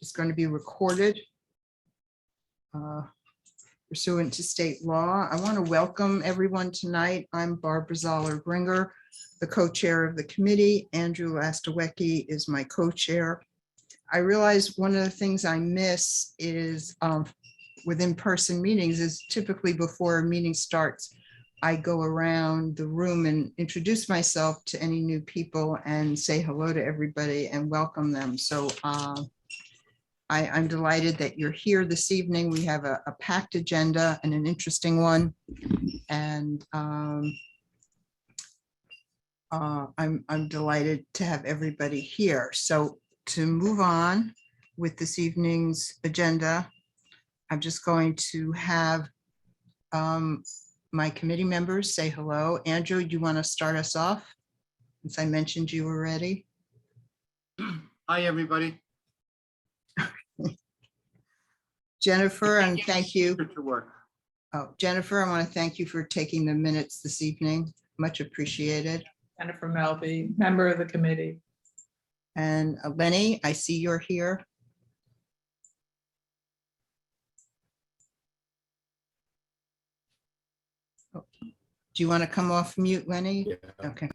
is going to be recorded pursuant to state law. I want to welcome everyone tonight. I'm Barbara Zoller-Bringer, the co-chair of the committee. Andrew Lastawecki is my co-chair. I realize one of the things I miss is with in-person meetings is typically before a meeting starts, I go around the room and introduce myself to any new people and say hello to everybody and welcome them. So I'm delighted that you're here this evening. We have a packed agenda and an interesting one. And I'm delighted to have everybody here. So to move on with this evening's agenda, I'm just going to have my committee members say hello. Andrew, do you want to start us off? Since I mentioned you already. Hi, everybody. Jennifer, and thank you. To work. Oh, Jennifer, I want to thank you for taking the minutes this evening. Much appreciated. Jennifer Melby, member of the committee. And Lenny, I see you're here. Oh, do you want to come off mute, Lenny? Yeah, Okay.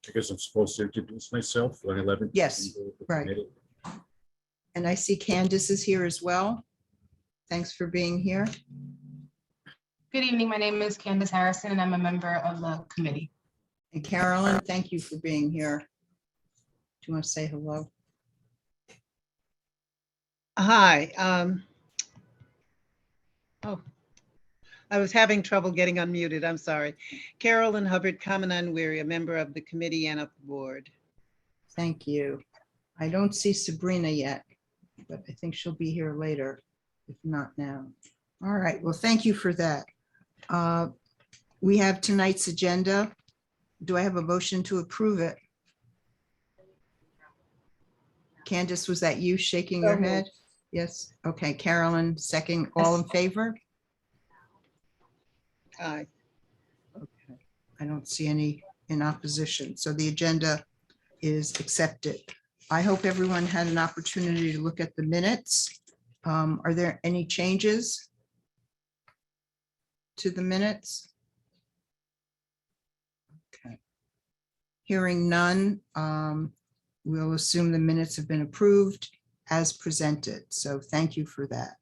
I guess I'm supposed to introduce myself. Lenny Levin. Yes, right. And I see Candace is here as well. Thanks for being here. Good evening. My name is Candace Harrison, and I'm a member of the committee. And Carolyn, thank you for being here. Do you want to say hello? Hi. I was having trouble getting unmuted. I'm sorry. Carolyn Hubbard, Kamanan Weary, a member of the committee and of the board. Thank you. I don't see Sabrina yet, but I think she'll be here later, if not now. All right. Well, thank you for that. We have tonight's agenda. Do I have a motion to approve it? Candace, was that you shaking your head? Yes. Okay. Carolyn, second. All in favor? Aye. Okay. I don't see any in opposition. So the agenda is accepted. I hope everyone had an opportunity to look at the minutes. Are there any changes to the minutes? Okay. Hearing none, we'll assume the minutes have been approved as presented. So thank you for that.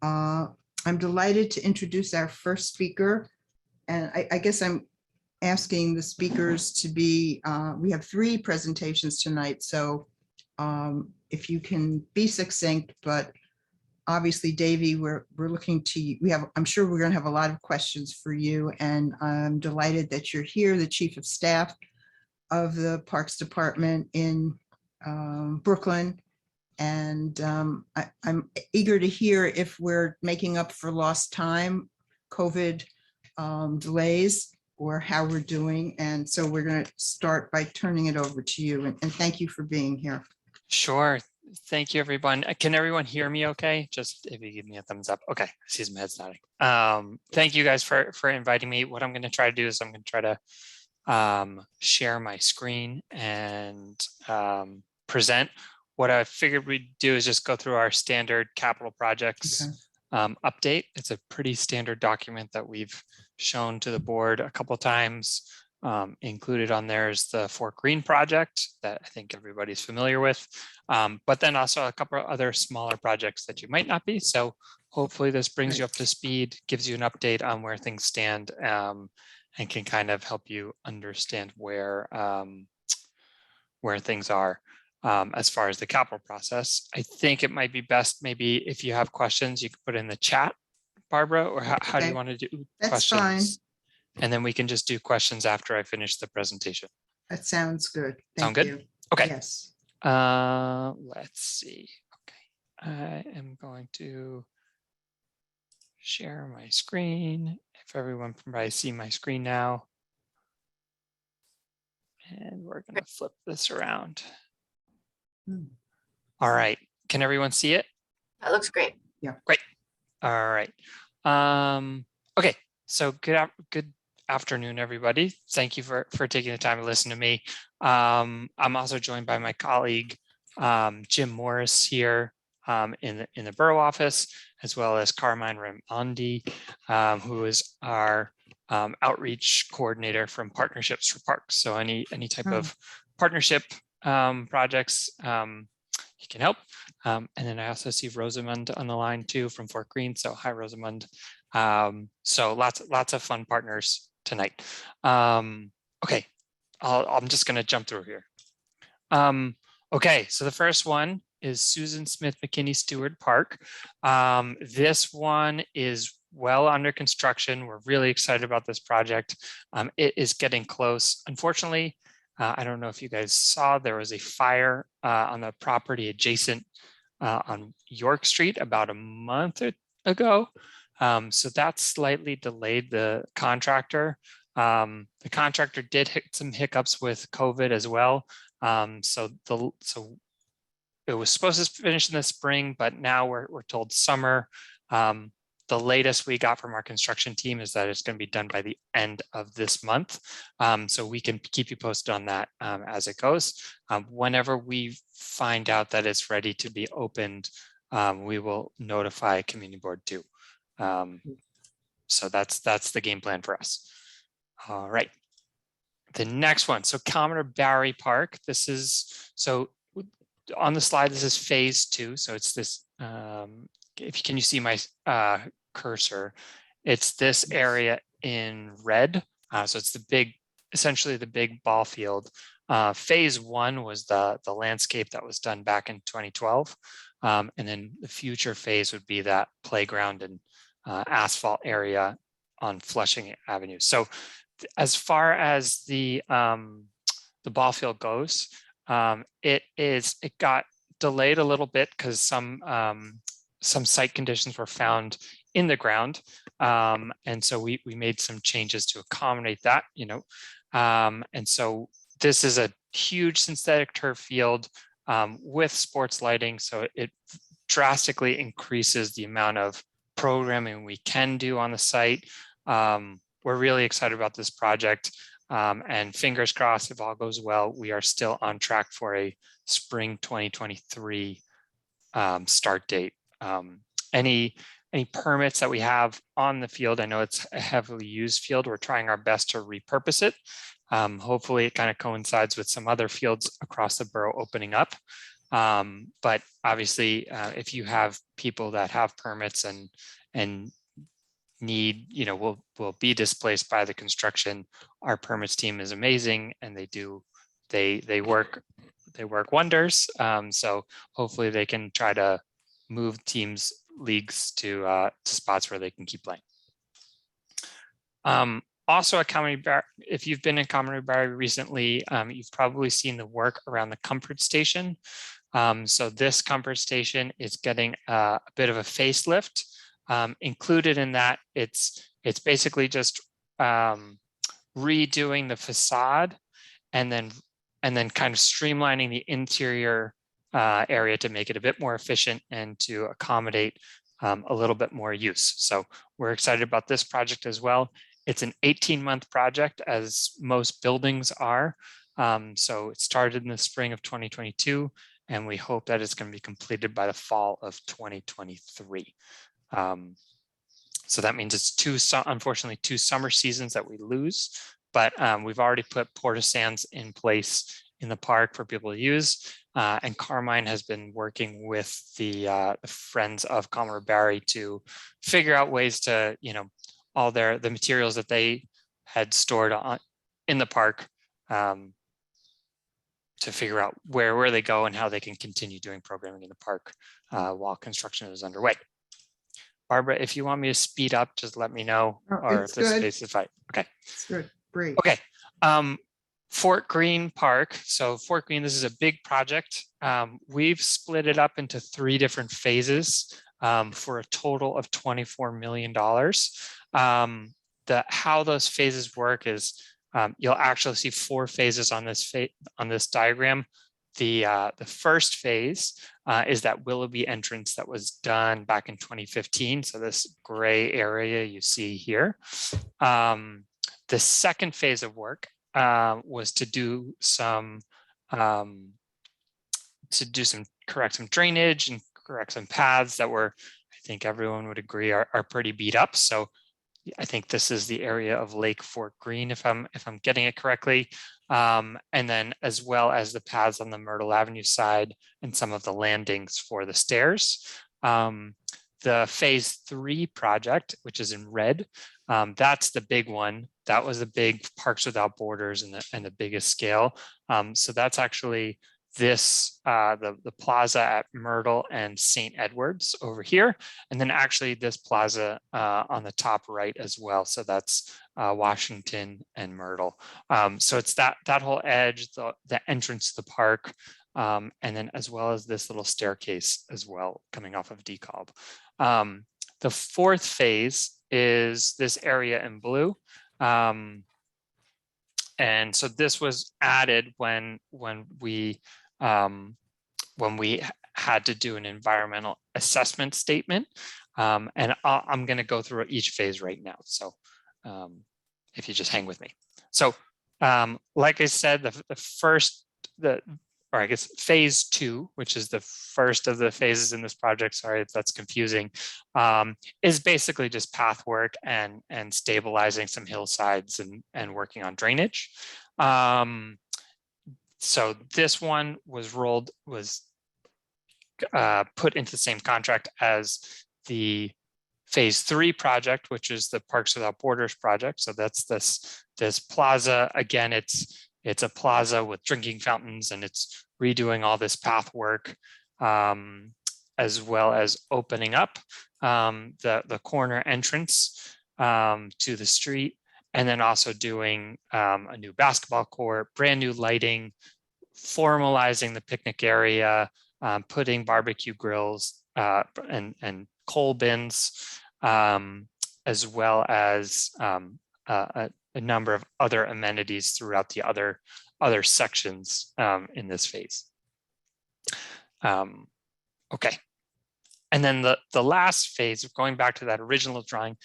I'm delighted to introduce our first speaker. And I guess I'm asking the speakers to be, we have 3 presentations tonight. So if you can be succinct, but obviously, Davey, we're looking to you. I'm sure we're going to have a lot of questions for you, and I'm delighted that you're here, the Chief of Staff of the Parks Department in Brooklyn. And I'm eager to hear if we're making up for lost time, COVID delays, or how we're doing. And so we're going to start by turning it over to you. And thank you for being here. Sure. Thank you, everyone. Can everyone hear me okay? Just if you give me a thumbs up. Okay, I see some heads nodding. Thank you guys for inviting me. What I'm going to try to do is I'm going to try to share my screen and present. What I figured we'd do is just go through our standard capital projects update. It's a pretty standard document that we've shown to the board a couple of times. Included on there is the Fort Greene project that I think everybody's familiar with, but then also a couple of other smaller projects that you might not be. So hopefully this brings you up to speed, gives you an update on where things stand, and can kind of help you understand where things are as far as the capital process. I think it might be best maybe if you have questions, you can put in the chat, Barbara, or how do you want to do That's questions? fine. And then we can just do questions after I finish the presentation. That sounds good. Sound Thank good? you. Okay. Yes. Let's see. Okay. I am going to share my screen. If everyone can probably see my screen now. And we're going to flip this around. All right. Can everyone see it? That looks great. Yeah. Great. All right. Okay. So good afternoon, everybody. Thank you for taking the time to listen to me. I'm also joined by my colleague, Jim Morris here in the borough office, as well as Carmine Raimondi, who is our outreach coordinator from Partnerships for Parks. So any type of partnership projects, he can help. And then I also see Rosamund on the line too from Fort Greene. So hi, Rosamund. So lots of fun partners tonight. Okay, I'm just going to jump through here. Okay, so the first one is Susan Smith Mckinney Steward Park. This one is well under construction. We're really excited about this project. It is getting close. Unfortunately, I don't know if you guys saw, there was a fire on the property adjacent on York Street about a month ago. So that slightly delayed the contractor. The contractor did hit some hiccups with COVID as well. So it was supposed to finish in the spring, but now we're told summer. The latest we got from our construction team is that it's going to be done by the end of this month. So we can keep you posted on that as it goes. Whenever we find out that it's ready to be opened, we will notify community board too. So that's the game plan for us. All right. The next one, so Commodore Barry Park. This is, so on the slide, this is phase 2. So it's this, can you see my cursor? It's this area in red. So it's essentially the big ball field. Phase 1 was the landscape that was done back in 2012. And then the future phase would be that playground and asphalt area on Flushing Avenue. So as far as the ball field goes, it got delayed a little bit because some site conditions were found in the ground, and so we made some changes to accommodate that. And so this is a huge synthetic turf field with sports lighting, so it drastically increases the amount of programming we can do on the site. We're really excited about this project, and fingers crossed, if all goes well, we are still on track for a spring 2023 start date. Any permits that we have on the field, I know it's a heavily used field. We're trying our best to repurpose it. Hopefully it kind of coincides with some other fields across the borough opening up. But obviously, if you have people that have permits and need, will be displaced by the construction, our permits team is amazing, and they work wonders. So hopefully they can try to move leagues to spots where they can keep playing. Also at Comedy Bar, if you've been in Comedy Bar recently, you've probably seen the work around the comfort station. So this comfort station is getting a bit of a facelift. Included in that, it's basically just redoing the facade and then kind of streamlining the interior area to make it a bit more efficient and to accommodate a little bit more use. So we're excited about this project as well. It's an 18-month project, as most buildings are. So it started in the spring of 2022, and we hope that it's going to be completed by the fall of 2023. So that means it's unfortunately two summer seasons that we lose, but we've already put porta sands in place in the park for people to use. And Carmine has been working with the Friends of Commodore Barry to figure out ways to, all the materials that they had stored in the park, to figure out where they go and how they can continue doing programming in the park while construction is underway. Barbara, if you want me to speed up, just let me know, or if the space is fine. Okay. It's good. Great. Okay. Fort Greene Park. So Fort Greene, this is a big project. We've split it up into 3 different phases for a total of $24 million. How those phases work is you'll actually see 4 phases on this diagram. The first phase is that Willoughby entrance that was done back in 2015. So this gray area you see here. The second phase of work was to do some correct some drainage and correct some paths that were, I think everyone would agree, are pretty beat up. So I think this is the area of Lake Fort Greene, if I'm getting it correctly. And then as well as the paths on the Myrtle Avenue side and some of the landings for the stairs. The phase 3 project, which is in red, that's the big one. That was the big Parks Without Borders and the biggest scale. So that's actually this, the plaza at Myrtle and St. Edwards over here. And then actually this plaza on the top right as well. So that's Washington and Myrtle. So it's that whole edge, the entrance to the park, and then as well as this little staircase as well coming off of DCOB. The 4th phase is this area in blue. And so this was added when we had to do an environmental assessment statement. And I'm going to go through each phase right now. So if you just hang with me. So like I said, or I guess phase 2, which is the first of the phases in this project, sorry if that's confusing, is basically just path work and stabilizing some hillsides and working on drainage. So this one was put into the same contract as the phase 3 project, which is the Parks Without Borders project. So that's this plaza. Again, it's a plaza with drinking fountains, and it's redoing all this path work, as well as opening up the corner entrance to the street, and then also doing a new basketball court, brand new lighting, formalizing the picnic area, putting barbecue grills and coal bins, as well as a number of other amenities throughout the other sections in this phase. Okay, and then the last phase, going back to that original drawing,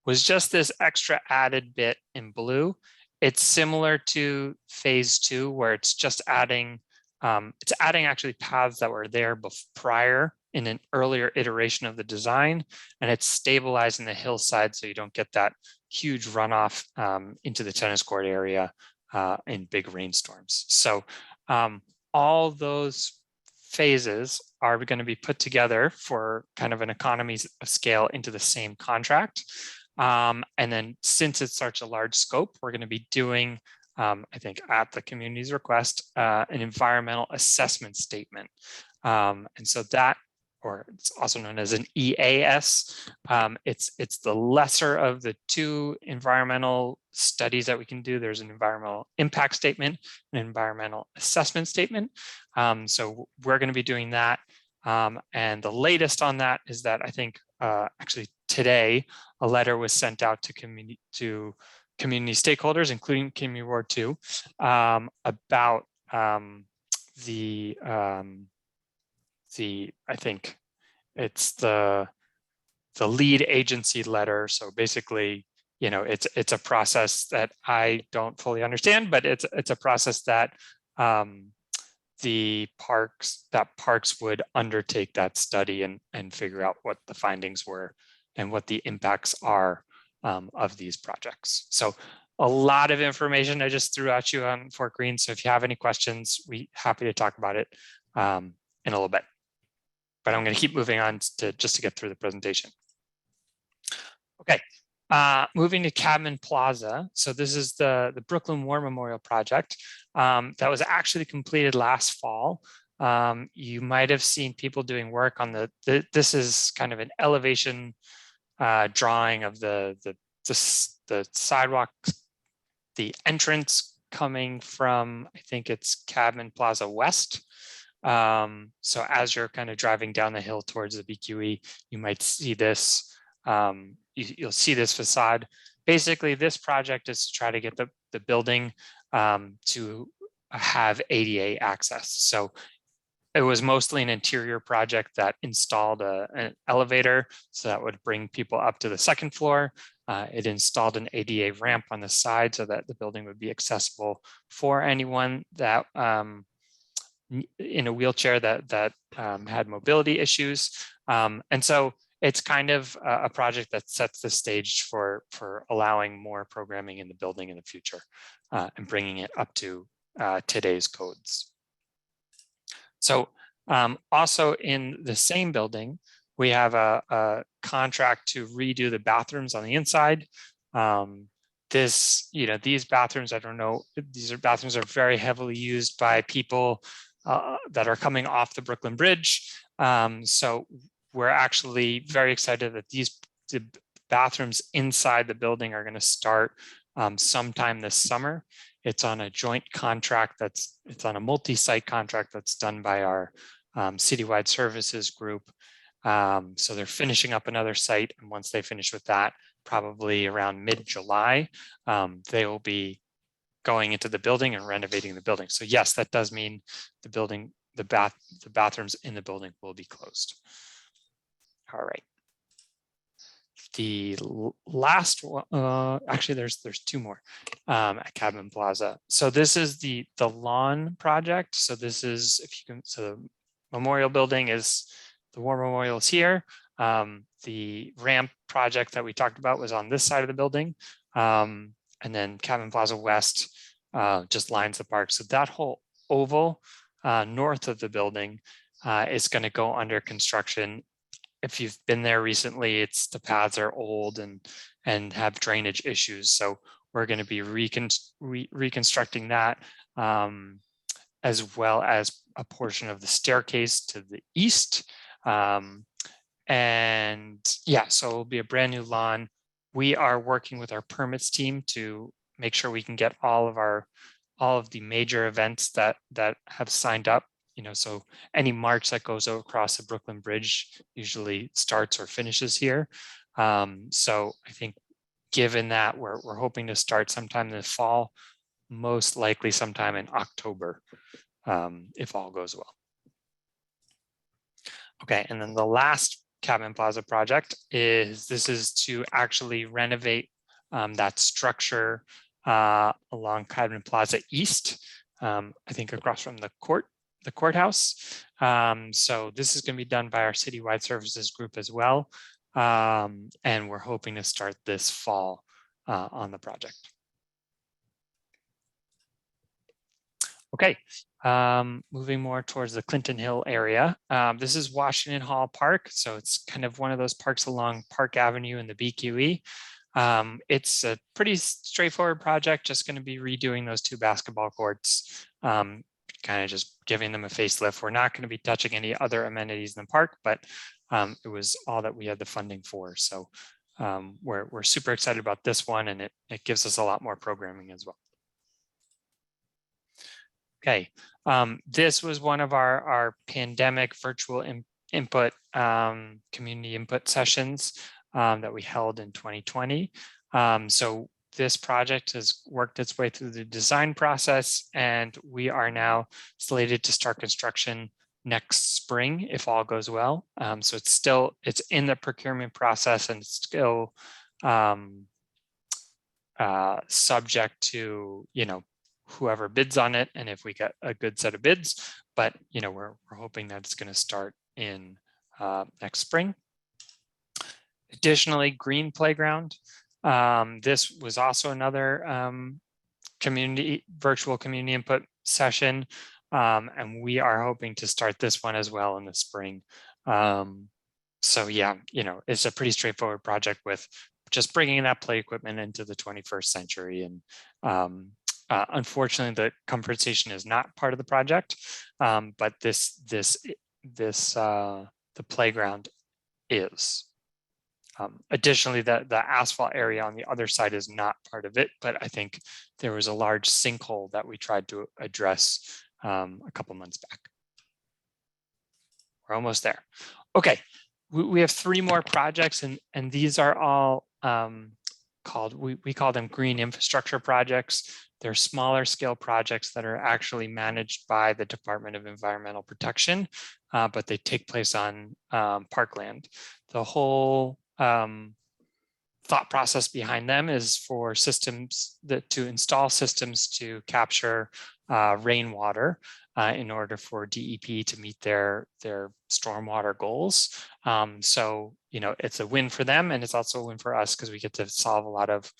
was just this extra added bit in blue. It's similar to phase 2, where it's just adding, actually paths that were there prior in an earlier iteration of the design, and it's stabilizing the hillside so you don't get that huge runoff into the tennis court area in big rainstorms. So all those phases are going to be put together for kind of an economies of scale into the same contract. And then since it's such a large scope, we're going to be doing, I think at the community's request, an environmental assessment statement. And so that, or it's also known as an EAS. It's the lesser of the 2 environmental studies that we can do. There's an environmental impact statement, an environmental assessment statement. So we're going to be doing that. And the latest on that is that I think actually today, a letter was sent out to community stakeholders, including Community Ward 2, about I think it's the lead agency letter. So basically, you know, it's a process that I don't fully understand, but it's a process that parks would undertake that study and figure out what the findings were and what the impacts are of these projects. So a lot of information I just threw at you on Fort Greene. So if you have any questions, we're happy to talk about it in a little bit. But I'm going to keep moving on just to get through the presentation. Okay, moving to Cadman Plaza. So this is the Brooklyn War Memorial project that was actually completed last fall. You might have seen people doing work on this is kind of an elevation drawing of the sidewalk, the entrance coming from, I think it's Cadman Plaza West. So as you're kind of driving down the hill towards the BQE, you might see this, you'll see this facade. Basically, this project is to try to get the building to have ADA access. So it was mostly an interior project that installed an elevator, so that would bring people up to the 2nd floor. It installed an ADA ramp on the side so that the building would be accessible for anyone that in a wheelchair that had mobility issues. And so it's kind of a project that sets the stage for allowing more programming in the building in the future and bringing it up to today's codes. So also in the same building, we have a contract to redo the bathrooms on the inside. These bathrooms, I don't know, bathrooms are very heavily used by people that are coming off the Brooklyn Bridge. So we're actually very excited that the bathrooms inside the building are going to start sometime this summer. It's on a joint contract it's on a multi-site contract that's done by our citywide services group. So they're finishing up another site, and once they finish with that, probably around mid-July, they will be going into the building and renovating the building. So yes, that does mean the bathrooms in the building will be closed. All right. The last one, actually there's two more at Cadman Plaza. So this is the lawn project. So this is, if you can, so the memorial building is, the War Memorial is here. The ramp project that we talked about was on this side of the building. And then Cadman Plaza West just lines the park. So that whole oval north of the building is going to go under construction. If you've been there recently, the paths are old and have drainage issues. So we're going to be reconstructing that, as well as a portion of the staircase to the east. And yeah, so it'll be a brand new lawn. We are working with our permits team to make sure we can get all of the major events that have signed up. So any march that goes across the Brooklyn Bridge usually starts or finishes here. So I think given that we're hoping to start sometime in the fall, most likely sometime in October, if all goes well. Okay, and then the last Cadman Plaza project is to actually renovate that structure along Cadman Plaza East, I think across from the courthouse. So this is going to be done by our citywide services group as well. And we're hoping to start this fall on the project. Okay, moving more towards the Clinton Hill area. This is Washington Hall Park. So it's kind of one of those parks along Park Avenue in the BQE. It's a pretty straightforward project, just going to be redoing those two basketball courts, kind of just giving them a facelift. We're not going to be touching any other amenities in the park, but it was all that we had the funding for. So we're super excited about this one, and it gives us a lot more programming as well. Okay, this was one of our pandemic virtual input, community input sessions that we held in 2020. So this project has worked its way through the design process, and we are now slated to start construction next spring if all goes well. So it's in the procurement process, and it's still subject to whoever bids on it, and if we get a good set of bids. But we're hoping that it's going to start in next spring. Additionally, Green Playground. This was also another virtual community input session, and we are hoping to start this one as well in the spring. So yeah, it's a pretty straightforward project with just bringing that play equipment into the 21st century. And unfortunately, the comfort station is not part of the project, but the playground is. Additionally, the asphalt area on the other side is not part of it, but I think there was a large sinkhole that we tried to address a couple months back. We're almost there. Okay, we have 3 more projects, and these are all we call them green infrastructure projects. They're smaller scale projects that are actually managed by the Department of Environmental Protection, but they take place on parkland. The whole thought process behind them is for systems to install systems to capture rainwater in order for DEP to meet their stormwater goals. So, it's a win for them, and it's also a win for us because we get to solve a lot of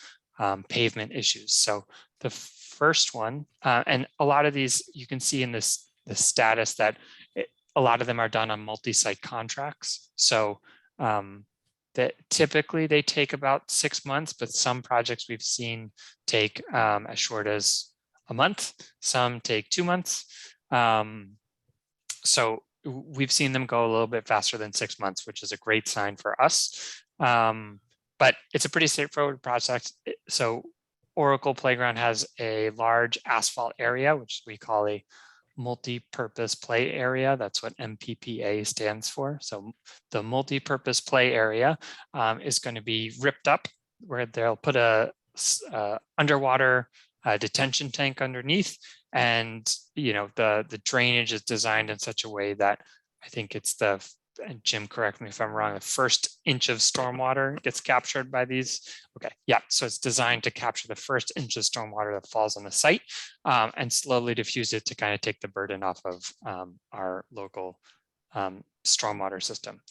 pavement issues. So the first one, and a lot of these you can see in the status that a lot of them are done on multi-site contracts. So that typically they take about 6 months, but some projects we've seen take as short as a month, some take 2 months. So we've seen them go a little bit faster than 6 months, which is a great sign for us. But it's a pretty straightforward project. So Oracle Playground has a large asphalt area, which we call a multi-purpose play area. That's what MPPA stands for. So the multi-purpose play area is going to be ripped up, where they'll put a underwater detention tank underneath, and the drainage is designed in such a way that I think it's and Jim, correct me if I'm wrong, the first inch of stormwater gets captured by these. Okay, yeah, so it's designed to capture the first inch of stormwater that falls on the site and slowly diffuse it to kind of take the burden off of our local stormwater system.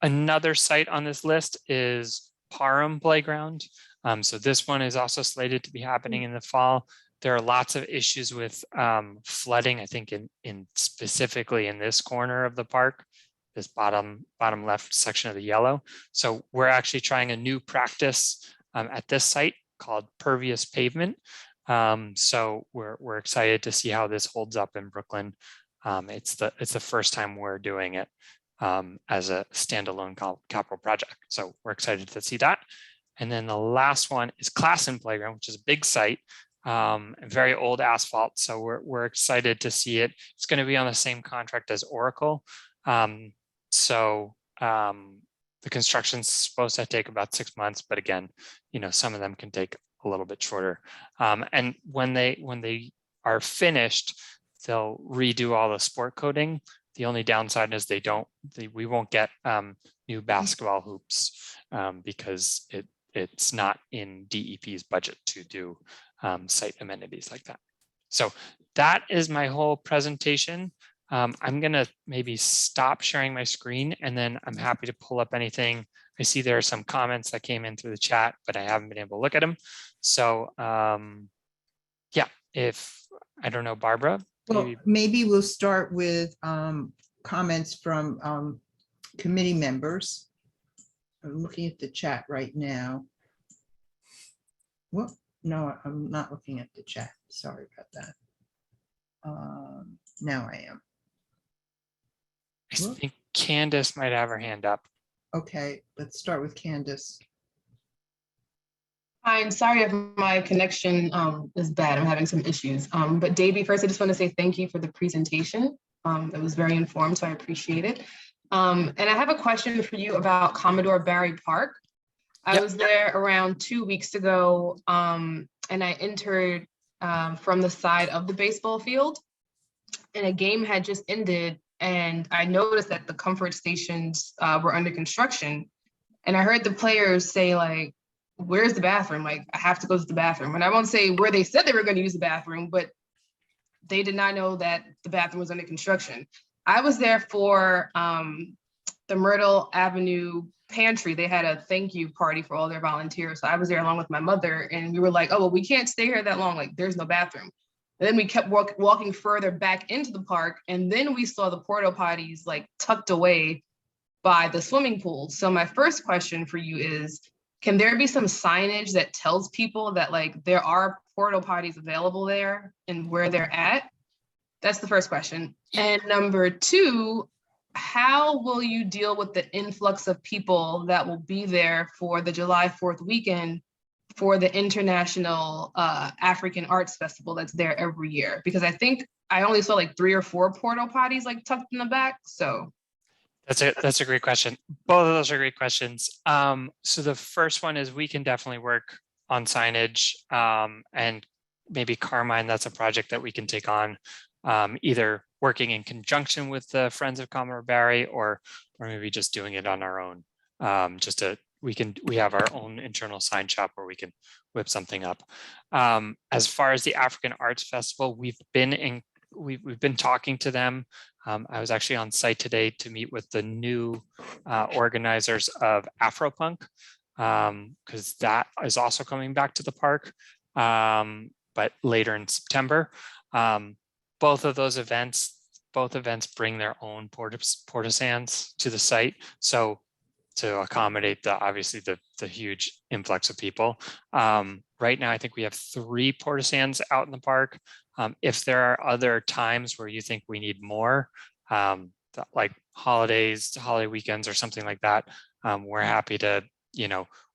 Another site on this list is Parham Playground. So this one is also slated to be happening in the fall. There are lots of issues with flooding, I think in specifically in this corner of the park, this bottom left section of the yellow. So we're actually trying a new practice at this site called pervious pavement. So we're excited to see how this holds up in Brooklyn. It's the first time we're doing it as a standalone capital project. So we're excited to see that. And then the last one is Cadman Playground, which is a big site. Very old asphalt, so we're excited to see it. It's going to be on the same contract as Oracle. So the construction's supposed to take about 6 months, but again, some of them can take a little bit shorter. And when they are finished, they'll redo all the sport coating. The only downside is we won't get new basketball hoops because it's not in DEP's budget to do site amenities like that. So that is my whole presentation. I'm gonna maybe stop sharing my screen, and then I'm happy to pull up anything. I see there are some comments that came in through the chat, but I haven't been able to look at them. So yeah, I don't know, Barbara. Well, maybe we'll start with comments from committee members. I'm looking at the chat right now. Well, no, I'm not looking at the chat. Sorry about that. Now I am. I think Candace might have her hand up. Okay, let's start with Candace. I'm sorry if my connection is bad. I'm having some issues. But Davey, first, I just want to say thank you for the presentation. It was very informed, so I appreciate it. And I have a question for you about Commodore Barry Park. I was there around 2 weeks ago, and I entered from the side of the baseball field, and a game had just ended, and I noticed that the comfort stations were under construction, and I heard the players say, like, where's the bathroom? Like, I have to go to the bathroom. And I won't say where they said they were going to use the bathroom, but they did not know that the bathroom was under construction. I was there for the Myrtle Avenue pantry. They had a thank you party for all their volunteers. So I was there along with my mother, and we were like, oh, well, we can't stay here that long. Like, there's no bathroom. And then we kept walking further back into the park. And then we saw the porta potties like tucked away by the swimming pool. So my first question for you is, can there be some signage that tells people that like there are porta potties available there and where they're at? That's the first question. And number two, how will you deal with the influx of people that will be there for the July 4th weekend for the International African Arts Festival that's there every year? Because I think I only saw like 3 or 4 porta potties like tucked in the back. So That's a great question. Both of those are great questions. So the first one is we can definitely work on signage, and maybe Carmine, that's a project that we can take on, either working in conjunction with the Friends of Commodore Barry or maybe just doing it on our own, just to we have our own internal sign shop where we can whip something up. As far as the African Arts Festival, we've been talking to them. I was actually on site today to meet with the new organizers of Afropunk, because that is also coming back to the park, but later in September. Both events bring their own porta sands to the site, so to accommodate obviously the huge influx of people. Right now, I think we have 3 porta sands out in the park. If there are other times where you think we need more, like holiday weekends or something like that, we're happy to,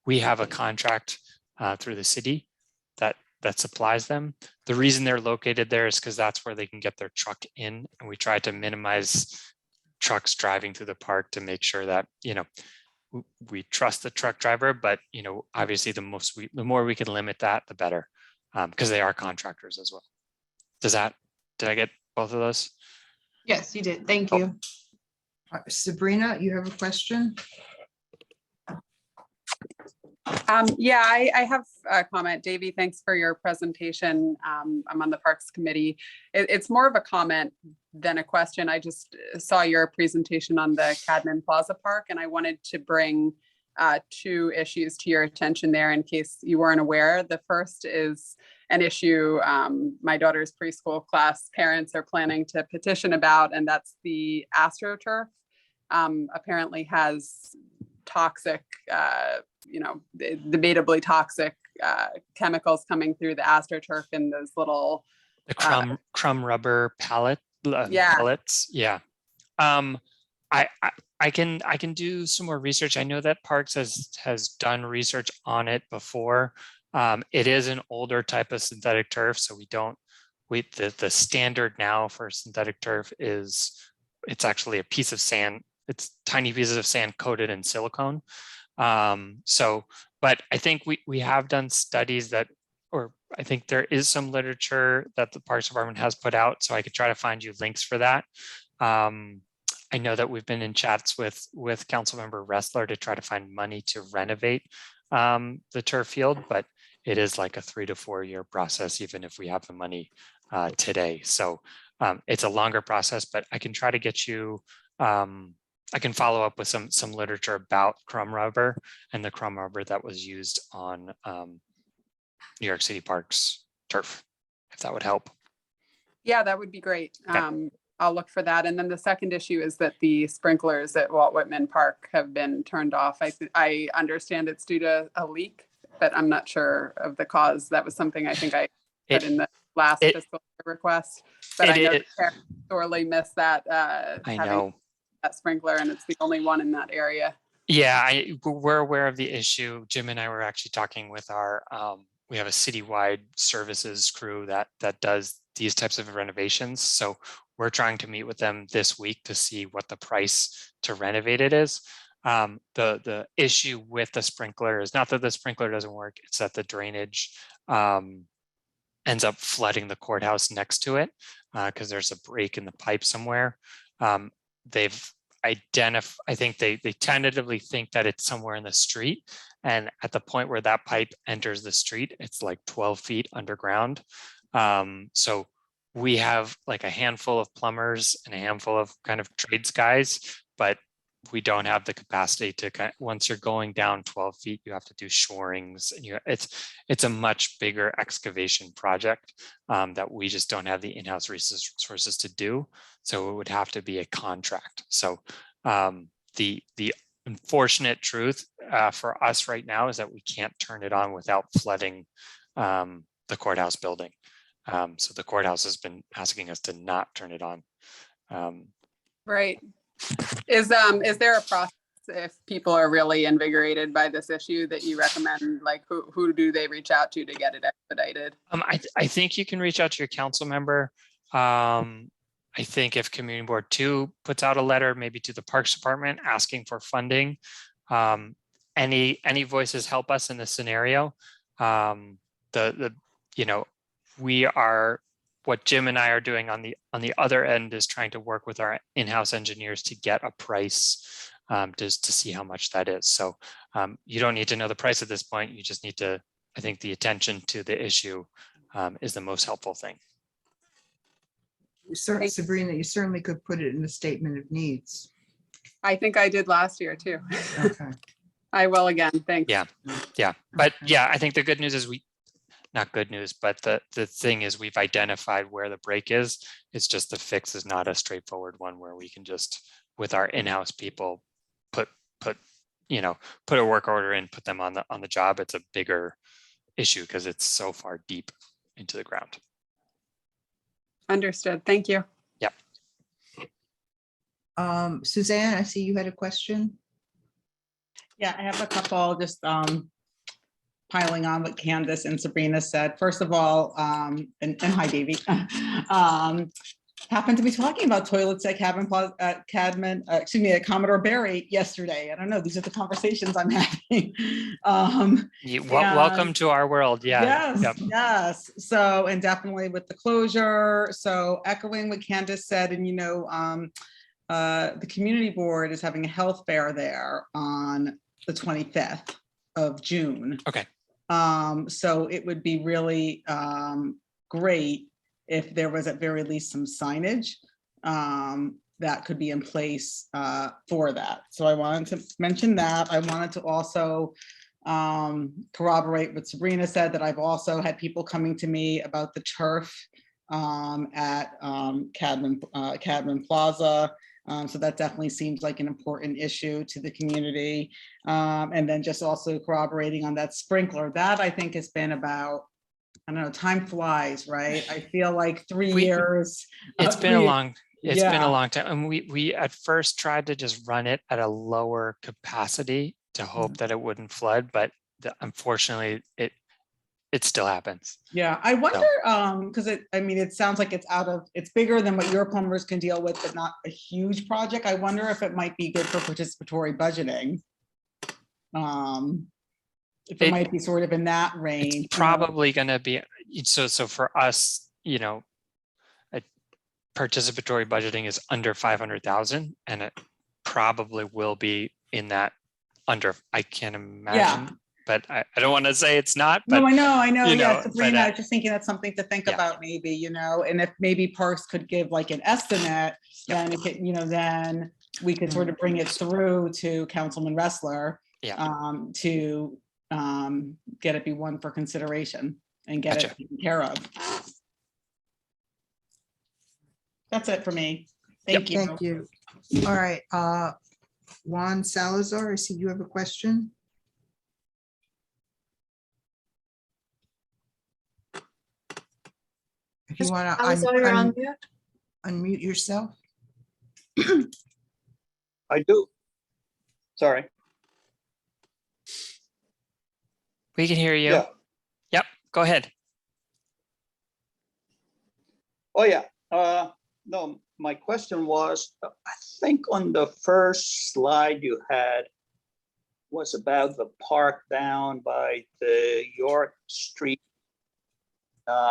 we have a contract through the city that supplies them. The reason they're located there is because that's where they can get their truck in, and we try to minimize trucks driving through the park to make sure that, we trust the truck driver, but obviously the more we can limit that, the better, because they are contractors as well. Did I get both of those? Yes, you did. Thank you. Sabrina, you have a question? Yeah, I have a comment. Davey, thanks for your presentation. I'm on the Parks Committee. It's more of a comment than a question. I just saw your presentation on the Cadman Plaza Park, and I wanted to bring 2 issues to your attention there in case you weren't aware. The first is an issue my daughter's preschool class parents are planning to petition about, and that's the AstroTurf. Apparently has toxic, debatably toxic chemicals coming through the AstroTurf in those little crumb rubber pellets. Yeah. I can do some more research. I know that Parks has done research on it before. It is an older type of synthetic turf, so the standard now for synthetic turf it's actually a piece of sand. It's tiny pieces of sand coated in silicone. But I think we have done studies or I think there is some literature that the Parks Department has put out, so I could try to find you links for that. I know that we've been in chats with Councilmember Ressler to try to find money to renovate the turf field, but it is like a 3 to 4 year process, even if we have the money today. So it's a longer process, but I can try to get you, I can follow up with some literature about crumb rubber and the crumb rubber that was used on New York City Parks turf, if that would help. Yeah, that would be great. Okay. I'll look for that. And then the second issue is that the sprinklers at Walt Whitman Park have been turned off. I understand it's due to a leak, but I'm not sure of the cause. That was something I think I put in the last fiscal request, but I know I sorely missed that. I know. That sprinkler, and it's the only one in that area. Yeah, we're aware of the issue. Jim and I were actually talking with our, we have a citywide services crew that does these types of renovations. So we're trying to meet with them this week to see what the price to renovate it is. The issue with the sprinkler is not that the sprinkler doesn't work, it's that the drainage ends up flooding the courthouse next to it because there's a break in the pipe somewhere. They've identified, I think they tentatively think that it's somewhere in the street. And at the point where that pipe enters the street, it's like 12 feet underground. So we have like a handful of plumbers and a handful of kind of trades guys, but we don't have the capacity to once you're going down 12 feet, you have to do shorings, and it's a much bigger excavation project that we just don't have the in-house resources to do. So it would have to be a contract. So the unfortunate truth for us right now is that we can't turn it on without flooding the courthouse building. So the courthouse has been asking us to not turn it on. Right. Is there a process if people are really invigorated by this issue that you recommend? Like who do they reach out to get it expedited? I think you can reach out to your council member. I think if Community Board 2 puts out a letter, maybe to the Parks Department asking for funding, any voices help us in this scenario. What Jim and I are doing on the other end is trying to work with our in-house engineers to get a price just to see how much that is. So you don't need to know the price at this point. You just need to, I think the attention to the issue is the most helpful thing. Sabrina, you certainly could put it in the statement of needs. I think I did last year too. Okay. I will again, thanks. Yeah. Yeah, but Okay. yeah, I think the good news is not good news, but the thing is we've identified where the break is. It's just the fix is not a straightforward one where we can just, with our in-house people, put a work order in, put them on the job. It's a bigger issue because it's so far deep into the ground. Understood. Thank you. Yep. Suzanne, I see you had a question. Yeah, I have a couple just piling on what Candace and Sabrina said. First of all, and hi, Davey. Happened to be talking about toilets at Cadman Plaza, at Commodore Barry yesterday. I don't know, these are the conversations I'm having. Welcome to our world. Yeah. Yes, Yep. yes. So, and definitely with the closure. So echoing what Candace said, and the community board is having a health fair there on the 25th of June. Okay. So it would be really great if there was at very least some signage that could be in place for that. So I wanted to mention that. I wanted to also corroborate what Sabrina said, that I've also had people coming to me about the turf at Cadman Plaza. So that definitely seems like an important issue to the community. And then just also corroborating on that sprinkler, that I think has been about, I don't know, time flies, right? I feel like 3 years. It's been a long Yeah. time. And we at first tried to just run it at a lower capacity to hope that it wouldn't flood, but unfortunately it still happens. Yeah, I wonder, because it sounds like it's bigger than what your plumbers can deal with, but not a huge project. I wonder if it might be good for participatory budgeting. If it might be sort of in that range. It's probably going to be, so for us, participatory budgeting is under 500,000, and it probably will be in that under, I can't imagine, but I don't want to say it's not. But, no, I know. Yeah, but, Sabrina, I was just thinking that's something to think yeah. about maybe, and if maybe Parks could give like an estimate, then it could, then we could sort of bring it through to Councilman Ressler to get it be one for consideration and get it taken care of. That's it for me. Thank you. Thank you. All right, Juan Salazar, I see you have a question. If you want to unmute yourself. I do. Sorry. We can hear you. Yeah. Yep, go ahead. Oh, yeah. No, my question was, I think on the first slide you had was about the park down by the York Street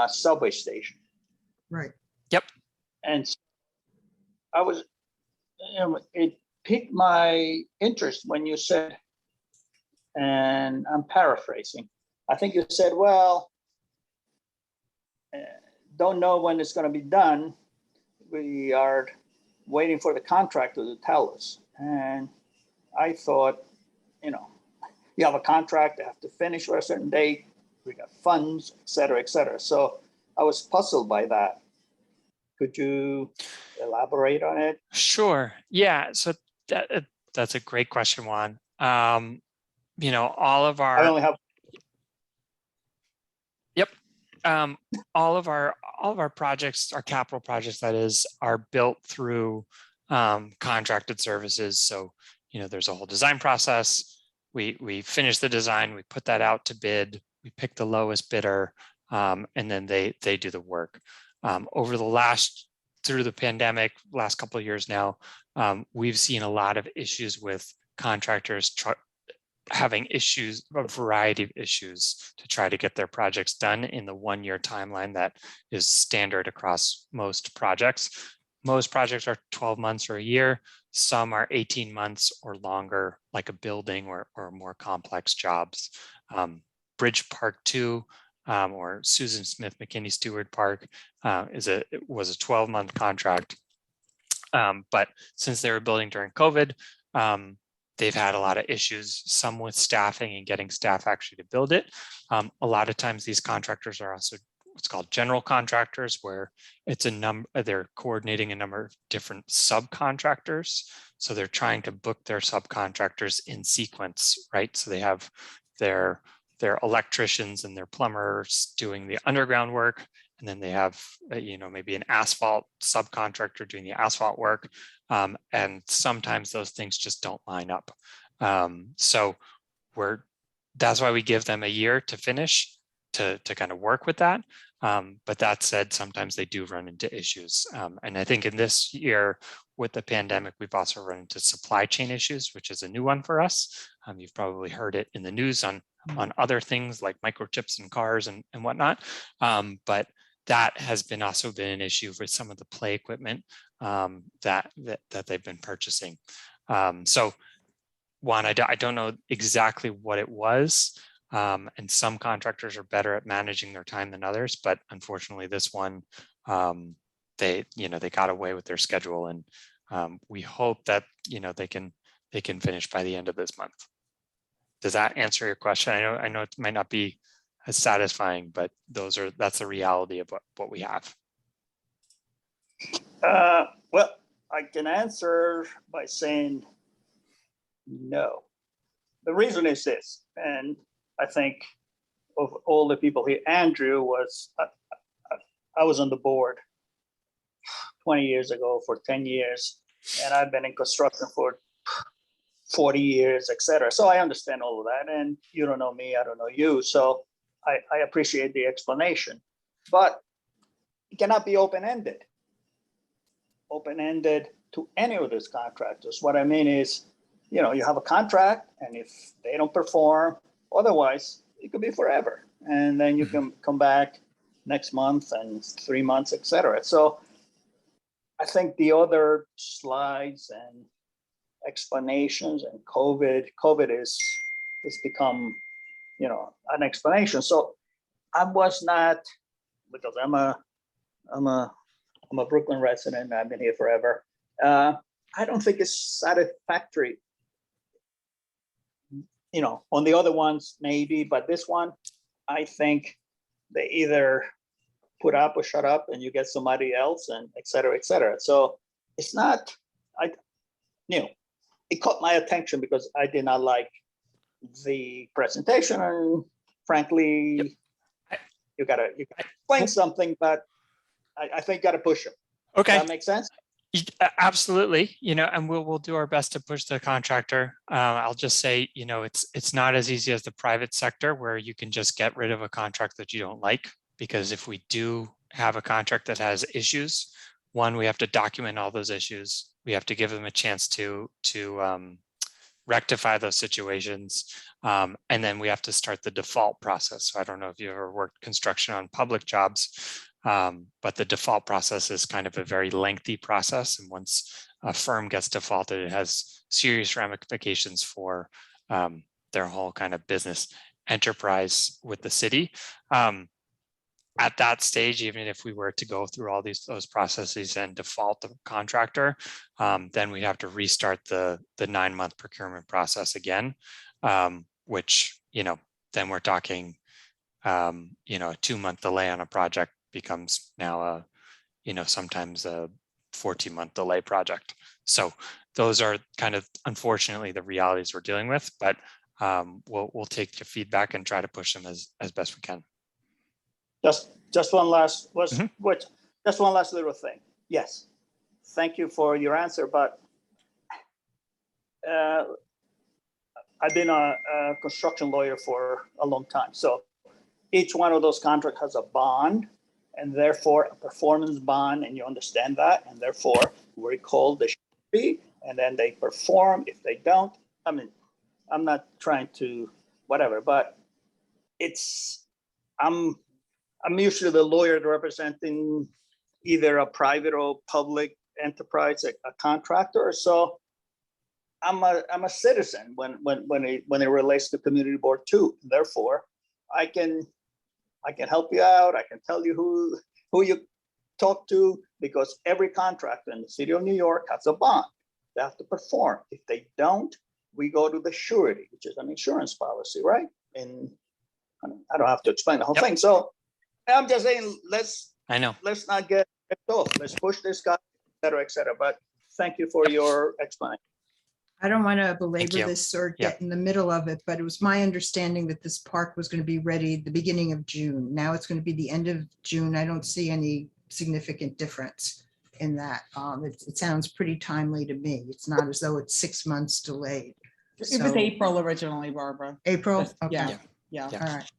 subway station. Right. Yep. And I was, it piqued my interest when you said, and I'm paraphrasing, I think you said, well, don't know when it's going to be done. We are waiting for the contractor to tell us. And I thought, you have a contract, they have to finish for a certain date, we got funds, et cetera, et cetera. So I was puzzled by that. Could you elaborate on it? Sure. Yeah. So that's a great question, Juan. All of our. I only have. Yep. All of our projects, our capital projects, that is, are built through contracted services. So there's a whole design process. We finish the design, we put that out to bid, we pick the lowest bidder, and then they do the work. Through the pandemic, last couple of years now, we've seen a lot of issues with contractors having issues, a variety of issues, to try to get their projects done in the 1-year timeline that is standard across most projects. Most projects are 12 months or a year. Some are 18 months or longer, like a building or more complex jobs. Bridge Park 2 or Susan Smith McKinney Steward Park was a 12-month contract. But since they were building during COVID, they've had a lot of issues, some with staffing and getting staff actually to build it. A lot of times these contractors are also what's called general contractors, where it's they're coordinating a number of different subcontractors. So they're trying to book their subcontractors in sequence, right? So they have their electricians and their plumbers doing the underground work. And then they have, maybe an asphalt subcontractor doing the asphalt work. And sometimes those things just don't line up. So that's why we give them a year to finish to kind of work with that. But that said, sometimes they do run into issues. And I think in this year with the pandemic, we've also run into supply chain issues, which is a new one for us. You've probably heard it in the news on other things like microchips in cars and whatnot. But that has also been an issue with some of the play equipment that they've been purchasing. So one, I don't know exactly what it was. And some contractors are better at managing their time than others, but unfortunately this one, they got away with their schedule, and we hope that, they can finish by the end of this month. Does that answer your question? I know it might not be as satisfying, but that's the reality of what we have. Well, I can answer by saying no. The reason is this, and I think of all the people here, Andrew was, I was on the board 20 years ago for 10 years, and I've been in construction for 40 years, etc. So I understand all of that, and you don't know me, I don't know you. So I appreciate the explanation, but it cannot be open-ended to any of these contractors. What I mean is, you have a contract, and if they don't perform, otherwise it could be forever. And then you can come back next month and 3 months, etc. So I think the other slides and explanations and COVID has become, an explanation. So I was not, because I'm a Brooklyn resident, I've been here forever. I don't think it's satisfactory. On the other ones, maybe, but this one, I think they either put up or shut up and you get somebody else, and et cetera, et cetera. So it's not, it caught my attention because I did not like the presentation, and frankly, you gotta explain something, but I think gotta push them. Okay. Does that make sense? Absolutely, and we'll do our best to push the contractor. I'll just say, it's not as easy as the private sector where you can just get rid of a contract that you don't like, because if we do have a contract that has issues, one, we have to document all those issues. We have to give them a chance to rectify those situations. And then we have to start the default process. So I don't know if you ever worked construction on public jobs, but the default process is kind of a very lengthy process. And once a firm gets defaulted, it has serious ramifications for their whole kind of business enterprise with the city. At that stage, even if we were to go through all those processes and default the contractor, then we'd have to restart the 9-month procurement process again, which, then we're talking, a 2-month delay on a project becomes now sometimes a 14-month delay project. So those are kind of, unfortunately, the realities we're dealing with, but we'll take your feedback and try to push them as best we can. Just one last just one last little thing. Yes, thank you for your answer, but I've been a construction lawyer for a long time. So each one of those contracts has a bond, and therefore a performance bond, and you understand that, and therefore we call the fee, and then they perform. If they don't, I'm not trying to whatever, but I'm usually the lawyer representing either a private or public enterprise, a contractor. So I'm a citizen when it relates to community board too. Therefore, I can help you out. I can tell you who you talk to, because every contractor in the city of New York has a bond. They have to perform. If they don't, we go to the surety, which is an insurance policy, right? And I don't have to explain the whole thing. So I'm just saying, let's not get off. Let's push this guy, et cetera. But thank you for your explanation. I don't want to belabor you. this or Yeah. get in the middle of it, but it was my understanding that this park was going to be ready at the beginning of June. Now it's going to be the end of June. I don't see any significant difference in that. It sounds pretty timely to me. It's not as though it's 6 months delayed. It was So- April originally, Barbara. April? Just- Okay. Yeah, yeah. Yeah. All right.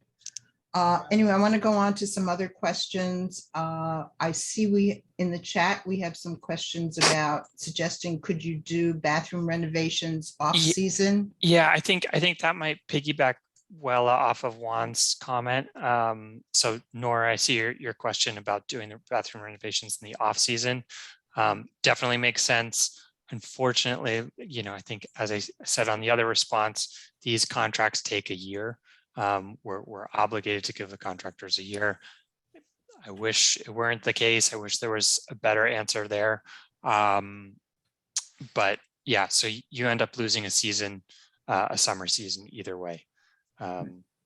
Anyway, I want to go on to some other questions. I see in the chat, we have some questions about suggesting, could you do bathroom renovations off season? Yeah, I think that might piggyback well off of Juan's comment. So Nora, I see your question about doing the bathroom renovations in the off season. Definitely makes sense. Unfortunately, I think, as I said on the other response, these contracts take a year. We're obligated to give the contractors a year. I wish it weren't the case. I wish there was a better answer there. But yeah, so you end up losing a season, a summer season either way.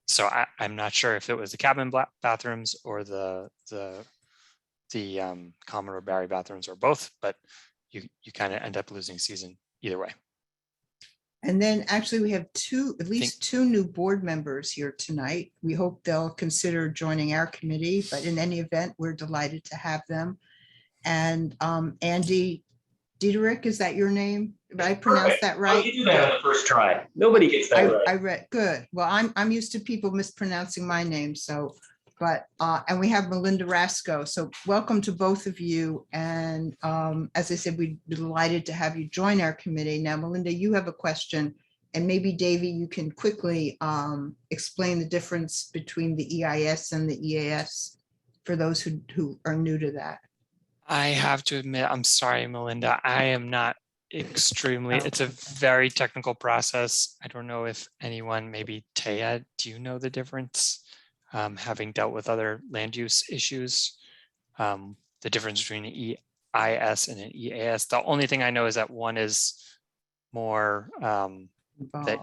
So I'm not sure if it was the Cadman bathrooms or the Commodore Barry bathrooms or both, but you kind of end up losing season either way. And then actually we have at least two new board members here tonight. We hope they'll consider joining our committee, but in any event, we're delighted to have them. And Andy Dieterich, is that your name? Did I pronounce that right? You do that on the first try. Nobody gets that right. I read, good. Well, I'm used to people mispronouncing my name, so, but, and we have Melinda Rasco. So welcome to both of you. And as I said, we'd be delighted to have you join our committee. Now, Melinda, you have a question, and maybe Davey, you can quickly explain the difference between the EIS and the EAS for those who are new to that. I have to admit, I'm sorry, Melinda, I am not extremely, it's a very technical process. I don't know if anyone, maybe Taya, do you know the difference? Having dealt with other land use issues, the difference between an EIS and an EAS. The only thing I know is that one is more, that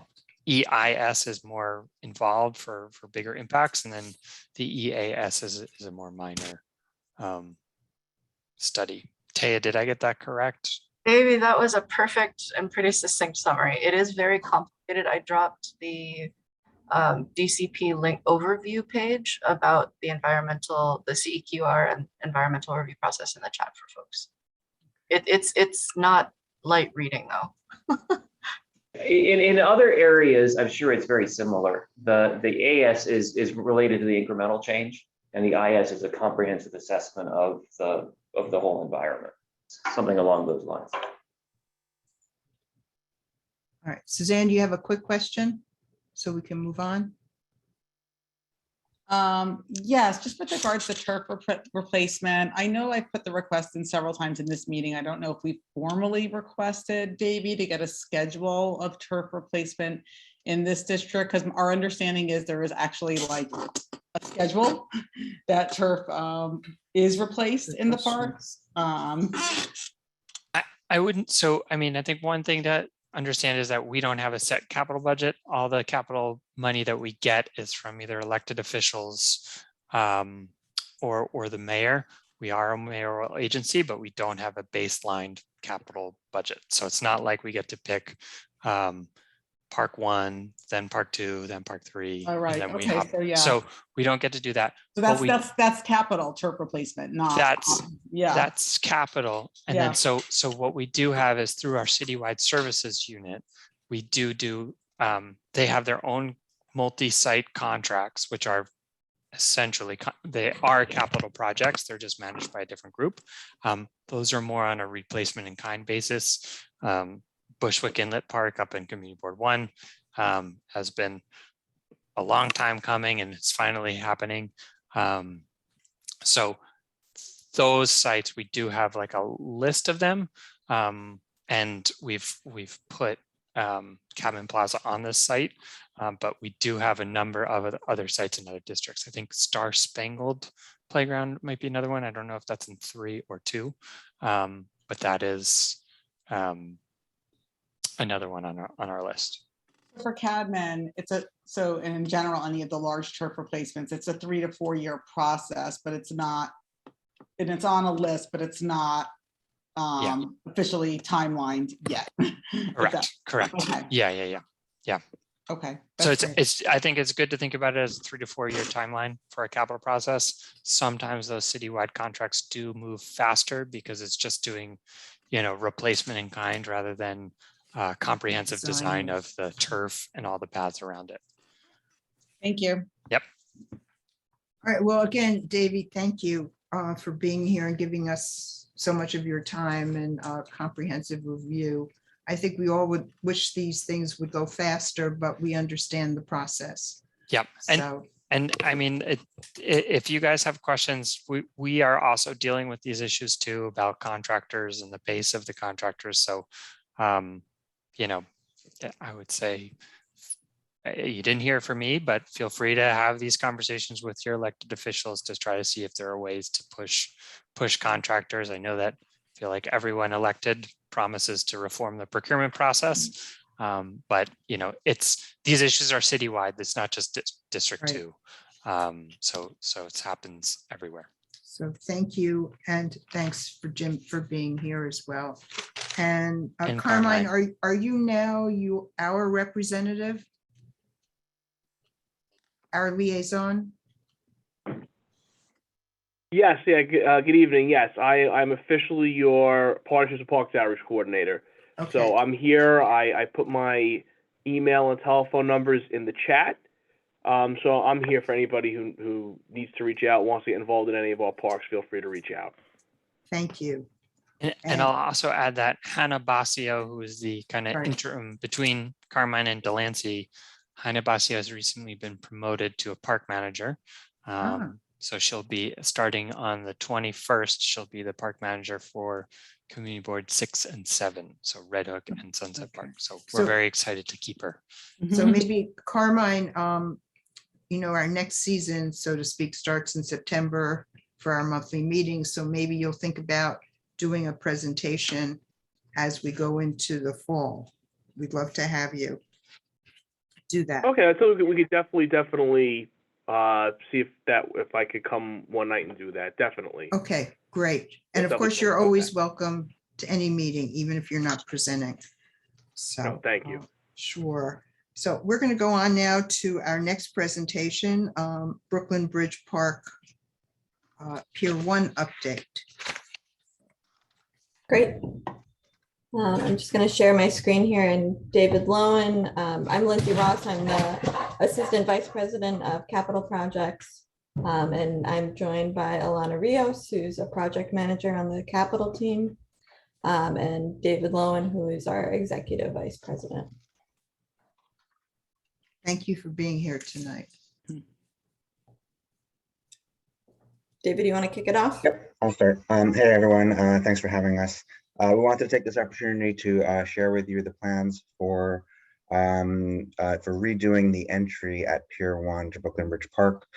EIS is more involved for bigger impacts, and then the EAS is a more minor study. Taya, did I get that correct? Davey, that was a perfect and pretty succinct summary. It is very complicated. I dropped the DCP link overview page about the CEQR and environmental review process in the chat for folks. It's not light reading though. In other areas, I'm sure it's very similar. The AS is related to the incremental change, and the IS is a comprehensive assessment of the whole environment, something along those lines. All right, Suzanne, do you have a quick question so we can move on? Yes, just with regards to turf replacement. I know I put the request in several times in this meeting. I don't know if we formally requested, Davey, to get a schedule of turf replacement in this district, because our understanding is there is actually like a schedule that turf is replaced in the parks. I wouldn't. So, I mean, I think one thing to understand is that we don't have a set capital budget. All the capital money that we get is from either elected officials or the mayor. We are a mayoral agency, but we don't have a baseline capital budget. So it's not like we get to pick Park 1, then Park 2, then Park 3. All right. And then we Okay. hop. So yeah. So we don't get to do that. So that's capital turf replacement, not that's capital. And Yeah. then so what we do have is through our citywide services unit, we do they have their own multi-site contracts, which are essentially they are capital projects. They're just managed by a different group. Those are more on a replacement in kind basis. Bushwick Inlet Park up in Community Board 1 has been a long time coming, and it's finally happening. So those sites, we do have like a list of them. And we've put Cadman Plaza on this site, but we do have a number of other sites in other districts. I think Star Spangled Playground might be another one. I don't know if that's in 3 or 2, but that is another one on our list. For Cadman, so in general, any of the large turf replacements, it's a 3 to 4 year process, but it's not, and it's on a list, but it's not officially timelined yet. Correct. Okay. Yeah. Okay. So that's great. it's I think it's good to think about it as a 3 to 4 year timeline for a capital process. Sometimes those citywide contracts do move faster because it's just doing, replacement in kind rather than comprehensive design of the turf and all the paths around it. Thank you. Yep. All right, well, again, Davey, thank you for being here and giving us so much of your time and comprehensive review. I think we all would wish these things would go faster, but we understand the process. Yep. And I mean, if you guys have questions, we are also dealing with these issues too about contractors and the pace of the contractors. So, I would say you didn't hear from me, but feel free to have these conversations with your elected officials to try to see if there are ways to push contractors. I know that I feel like everyone elected promises to reform the procurement process, but these issues are citywide. It's not just District 2, so it happens everywhere. So thank you, and thanks for Jim for being here as well. And Carmine, are you now our representative? Our liaison? Yes, good evening. Yes, I'm officially your Partnerships and Parks Outreach Coordinator. Okay. So I'm here. I put my email and telephone numbers in the chat. So I'm here for anybody who needs to reach out, wants to get involved in any of our parks, feel free to reach out. Thank you. And I'll also add that Hannah Basio, who is the kind of interim between Carmine and Delancey, Hannah Basio has recently been promoted to a park manager. So she'll be starting on the 21st. She'll be the park manager for Community Board 6 and 7. So Red Hook and Sunset Park. So we're very excited to keep her. So maybe Carmine, our next season, so to speak, starts in September for our monthly meetings. So maybe you'll think about doing a presentation as we go into the fall. We'd love to have you do that. Okay, so we could definitely see if I could come one night and do that. Definitely. Okay, great. And of course, you're always welcome to any meeting, even if you're not presenting. So thank you. Sure. So we're going to go on now to our next presentation, Brooklyn Bridge Park Pier 1 update. Great. I'm just going to share my screen here, and David Lowen. I'm Lindsay Ross. I'm the Assistant Vice President of Capital Projects, and I'm joined by Alana Rios, who's a project manager on the Capital team, and David Lowen, who is our Executive Vice President. Thank you for being here tonight. David, you want to kick it off? Yep, I'll start. Hey, everyone. Thanks for having us. We wanted to take this opportunity to share with you the plans for redoing the entry at Pier 1 to Brooklyn Bridge Park.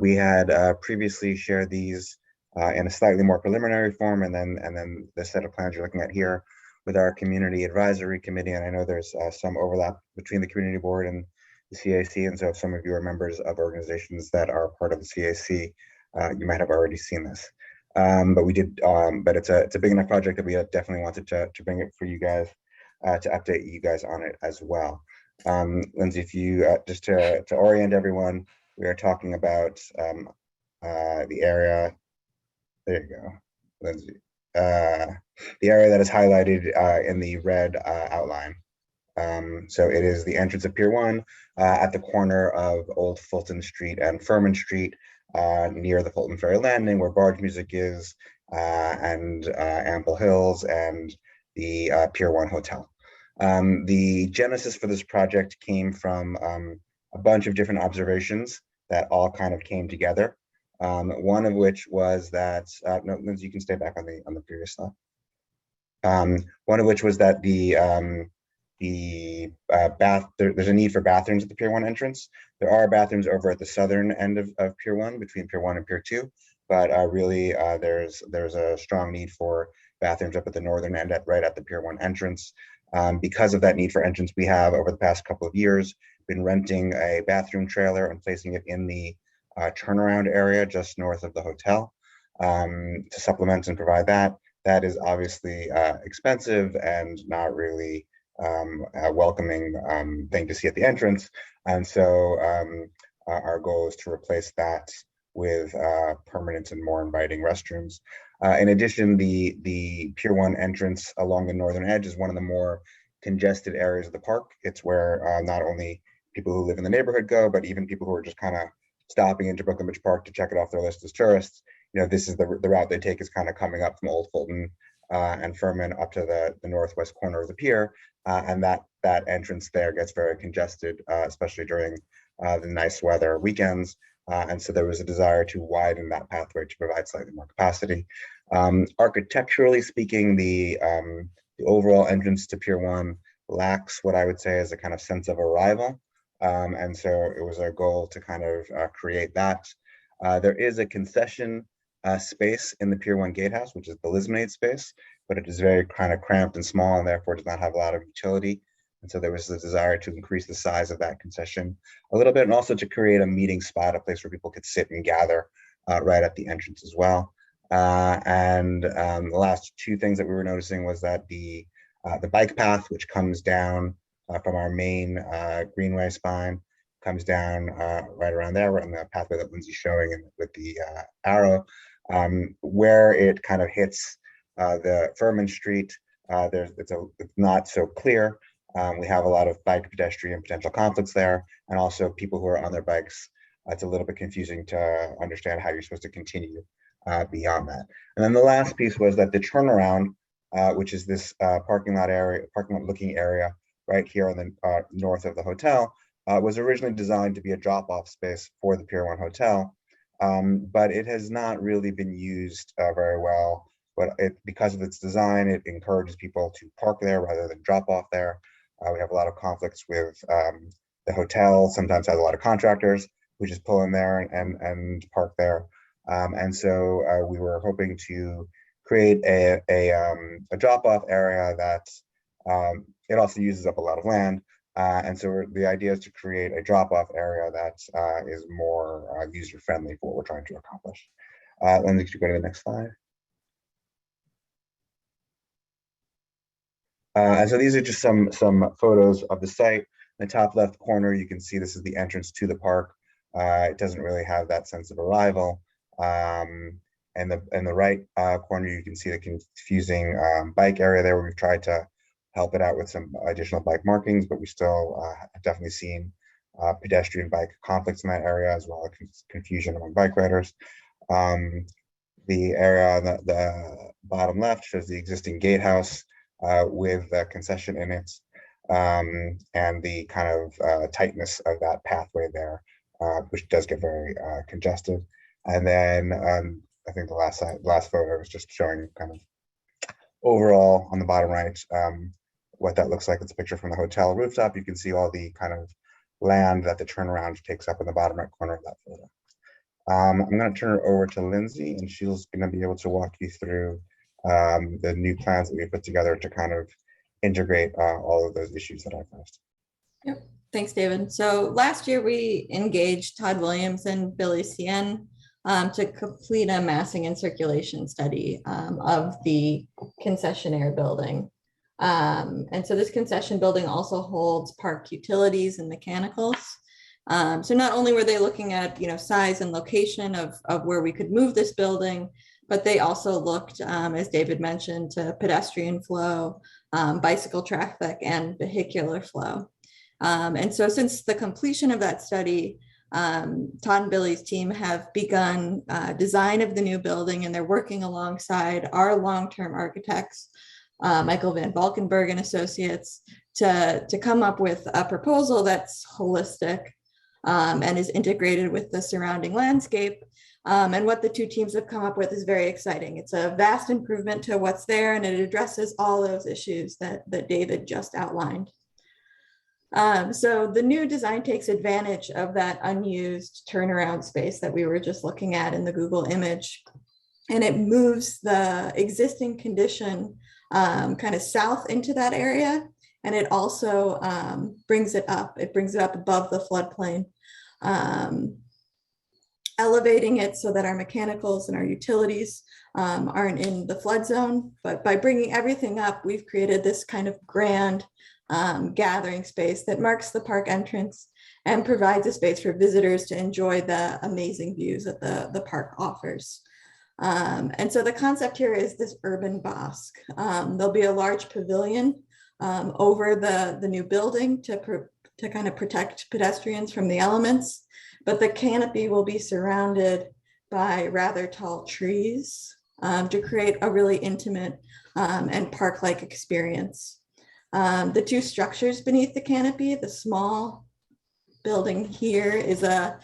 We had previously shared these in a slightly more preliminary form, and then the set of plans you're looking at here with our Community Advisory Committee. And I know there's some overlap between the Community Board and the CAC, and so if some of you are members of organizations that are part of the CAC, you might have already seen this. But we did, but it's a big enough project that we definitely wanted to bring it for you guys, to update you guys on it as well. Lindsay, if you, just to orient everyone, we are talking about the area, there you go, Lindsay, the area that is highlighted in the red outline. So it is the entrance of Pier 1 at the corner of Old Fulton Street and Furman Street, near the Fulton Ferry Landing, where Barge Music is, and Ample Hills and the Pier 1 Hotel. The genesis for this project came from a bunch of different observations that all kind of came together One of which was that, no, Lindsay, you can stay back on the previous slide. One of which was that there's a need for bathrooms at the Pier 1 entrance. There are bathrooms over at the southern end of Pier 1, between Pier 1 and Pier 2, but really there's a strong need for bathrooms up at the northern end, right at the Pier 1 entrance. Because of that need for entrance, we have over the past couple of years been renting a bathroom trailer and placing it in the turnaround area just north of the hotel to supplement and provide that. That is obviously expensive and not really a welcoming thing to see at the entrance. And so our goal is to replace that with permanent and more inviting restrooms. In addition, the Pier 1 entrance along the northern edge is one of the more congested areas of the park. It's where not only people who live in the neighborhood go, but even people who are just kind of stopping into Brooklyn Bridge Park to check it off their list as tourists. You know, this is the route they take, is kind of coming up from Old Fulton and Furman up to the northwest corner of the pier. And that entrance there gets very congested, especially during the nice weather weekends. And so there was a desire to widen that pathway to provide slightly more capacity. Architecturally speaking, the overall entrance to Pier 1 lacks what I would say is a kind of sense of arrival. And so it was our goal to kind of create that. There is a concession space in the Pier 1 gatehouse, which is the Lismonade space, but it is very kind of cramped and small and therefore does not have a lot of utility. And so there was a desire to increase the size of that concession a little bit, and also to create a meeting spot, a place where people could sit and gather right at the entrance as well. The last two things that we were noticing was that the bike path, which comes down from our main greenway spine, comes down right around there, right on the pathway that Lindsay's showing with the arrow, where it kind of hits the Furman Street. It's not so clear. We have a lot of bike, pedestrian potential conflicts there, and also people who are on their bikes. It's a little bit confusing to understand how you're supposed to continue beyond that. And then the last piece was that the turnaround, which is this parking lot looking area right here on the north of the hotel, was originally designed to be a drop-off space for the Pier 1 Hotel, but it has not really been used very well. But because of its design, it encourages people to park there rather than drop off there. We have a lot of conflicts with the hotel. Sometimes has a lot of contractors who just pull in there and park there. And so we were hoping to create a drop-off area that it also uses up a lot of land. And so the idea is to create a drop-off area that is more user-friendly for what we're trying to accomplish. Lindsay, could you go to the next slide? And so these are just some photos of the site. In the top left corner, you can see this is the entrance to the park. It doesn't really have that sense of arrival. And in the right corner, you can see the confusing bike area there, where we've tried to help it out with some additional bike markings, but we still have definitely seen pedestrian bike conflicts in that area, as well as confusion among bike riders. The area on the bottom left shows the existing gatehouse with the concession in it, and the kind of tightness of that pathway there, which does get very congested. And then I think the last photo was just showing kind of overall on the bottom right what that looks like. It's a picture from the hotel rooftop. You can see all the kind of land that the turnaround takes up in the bottom right corner of that photo. I'm going to turn it over to Lindsay, and she's going to be able to walk you through the new plans that we put together to kind of integrate all of those issues that I've raised. Yep. Thanks, David. So last year we engaged Todd Williams and Billy Cien to complete a massing and circulation study of the concessionaire building. And so this concession building also holds park utilities and mechanicals. So not only were they looking at, size and location of where we could move this building, but they also looked, as David mentioned, to pedestrian flow, bicycle traffic, and vehicular flow. And so since the completion of that study, Todd and Billy's team have begun design of the new building, and they're working alongside our long-term architects, Michael Van Valkenburg and Associates, to come up with a proposal that's holistic and is integrated with the surrounding landscape, And what the two teams have come up with is very exciting. It's a vast improvement to what's there, and it addresses all those issues that David just outlined. So the new design takes advantage of that unused turnaround space that we were just looking at in the Google image. And it moves the existing condition kind of south into that area. And it also brings it up. It brings it up above the floodplain, elevating it so that our mechanicals and our utilities aren't in the flood zone. But by bringing everything up, we've created this kind of grand gathering space that marks the park entrance and provides a space for visitors to enjoy the amazing views that the park offers. And so the concept here is this urban bosque. There'll be a large pavilion over the new building to kind of protect pedestrians from the elements, but the canopy will be surrounded by rather tall trees to create a really intimate and park-like experience. The two structures beneath the canopy, the small building here is a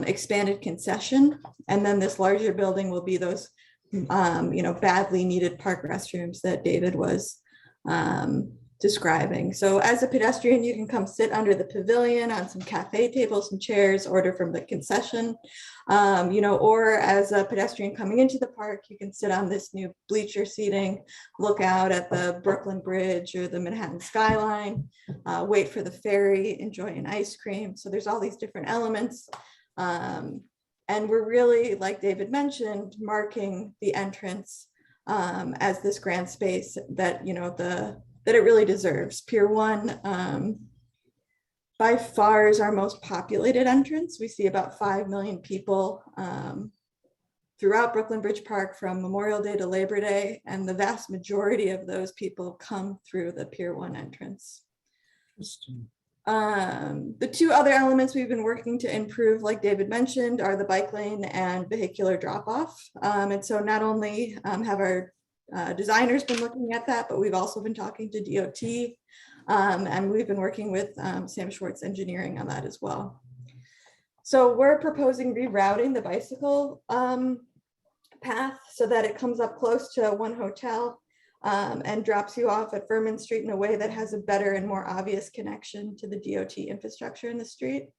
expanded concession, and then this larger building will be those badly needed park restrooms that David was describing. So as a pedestrian, you can come sit under the pavilion on some cafe tables and chairs, order from the concession, or as a pedestrian coming into the park, you can sit on this new bleacher seating, look out at the Brooklyn Bridge or the Manhattan skyline, wait for the ferry, enjoy an ice cream. So there's all these different elements. And we're really, like David mentioned, marking the entrance as this grand space that, that it really deserves. Pier 1 by far is our most populated entrance. We see about 5 million people throughout Brooklyn Bridge Park from Memorial Day to Labor Day, and the vast majority of those people come through the Pier 1 entrance. The two other elements we've been working to improve, like David mentioned, are the bike lane and vehicular drop-off. And so not only have our designers been looking at that, but we've also been talking to DOT, and we've been working with Sam Schwartz Engineering on that as well. So we're proposing rerouting the bicycle path so that it comes up close to one hotel and drops you off at Furman Street in a way that has a better and more obvious connection to the DOT infrastructure in the street.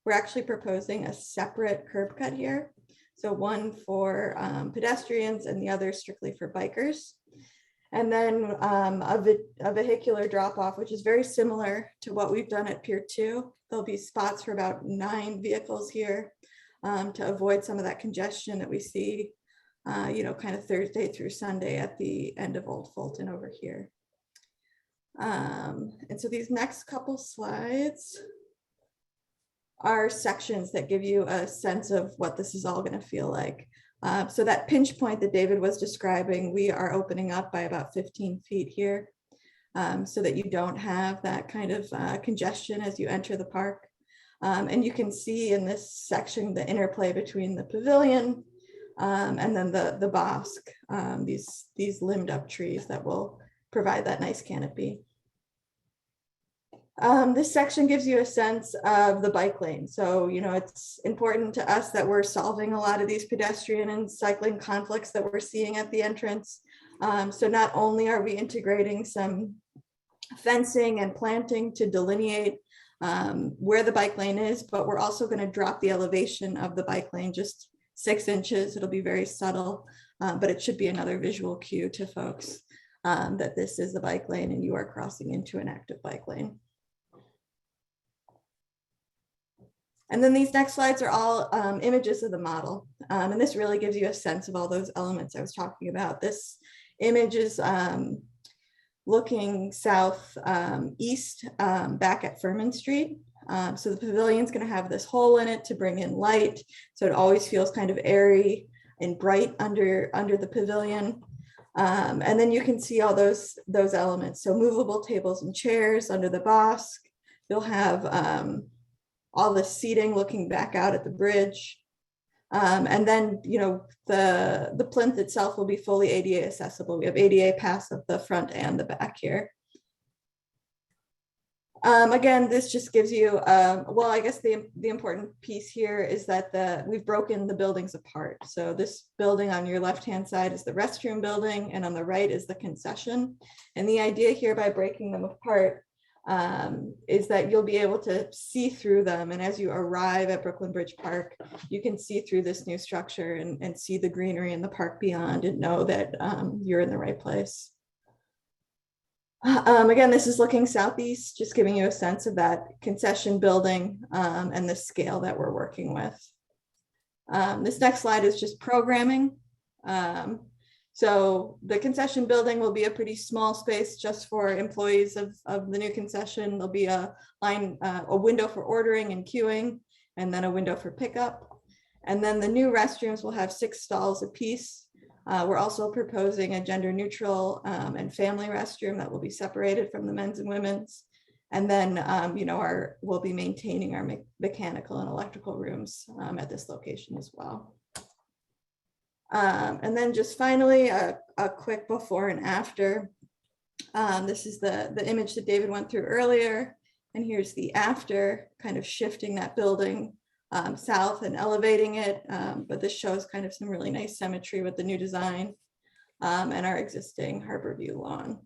We're actually proposing a separate curb cut here. So one for pedestrians and the other strictly for bikers. And then a vehicular drop off, which is very similar to what we've done at Pier 2. There'll be spots for about 9 vehicles here to avoid some of that congestion that we see kind of Thursday through Sunday at the end of Old Fulton over here. And so these next couple slides are sections that give you a sense of what this is all going to feel like. So that pinch point that David was describing, we are opening up by about 15 feet here so that you don't have that kind of congestion as you enter the park. And you can see in this section the interplay between the pavilion and then the bosque, these limbed up trees that will provide that nice canopy. This section gives you a sense of the bike lane. So, it's important to us that we're solving a lot of these pedestrian and cycling conflicts that we're seeing at the entrance. So not only are we integrating some fencing and planting to delineate where the bike lane is, but we're also going to drop the elevation of the bike lane just 6 inches. It'll be very subtle, but it should be another visual cue to folks that this is the bike lane and you are crossing into an active bike lane. And then these next slides are all images of the model. And this really gives you a sense of all those elements I was talking about. This image is looking south east back at Furman Street. So the pavilion is going to have this hole in it to bring in light. So it always feels kind of airy and bright under the pavilion. And then you can see all those elements. So movable tables and chairs under the bosque. You'll have all the seating looking back out at the bridge. And then, the plinth itself will be fully ADA accessible. We have ADA pass at the front and the back here. Again, this just gives you, well, I guess the important piece here is that we've broken the buildings apart. So this building on your left-hand side is the restroom building, and on the right is the concession. And the idea here by breaking them apart is that you'll be able to see through them. And as you arrive at Brooklyn Bridge Park, you can see through this new structure and see the greenery in the park beyond and know that you're in the right place. Again, this is looking southeast, just giving you a sense of that concession building and the scale that we're working with. This next slide is just programming. So the concession building will be a pretty small space just for employees of the new concession. There'll be a window for ordering and queuing, and then a window for pickup. And then the new restrooms will have 6 stalls apiece. We're also proposing a gender neutral and family restroom that will be separated from the men's and women's. And then, we'll be maintaining our mechanical and electrical rooms at this location as well. And then just finally, a quick before and after. This is the image that David went through earlier. And here's the after, kind of shifting that building south and elevating it, but this shows kind of some really nice symmetry with the new design and our existing Harbor View lawn.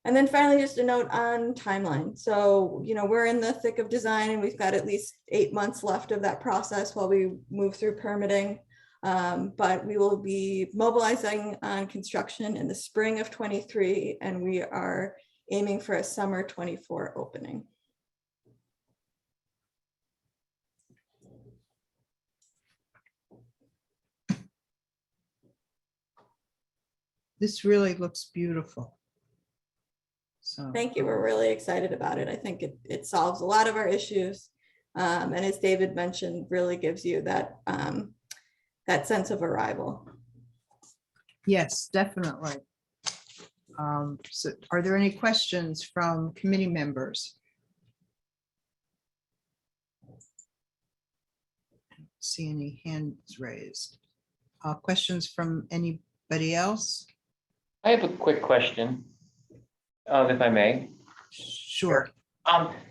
And then finally, just a note on timeline. So, we're in the thick of design and we've got at least 8 months left of that process while we move through permitting. But we will be mobilizing on construction in the spring of 23, and we are aiming for a summer 24 opening. This really looks beautiful. So Thank you. We're really excited about it. I think it solves a lot of our issues. And as David mentioned, really gives you that, that sense of arrival. Yes, definitely. So are there any questions from committee members? I don't see any hands raised. Questions from anybody else? I have a quick question, if I may. Sure.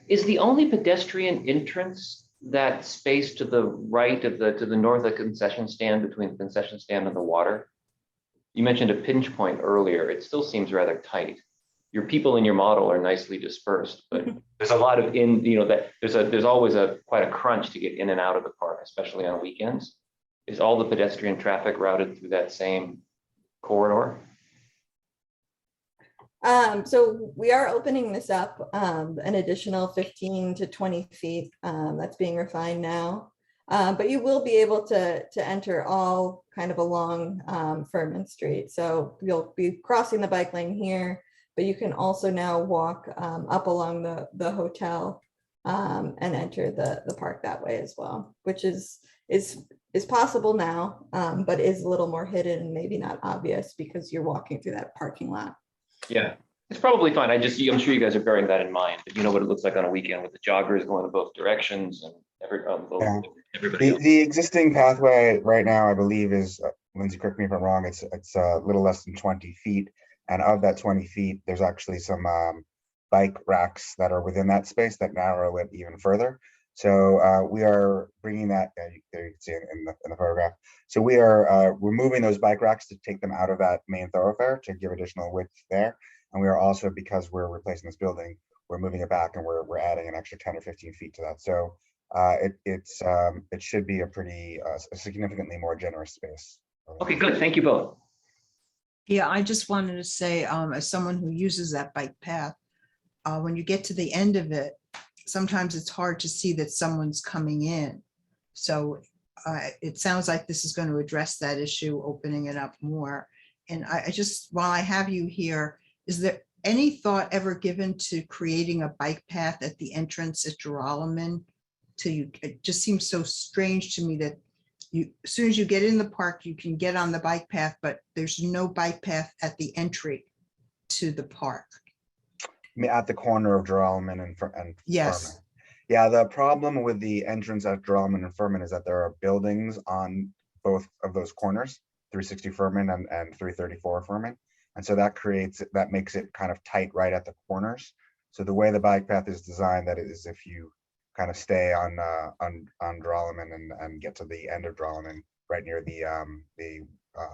Is the only pedestrian entrance that space to the right of to the north of the concession stand, between the concession stand and the water? You mentioned a pinch point earlier. It still seems rather tight. Your people in your model are nicely dispersed, but there's a lot of there's always quite a crunch to get in and out of the park, especially on weekends. Is all the pedestrian traffic routed through that same corridor? So we are opening this up an additional 15 to 20 feet. That's being refined now. But you will be able to enter all kind of along Furman Street. So you'll be crossing the bike lane here, but you can also now walk up along the hotel and enter the park that way as well, which is possible now, but is a little more hidden and maybe not obvious because you're walking through that parking lot. Yeah, it's probably fine. I'm sure you guys are bearing that in mind, but you know what it looks like on a weekend with the joggers going in both directions and everybody else. The existing pathway right now, I believe, is, Lindsay, correct me if I'm wrong, it's a little less than 20 feet. And of that 20 feet, there's actually some bike racks that are within that space that narrow it even further. So we are bringing that, there you can see it in the photograph. So we are removing those bike racks to take them out of that main thoroughfare to give additional width there. And we are also, because we're replacing this building, we're moving it back and we're adding an extra 10 or 15 feet to that. So it should be a pretty significantly more generous space. Okay, good. Thank you both. Yeah, I just wanted to say, as someone who uses that bike path, when you get to the end of it, sometimes it's hard to see that someone's coming in. So it sounds like this is going to address that issue, opening it up more. And I just, while I have you here, is there any thought ever given to creating a bike path at the entrance at Joralemon? It just seems so strange to me that as soon as you get in the park, you can get on the bike path, but there's no bike path at the entry to the park. At the corner of Joralemon and Yes. Furman. Yeah, the problem with the entrance at Joralemon and Furman is that there are buildings on both of those corners, 360 Furman and 334 Furman. And so that makes it kind of tight right at the corners. So the way the bike path is designed, that is if you kind of stay on Drollman and get to the end of Drollman, right near the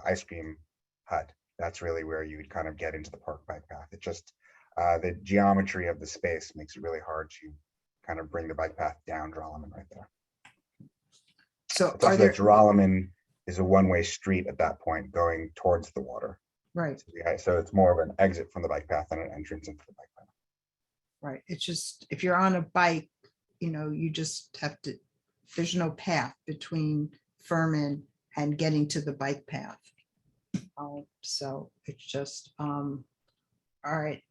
ice cream hut, that's really where you would kind of get into the park bike path. It just, the geometry of the space makes it really hard to kind of bring the bike path down Drollman right there. So It's are also there, that Drollman is a one-way street at that point going towards the water. right, So it's more of an exit from the bike path than an entrance into the bike path. right. It's just, if you're on a bike, you just have to, there's no path between Furman and getting to the bike path. So it's just, all right.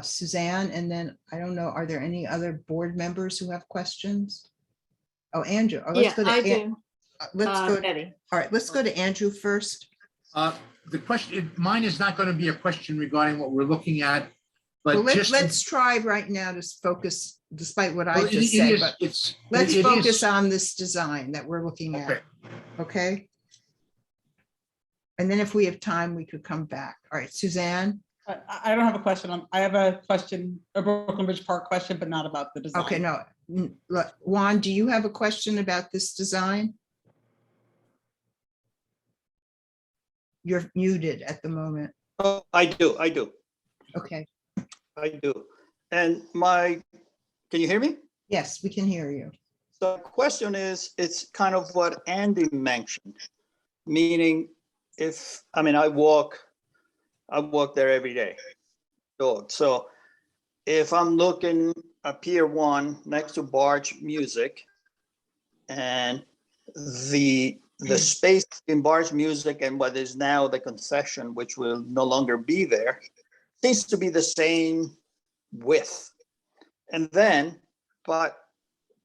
Suzanne, and then I don't know, are there any other board members who have questions? Oh, Andrew. Oh, let's Yeah, go to I do. Let's go. Betty. All right, let's go to Andrew first. The question, mine is not going to be a question regarding what we're looking at, but Well, just. let's try right now to focus, despite what I Well, just it said, is- but it's- let's it focus is- on this design that we're looking at. Okay. Okay. And then if we have time, we could come back. All right, Suzanne. I don't have a question. I have a question, a Brooklyn Bridge Park question, but not about the design. Okay, no. Look, Juan, do you have a question about this design? You're muted at the moment. Oh, I do. Okay. I do. And can you hear me? Yes, we can hear you. So the question is, it's kind of what Andy mentioned, meaning I walk there every day. So if I'm looking at Pier 1 next to Barge Music, and the space in Barge Music and what is now the concession, which will no longer be there, seems to be the same width. And then, but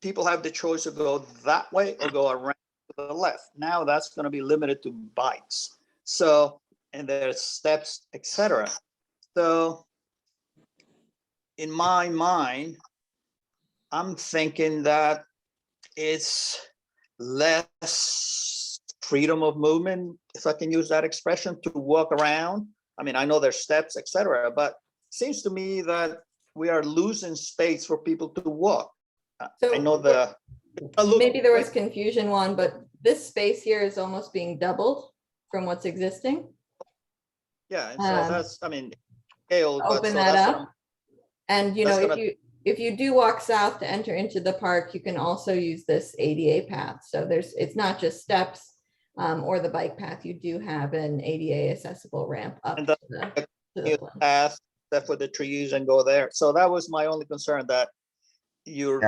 people have the choice to go that way or go around to the left. Now that's going to be limited to bikes. So, and there's steps, etc. So in my mind, I'm thinking that it's less freedom of movement, if I can use that expression, to walk around. I mean, I know there's steps, etc., but it seems to me that we are losing space for people to walk. So I know maybe there was confusion, Juan, but this space here is almost being doubled from what's existing. Yeah, and so that's, scale. Open that up. And if you do walk south to enter into the park, you can also use this ADA path. So it's not just steps or the bike path. You do have an ADA accessible ramp up And to the path, except for the trees, and go there. So that was my only concern, that you're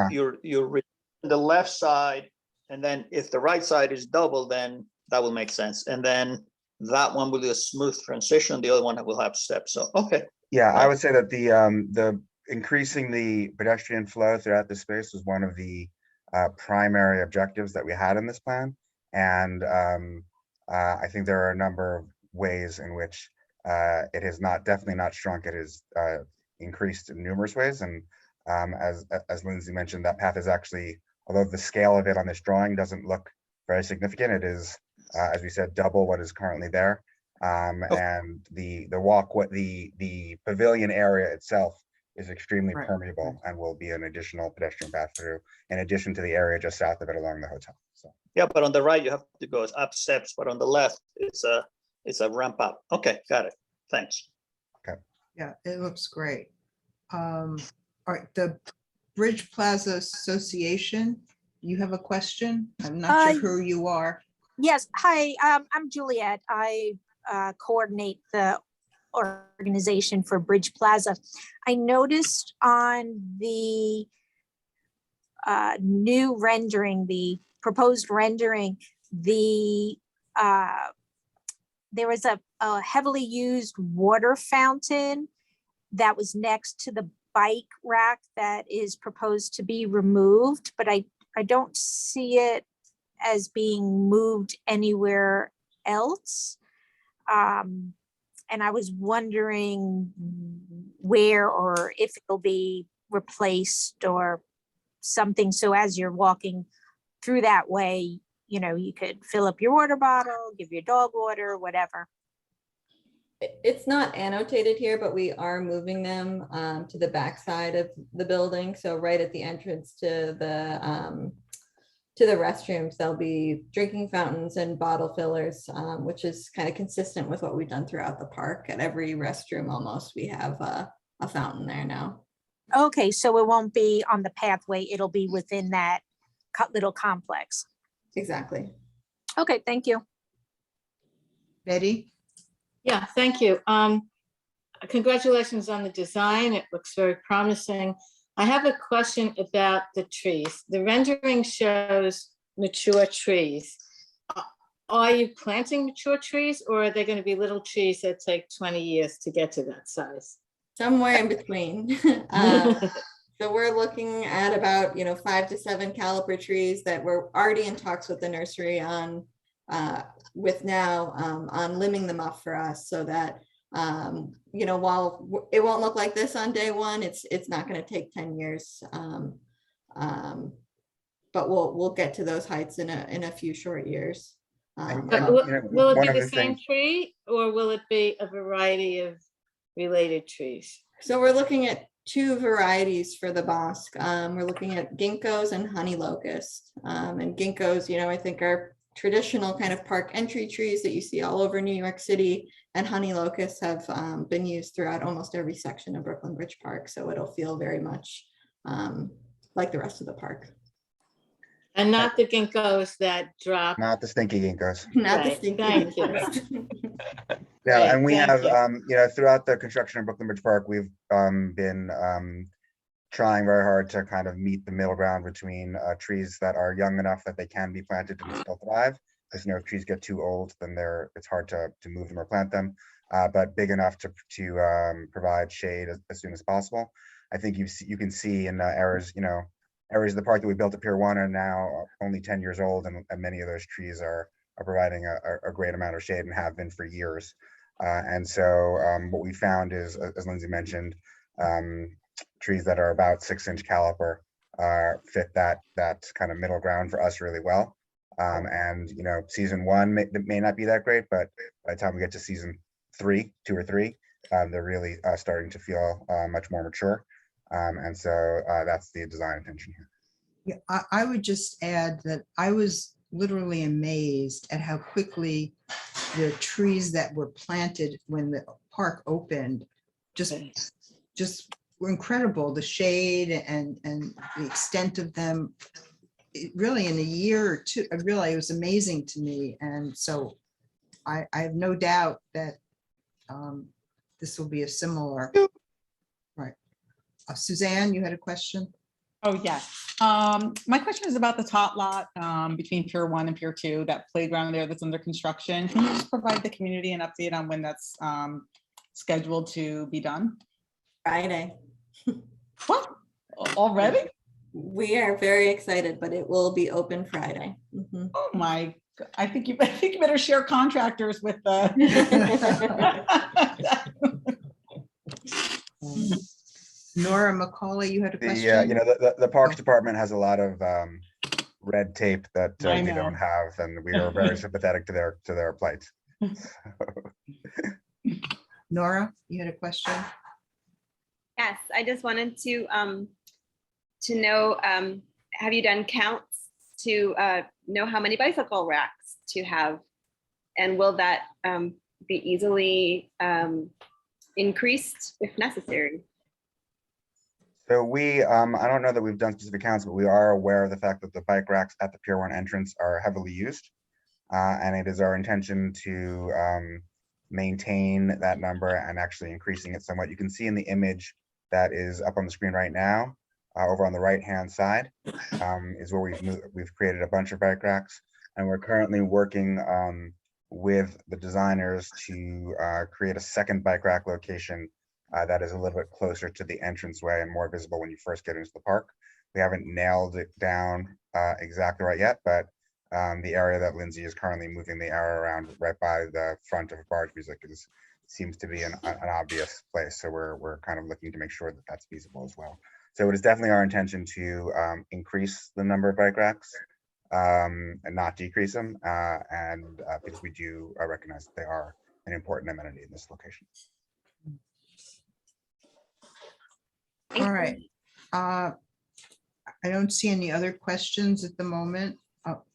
the left side, and then if the right side is double, then that will make sense. And then that one will be a smooth transition. The other one will have steps. So, okay. Yeah, I would say that the increasing the pedestrian flow throughout the space was one of the primary objectives that we had in this plan. And I think there are a number of ways in which it has definitely not shrunk. It has increased in numerous ways. And as Lindsay mentioned, that path is actually, although the scale of it on this drawing doesn't look very significant, it is, as we said, double what is currently there. And the pavilion area itself is extremely permeable and will be an additional pedestrian path through, in addition to the area just south of it along the hotel. So yeah, but on the right you have to go up steps, but on the left it's a ramp up. Okay, got it. Thanks. Okay. Yeah, it looks great. All right, the Bridge Plaza Association, you have a question? I'm not sure who you are. Yes, hi, I'm Juliet. I coordinate the organization for Bridge Plaza. I noticed on the new rendering, the proposed rendering, there was a heavily used water fountain that was next to the bike rack that is proposed to be removed, but I don't see it as being moved anywhere else. And I was wondering where, or if it'll be replaced or something. So as you're walking through that way, you could fill up your water bottle, give your dog water, whatever. It's not annotated here, but we are moving them to the back side of the building. So right at the entrance to the restrooms, there'll be drinking fountains and bottle fillers, which is kind of consistent with what we've done throughout the park. At every restroom almost, we have a fountain there now. Okay, so it won't be on the pathway, it'll be within that little complex. Exactly. Okay, thank you. Betty? Yeah, thank you. Congratulations on the design. It looks very promising. I have a question about the trees. The rendering shows mature trees. Are you planting mature trees, or are they going to be little trees that take 20 years to get to that size? Somewhere in between. So we're looking at about 5 to 7 caliper trees that we're already in talks with the nursery on on limbing them up for us, so that while it won't look like this on day one, it's not going to take 10 years, but we'll get to those heights in a few short years. But will it be the same tree, or will it be a variety of related trees? So we're looking at 2 varieties for the bosque. We're looking at ginkgos and honey locust. And ginkgos, I think are traditional kind of park entry trees that you see all over New York City, and honey locusts have been used throughout almost every section of Brooklyn Bridge Park. So it'll feel very much like the rest of the park. And not the ginkgos that drop. Not the stinky ginkgos. Not the Right, stinky thank you. ginkgos. Yeah, Great, and we thank have, you. throughout the construction of Brooklyn Bridge Park, we've been trying very hard to kind of meet the middle ground between trees that are young enough that they can be planted and still thrive. Because if trees get too old, then it's hard to move them or plant them, but big enough to provide shade as soon as possible. I think you can see in areas of the park that we built at Pier 1 are now only 10 years old, and many of those trees are providing a great amount of shade and have been for years. And so what we found is, as Lindsay mentioned, trees that are about 6-inch caliper fit that kind of middle ground for us really well. And season 1 may not be that great, but by the time we get to season 2 or 3, they're really starting to feel much more mature. And so that's the design intention here. Yeah, I would just add that I was literally amazed at how quickly the trees that were planted when the park opened just were incredible. The shade and the extent of them, really in a year or two, really it was amazing to me. And so I have no doubt that this will be a similar. Right. Suzanne, you had a question? Oh, yes. My question is about the tot lot between Pier 1 and Pier 2, that playground there that's under construction. Can you just provide the community an update on when that's scheduled to be done? Friday. What? Already? We are very excited, but it will be open Friday. Mm-hmm. Oh my, I think you better share contractors with the. Nora Macaulay, you had a question? Yeah, the Parks Department has a lot of red tape that we don't have, and we are very sympathetic to their plight. Nora, you had a question? Yes, I just wanted to know, have you done counts to know how many bicycle racks to have? And will that be easily increased if necessary? So we, I don't know that we've done specific counts, but we are aware of the fact that the bike racks at the Pier 1 entrance are heavily used. And it is our intention to maintain that number and actually increasing it somewhat. You can see in the image that is up on the screen right now, over on the right-hand side, is where we've created a bunch of bike racks. And we're currently working with the designers to create a second bike rack location that is a little bit closer to the entranceway and more visible when you first get into the park. We haven't nailed it down exactly right yet, but the area that Lindsay is currently moving the arrow around right by the front of Barge Music seems to be an obvious place. So we're kind of looking to make sure that that's feasible as well. So it is definitely our intention to increase the number of bike racks and not decrease them. And because we do recognize that they are an important amenity in this location. All right. I don't see any other questions at the moment.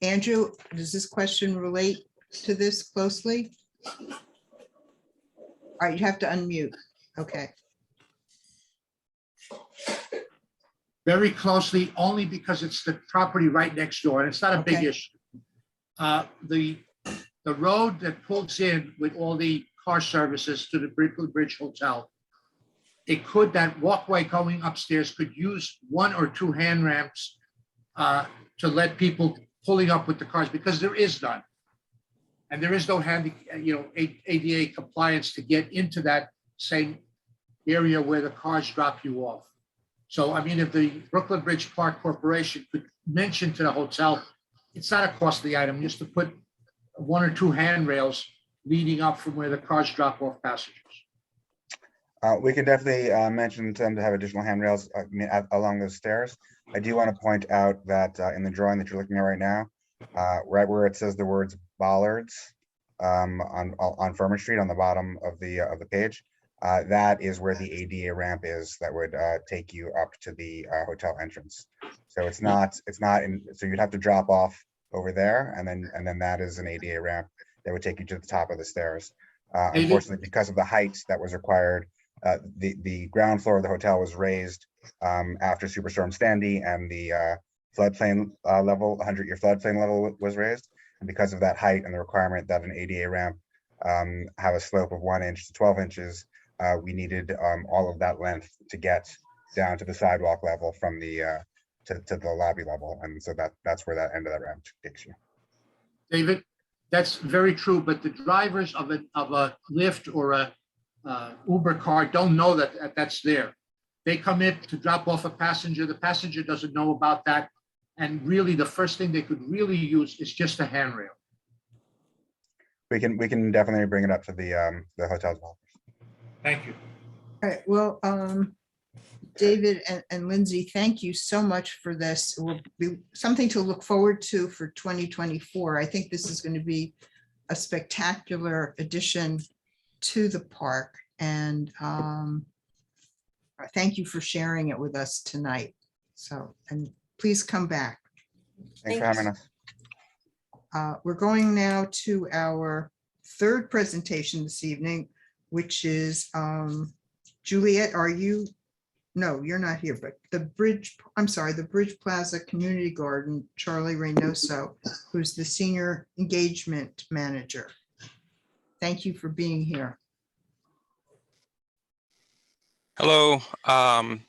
Andrew, does this question relate to this closely? All right, you have to unmute. Okay. Very closely, only because it's the property right next door, and it's not a big Okay. issue. The road that pulls in with all the car services to the Brooklyn Bridge Hotel, that walkway going upstairs could use 1 or 2 hand ramps to let people pulling up with the cars, because there is none. And there is no ADA compliance to get into that same area where the cars drop you off. So, I mean, if the Brooklyn Bridge Park Corporation could mention to the hotel, it's not a costly item, just to put 1 or 2 handrails leading up from where the cars drop off passengers. We can definitely mention to them to have additional handrails along those stairs. I do want to point out that in the drawing that you're looking at right now, right where it says the words bollards on Furman Street on the bottom of the page, that is where the ADA ramp is that would take you up to the hotel entrance. So it's not so you'd have to drop off over there, and then that is an ADA ramp that would take you to the top of the stairs. Unfortunately, because of the height that was required, the ground floor of the hotel was raised after Superstorm Sandy, and the floodplain level, 100-year floodplain level was raised. And because of that height and the requirement that an ADA ramp have a slope of 1 inch to 12 inches, we needed all of that length to get down to the sidewalk level from the to the lobby level, and so that's where that end of that ramp takes you. David, that's very true, but the drivers of a Lyft or a Uber car don't know that that's there. They come in to drop off a passenger. The passenger doesn't know about that, and really, the first thing they could really use is just a handrail. We can definitely bring it up to the hotel developers. Thank you. All right, well, David and Lindsay, thank you so much for this. It will be something to look forward to for 2024. I think this is going to be a spectacular addition to the park, and thank you for sharing it with us tonight. So, and please come back. Thanks for having us. We're going now to our third presentation this evening, which is Juliet, are you? No, you're not here, but the Bridge Plaza Community Garden, Charlie Reynoso, who's the Senior Engagement Manager. Thank you for being here. Hello,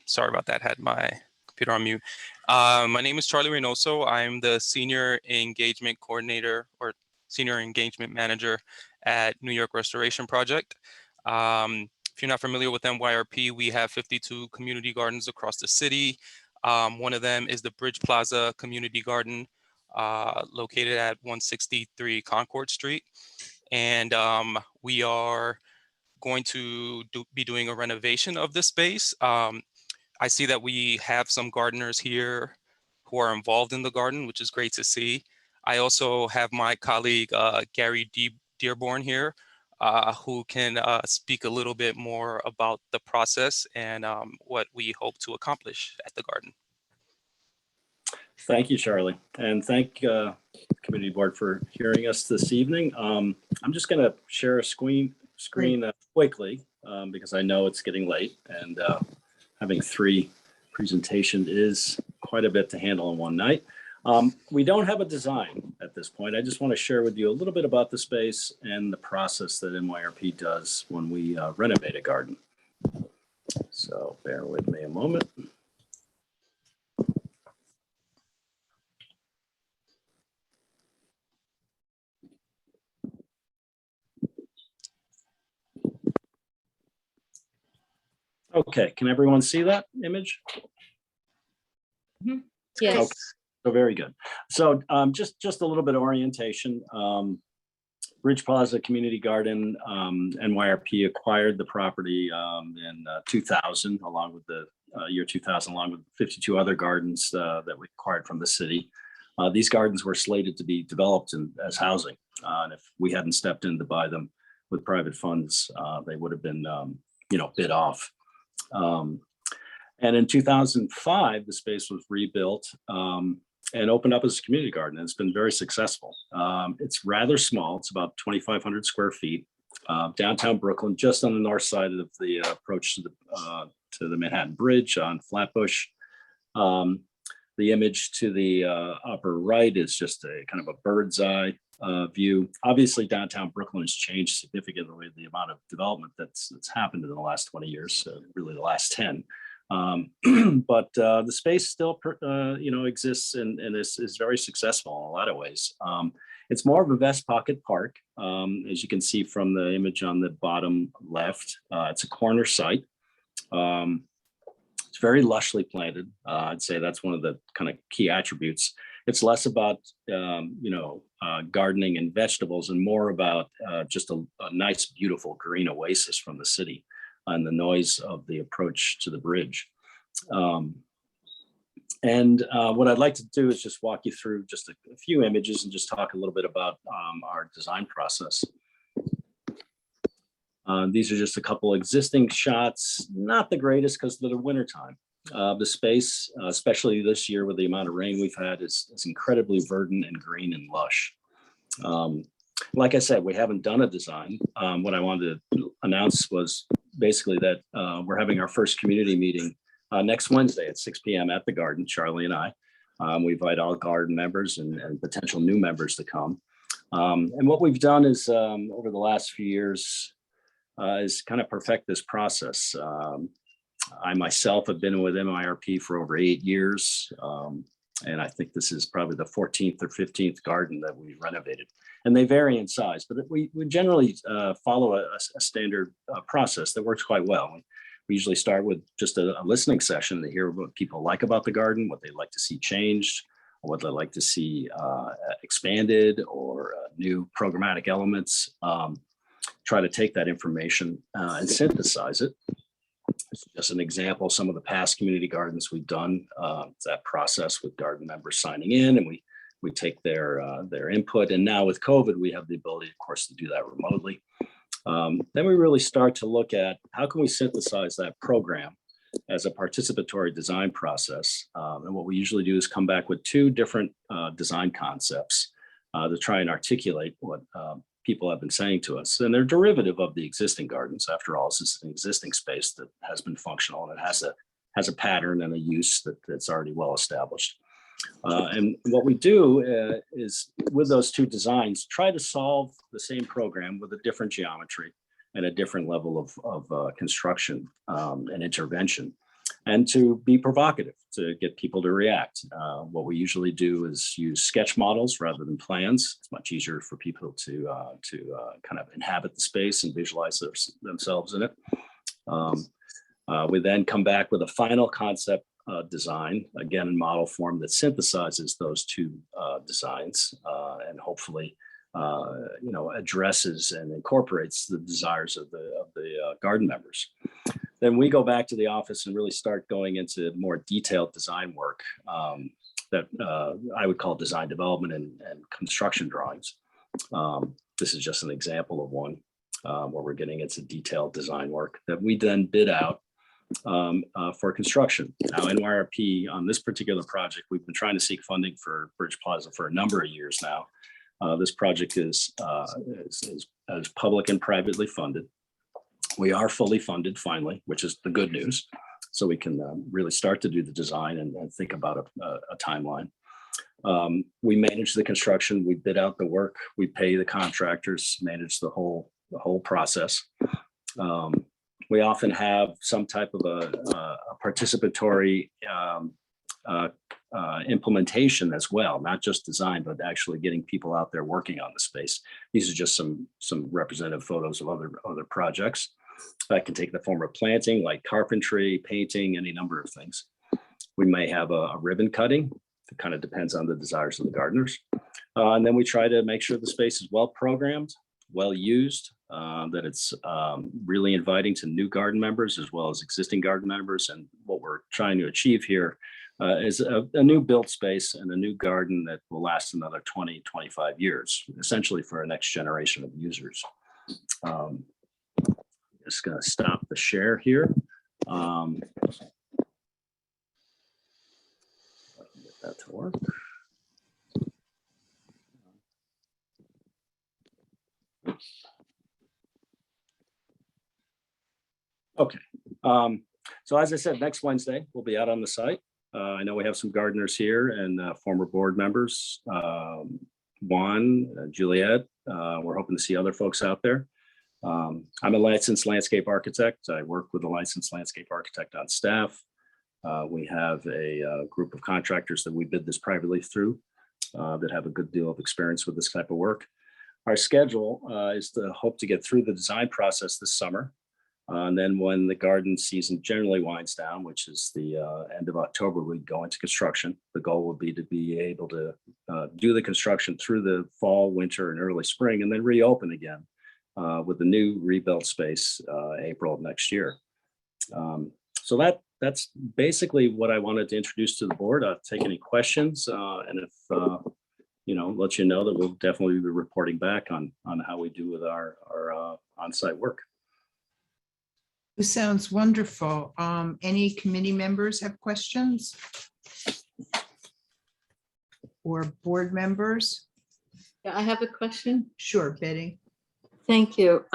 sorry about that, had my computer on mute. My name is Charlie Reynoso. I'm the Senior Engagement Coordinator or Senior Engagement Manager at New York Restoration Project. If you're not familiar with NYRP, we have 52 community gardens across the city. One of them is the Bridge Plaza Community Garden, located at 163 Concord Street. And we are going to be doing a renovation of the space. I see that we have some gardeners here who are involved in the garden, which is great to see. I also have my colleague, Gary Dearborn here, who can speak a little bit more about the process and what we hope to accomplish at the garden. Thank you, Charlie, and thank the committee board for hearing us this evening. I'm just going to share a screen quickly because I know it's getting late, and having 3 presentations is quite a bit to handle in one night. We don't have a design at this point. I just want to share with you a little bit about the space and the process that NYRP does when we renovate a garden. So bear with me a moment. Okay, can everyone see that image? Mm-hmm. Yes. Okay. So very good. So just a little bit of orientation. Bridge Plaza Community Garden, NYRP acquired the property in 2000, along with the year 2000, along with 52 other gardens that we acquired from the city. These gardens were slated to be developed as housing. And if we hadn't stepped in to buy them, with private funds, they would have been, bid off. And in 2005, the space was rebuilt and opened up as a community garden. And it's been very successful. It's rather small. It's about 2,500 square feet. Downtown Brooklyn, just on the north side of the approach to the Manhattan Bridge on Flatbush. The image to the upper right is just a kind of a bird's eye view. Obviously, downtown Brooklyn has changed significantly the amount of development that's happened in the last 20 years, really the last 10. But the space still, exists and is very successful in a lot of ways. It's more of a vest pocket park, as you can see from the image on the bottom left. It's a corner site. It's very lushly planted. I'd say that's one of the kind of key attributes. It's less about, gardening and vegetables and more about just a nice, beautiful green oasis from the city and the noise of the approach to the bridge. What I'd like to do is just walk you through just a few images and just talk a little bit about our design process. These are just a couple existing shots, not the greatest because of the wintertime. The space, especially this year with the amount of rain we've had, is incredibly verdant and green and lush. Like I said, we haven't done a design. What I wanted to announce was basically that we're having our first community meeting next Wednesday at 6 p.m. at the garden, Charlie and I. We invite all garden members and potential new members to come. And what we've done is over the last few years is kind of perfect this process. I myself have been with MIRP for over 8 years. And I think this is probably the 14th or 15th garden that we renovated. And they vary in size, but we generally follow a standard process that works quite well. We usually start with just a listening session to hear what people like about the garden, what they'd like to see changed, or what they'd like to see expanded, or new programmatic elements. Try to take that information and synthesize it. It's just an example of some of the past community gardens we've done. That process with garden members signing in, and we take their input. And now with COVID, we have the ability, of course, to do that remotely. Then we really start to look at how can we synthesize that program as a participatory design process. And what we usually do is come back with 2 different design concepts to try and articulate what people have been saying to us. And they're derivative of the existing gardens. After all, this is an existing space that has been functional and it has a pattern and a use that's already well established. And what we do is with those 2 designs, try to solve the same program with a different geometry and a different level of construction and intervention, and to be provocative, to get people to react. What we usually do is use sketch models rather than plans. It's much easier for people to kind of inhabit the space and visualize themselves in it. We then come back with a final concept design, again in model form, that synthesizes those 2 designs and hopefully addresses and incorporates the desires of the garden members. Then we go back to the office and really start going into more detailed design work that I would call design development and construction drawings. This is just an example of one where we're getting into detailed design work that we then bid out for construction. Now, NYRP on this particular project, we've been trying to seek funding for Bridge Plaza for a number of years now. This project is public and privately funded. We are fully funded finally, which is the good news. So we can really start to do the design and think about a timeline. We manage the construction, we bid out the work, we pay the contractors, manage the whole process. We often have some type of a participatory implementation as well, not just design, but actually getting people out there working on the space. These are just some representative photos of other projects. That can take the form of planting, like carpentry, painting, any number of things. We may have a ribbon cutting. It kind of depends on the desires of the gardeners. And then we try to make sure the space is well programmed, well used, that it's really inviting to new garden members as well as existing garden members. And what we're trying to achieve here is a new built space and a new garden that will last another 20, 25 years, essentially for a next generation of users. Just gonna stop the share here. Get that to work. Okay. So as I said, next Wednesday, we'll be out on the site. I know we have some gardeners here and former board members. Juan, Juliet, we're hoping to see other folks out there. I'm a licensed landscape architect. I work with a licensed landscape architect on staff. We have a group of contractors that we bid this privately through that have a good deal of experience with this type of work. Our schedule is to hope to get through the design process this summer. And then when the garden season generally winds down, which is the end of October, we go into construction. The goal would be to be able to do the construction through the fall, winter, and early spring, and then reopen again with the new rebuilt space April of next year. So that's basically what I wanted to introduce to the board. I'll take any questions, and if let you know that we'll definitely be reporting back on how we do with our on-site work. This sounds wonderful. Any committee members have questions? Or board members? Yeah, I have a question. Sure, Betty. Thank you.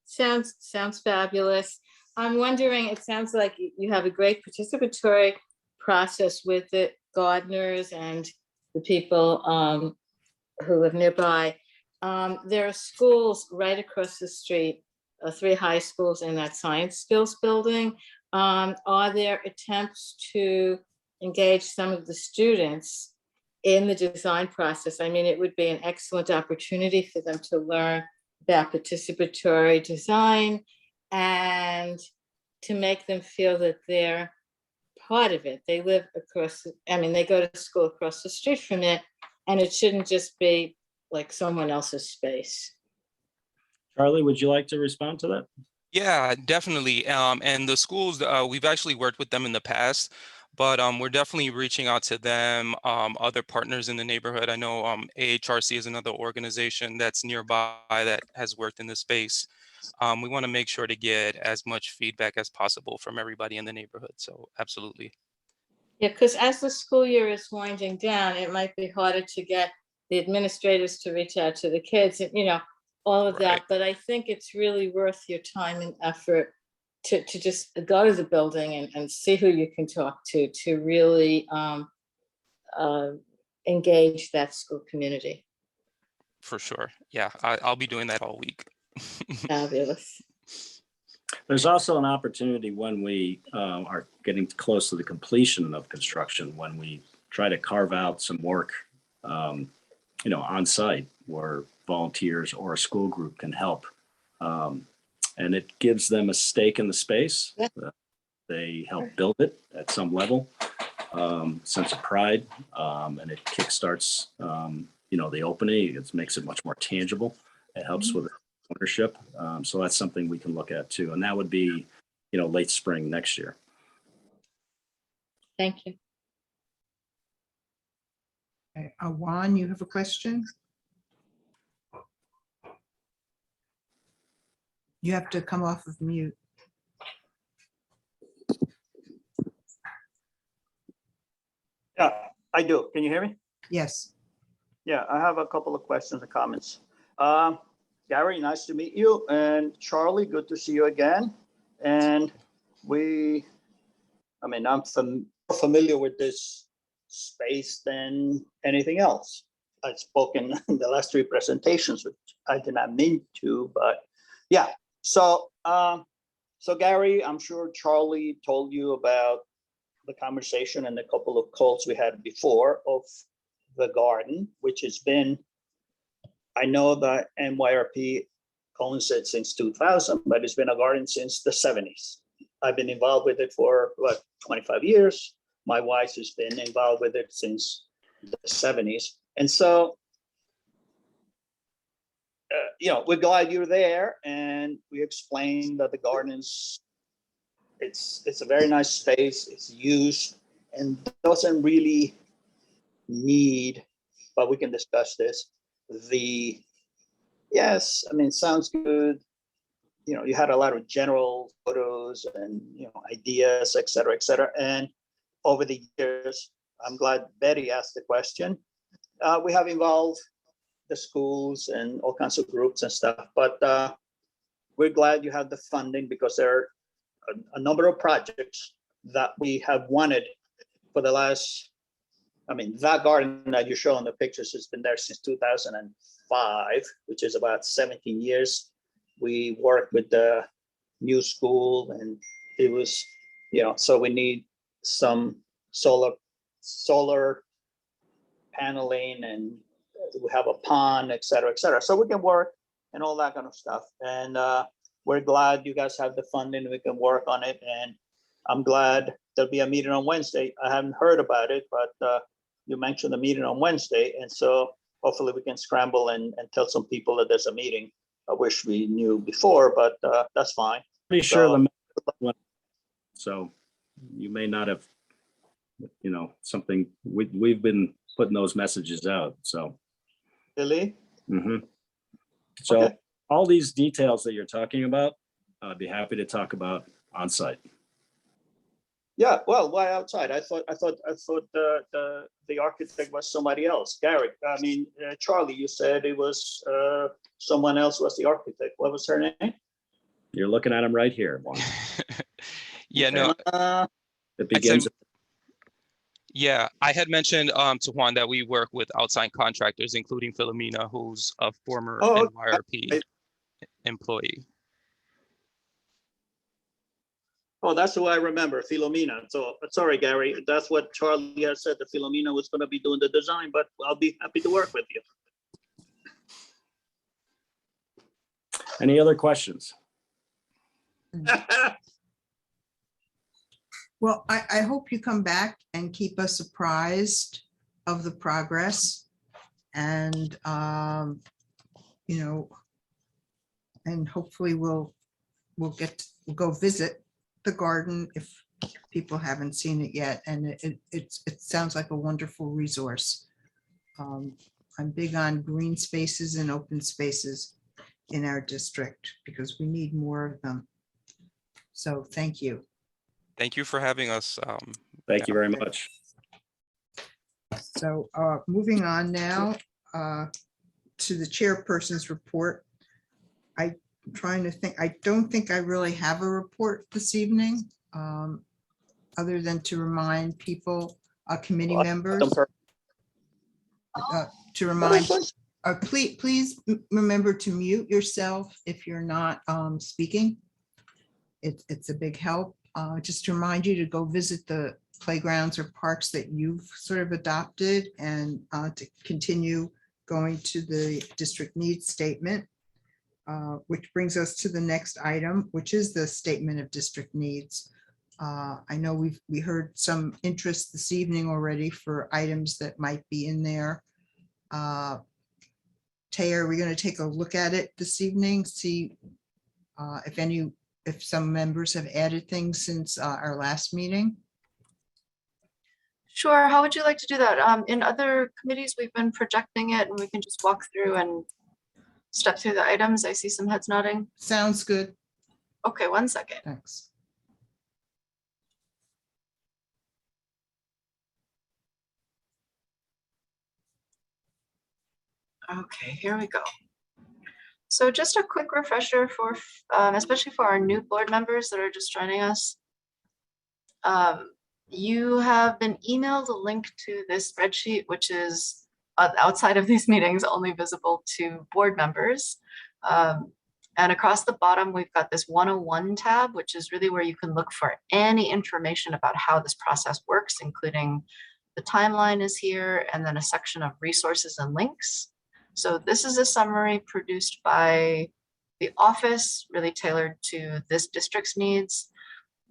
Sounds fabulous. I'm wondering, it sounds like you have a great participatory process with the gardeners and the people who live nearby. There are schools right across the street, 3 high schools in that science skills building. Are there attempts to engage some of the students in the design process? I mean, it would be an excellent opportunity for them to learn about participatory design and to make them feel that they're part of it. They live across, they go to school across the street from it, and it shouldn't just be like someone else's space. Charlie, would you like to respond to that? Yeah, definitely. And the schools, we've actually worked with them in the past, but we're definitely reaching out to them, other partners in the neighborhood. I know AHRC is another organization that's nearby that has worked in this space. We want to make sure to get as much feedback as possible from everybody in the neighborhood. So absolutely. Yeah, because as the school year is winding down, it might be harder to get the administrators to reach out to the kids and, all of that. But I think it's really worth your time and effort to just go to the building and see who you can talk to really engage that school community. For sure. Yeah, I'll be doing that all week. Fabulous. There's also an opportunity when we are getting close to the completion of construction, when we try to carve out some work, on site where volunteers or a school group can help. And it gives them a stake in the space. They help build it at some level, sense of pride, and it kickstarts, the opening. It makes it much more tangible. It helps with ownership. So that's something we can look at too. And that would be, late spring next year. Thank you. Okay, Juan, you have a question? You have to come off of mute. Yeah, I do. Can you hear me? Yes. Yeah, I have a couple of questions and comments. Gary, nice to meet you. And Charlie, good to see you again. And I'm familiar with this space than anything else. I've spoken in the last 3 presentations, which I did not mean to, but yeah. So Gary, I'm sure Charlie told you about the conversation and a couple of calls we had before of the garden, which has been, I know that NYRP coincided since 2000, but it's been a garden since the 70s. I've been involved with it for 25 years. My wife has been involved with it since the 70s. And so, we're glad you're there, and we explained that the gardens, it's a very nice space. It's used and doesn't really need, but we can discuss this, the Yes, I mean, sounds good. You know, you had a lot of general photos and, you know, ideas, et cetera, et cetera. And over the years, I'm glad Betty asked the question. We have involved the schools and all kinds of groups and stuff, but we're glad you have the funding because there are a number of projects that we have wanted for the last, I mean, that garden that you show in the pictures has been there since 2005, which is about 17 years. We worked with the new school and it was, you know, so we need some solar paneling and we have a pond, et cetera, et cetera. So we can work and all that kind of stuff. And we're glad you guys have the funding. We can work on it. And I'm glad there'll be a meeting on Wednesday. I haven't heard about it, but you mentioned the meeting on Wednesday. And so hopefully we can scramble and tell some people that there's a meeting. I wish we knew before, but that's fine. Pretty sure so you may not have, you know, something, we've been putting those messages out, so. Really? Mm-hmm. So Okay. all these details that you're talking about, I'd be happy to talk about on site. Yeah, well, why outside? I thought the architect was somebody else. Gary, I mean, Charlie, you said it was someone else was the architect. What was her name? You're looking at them right here. Juan. Yeah, no, It begins. yeah, I had mentioned to Juan that we work with outside contractors, including Philomena, who's a former NYRP employee. Oh, that's who I remember, Philomena. So sorry, Gary, that's what Charlie had said, that Philomena was going to be doing the design, but I'll be happy to work with you. Any other questions? Well, I hope you come back and keep us apprised of the progress and, you know, and hopefully we'll go visit the garden if people haven't seen it yet. And it sounds like a wonderful resource. I'm big on green spaces and open spaces in our district because we need more of them. So thank you. Thank you for having us. Thank you very much. So moving on now to the chairperson's report. I'm trying to think, I don't think I really have a report this evening, other than to remind people, committee members, to remind, please remember to mute yourself if you're not speaking. It's a big help. Just to remind you to go visit the playgrounds or parks that you've sort of adopted and to continue going to the district needs statement, which brings us to the next item, which is the statement of district needs. I know we heard some interest this evening already for items that might be in there. Taya, are we going to take a look at it this evening? See if some members have added things since our last meeting? Sure. How would you like to do that? In other committees, we've been projecting it and we can just walk through and step through the items. I see some heads nodding. Sounds good. Okay, 1 second. Thanks. Okay, here we go. So just a quick refresher for, especially for our new board members that are just joining us. You have been emailed a link to this spreadsheet, which is outside of these meetings, only visible to board members. And across the bottom, we've got this 101 tab, which is really where you can look for any information about how this process works, including the timeline is here, and then a section of resources and links. So this is a summary produced by the office, really tailored to this district's needs.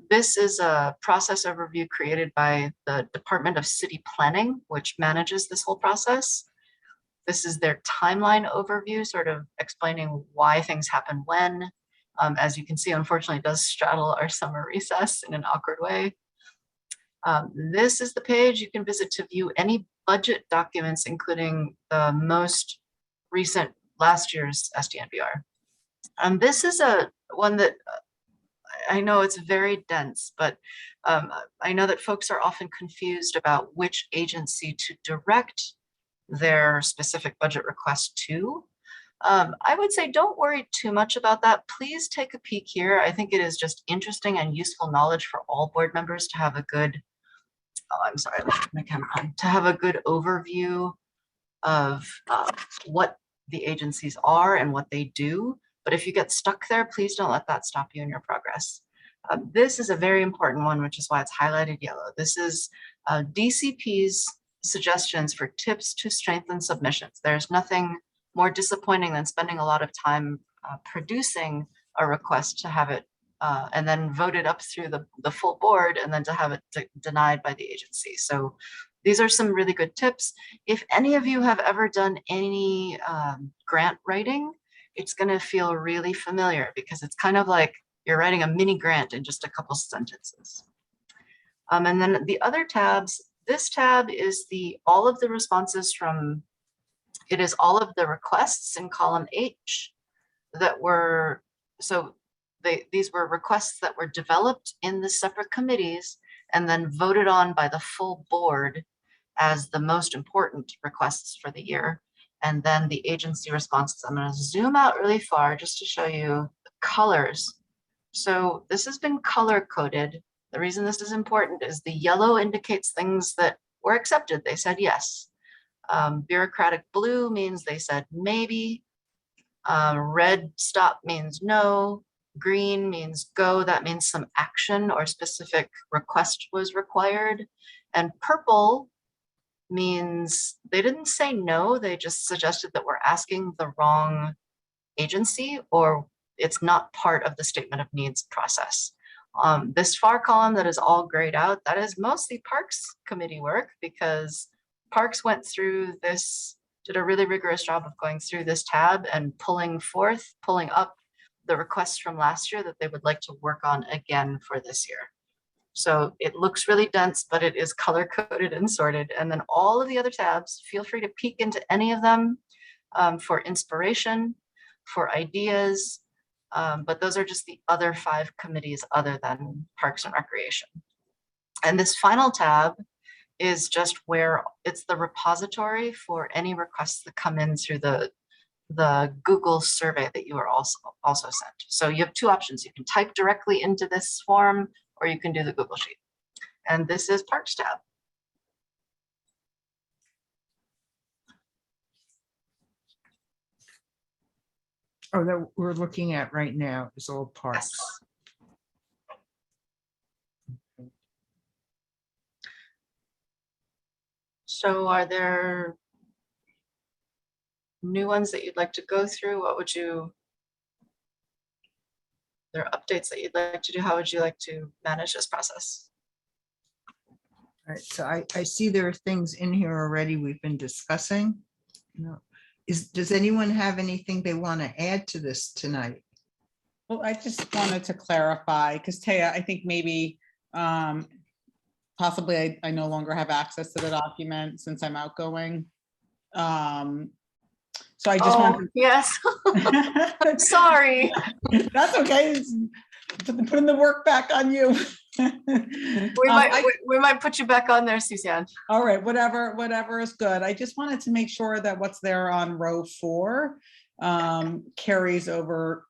This is a process overview created by the Department of City Planning, which manages this whole process. This is their timeline overview, sort of explaining why things happen when. As you can see, unfortunately, it does straddle our summer recess in an awkward way. This is the page you can visit to view any budget documents, including the most recent last year's SDNVR. This is one that I know it's very dense, but I know that folks are often confused about which agency to direct their specific budget request to. I would say don't worry too much about that. Please take a peek here. I think it is just interesting and useful knowledge for all board members to have a good, oh, I'm sorry, I left my camera on, to have a good overview of what the agencies are and what they do. But if you get stuck there, please don't let that stop you in your progress. This is a very important one, which is why it's highlighted yellow. This is DCP's suggestions for tips to strengthen submissions. There's nothing more disappointing than spending a lot of time producing a request to have it and then voted up through the full board and then to have it denied by the agency. So these are some really good tips. If any of you have ever done any grant writing, it's going to feel really familiar because it's kind of like you're writing a mini grant in just a couple sentences. And then the other tabs, this tab is all of the responses from, it is all of the requests in column H that were, so these were requests that were developed in the separate committees and then voted on by the full board as the most important requests for the year. And then the agency responses. I'm going to zoom out really far just to show you the colors. So this has been color coded. The reason this is important is the yellow indicates things that were accepted. They said yes. Bureaucratic blue means they said maybe. Red stop means no. Green means go. That means some action or specific request was required. And purple means they didn't say no, they just suggested that we're asking the wrong agency or it's not part of the statement of needs process. This far column that is all grayed out, that is mostly Parks Committee work because Parks went through this, did a really rigorous job of going through this tab and pulling up the requests from last year that they would like to work on again for this year. So it looks really dense, but it is color coded and sorted. And then all of the other tabs, feel free to peek into any of them for inspiration, for ideas. But those are just the other 5 committees other than Parks and Recreation. And this final tab is just where it's the repository for any requests that come in through the Google survey that you are also sent. So you have 2 options. You can type directly into this form or you can do the Google Sheet. And this is Parks tab. Oh, that we're looking at right now is all Parks. Yes. So are there new ones that you'd like to go through? What would you, there are updates that you'd like to do? How would you like to manage this process? All right, so I see there are things in here already we've been discussing. No. Does anyone have anything they want to add to this tonight? Well, I just wanted to clarify, because Taya, I think maybe possibly I no longer have access to the document since I'm outgoing. So I just wanted to. Yes. I'm sorry. That's okay. Putting the work back on you. We might put you back on there, Suzanne. All right, whatever is good. I just wanted to make sure that what's there on row 4 carries over.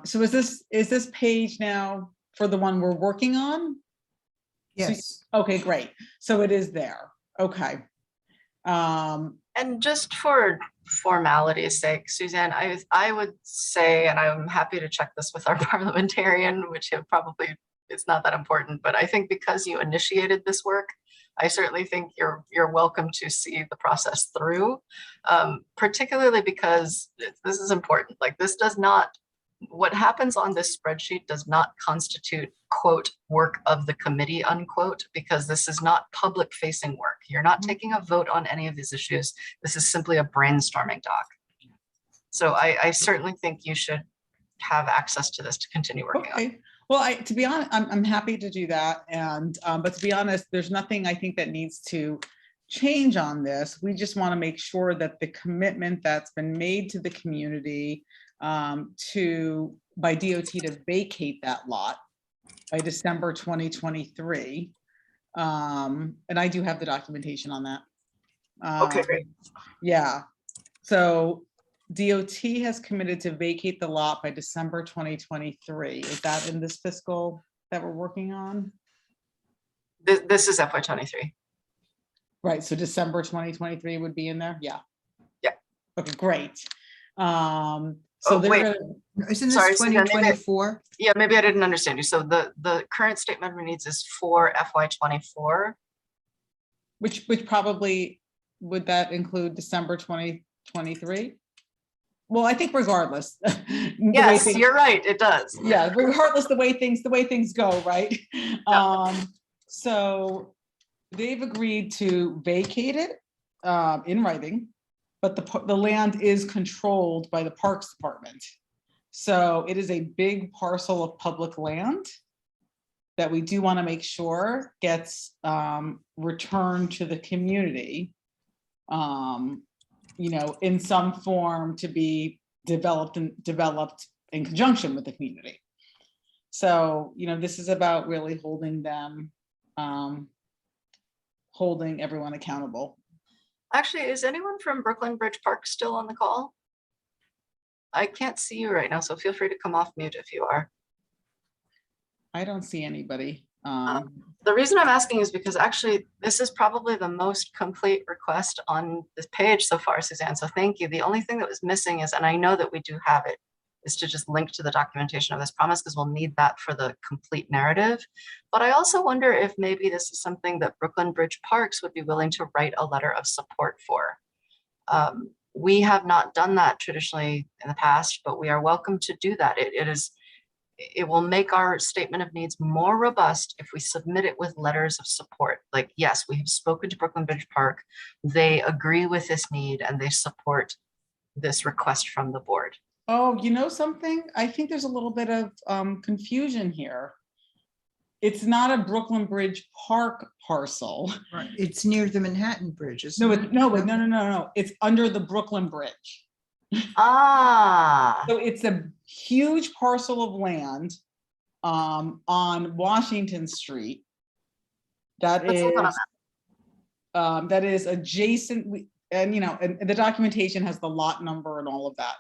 So is this page now for the one we're working on? Yes. So, okay, great. So it is there. Okay. And just for formality's sake, Suzanne, I would say, and I'm happy to check this with our parliamentarian, which probably it's not that important, but I think because you initiated this work, I certainly think you're welcome to see the process through, particularly because this is important. Like this does not, what happens on this spreadsheet does not constitute, quote, work of the committee, unquote, because this is not public facing work. You're not taking a vote on any of these issues. This is simply a brainstorming doc. So I certainly think you should have access to this to continue working on. Well, to be honest, I'm happy to do that. And but to be honest, there's nothing I think that needs to change on this. We just want to make sure that the commitment that's been made to the community by DOT to vacate that lot by December 2023. And I do have the documentation on that. Okay, great. Yeah. So DOT has committed to vacate the lot by December 2023. Is that in this fiscal that we're working on? This is FY23. Right, so December 2023 would be in there? Yeah. Yeah. Okay, great. So they're wait. gonna, Isn't this Sorry, Suzanne, maybe 2024? Yeah, maybe I didn't understand you. So the current statement of needs is for FY24. which probably, would that include December 2023? Well, I think regardless. Yes, you're right, it does. Yeah, regardless the way things go, right? So they've agreed to vacate it in writing, but the land is controlled by the Parks Department. So it is a big parcel of public land that we do want to make sure gets returned to the community, in some form to be developed in conjunction with the community. So, this is about really holding everyone accountable. Actually, is anyone from Brooklyn Bridge Park still on the call? I can't see you right now, so feel free to come off mute if you are. I don't see anybody. The reason I'm asking is because actually this is probably the most complete request on this page so far, Suzanne. So thank you. The only thing that was missing is, and I know that we do have it, is to just link to the documentation of this promise because we'll need that for the complete narrative. But I also wonder if maybe this is something that Brooklyn Bridge Parks would be willing to write a letter of support for. We have not done that traditionally in the past, but we are welcome to do that. It will make our statement of needs more robust if we submit it with letters of support. Like, yes, we have spoken to Brooklyn Bridge Park. They agree with this need and they support this request from the board. Oh, you know something? I think there's a little bit of confusion here. It's not a Brooklyn Bridge Park parcel. Right. It's near the Manhattan Bridge, isn't it? No. It's under the Brooklyn Bridge. Ah. So it's a huge parcel of land on Washington Street that is adjacent, and the documentation has the lot number and all of that.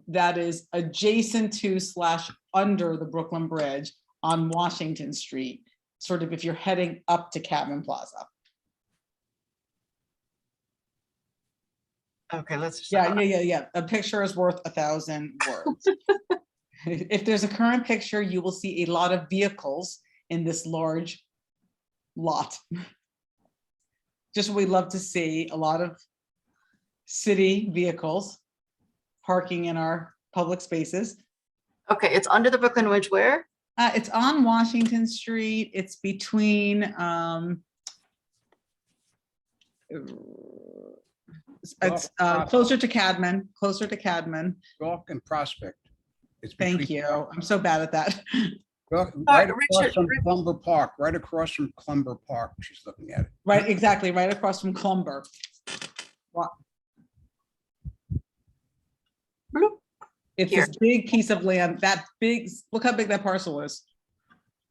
That is adjacent to / under the Brooklyn Bridge on Washington Street, sort of if you're heading up to Cadman Plaza. Okay, let's. Yeah. A picture is worth 1,000 words. If there's a current picture, you will see a lot of vehicles in this large lot. Just what we love to see, a lot of city vehicles parking in our public spaces. Okay, it's under the Brooklyn Bridge where? It's on Washington Street. It's between it's closer to Cadman. Gawk and Prospect. Thank you. I'm so bad at that. Right across from Clumber Park, right across from Clumber Park. She's looking at it. Right, exactly, right across from Clumber. It's Here. this big piece of land, that big, look how big that parcel is.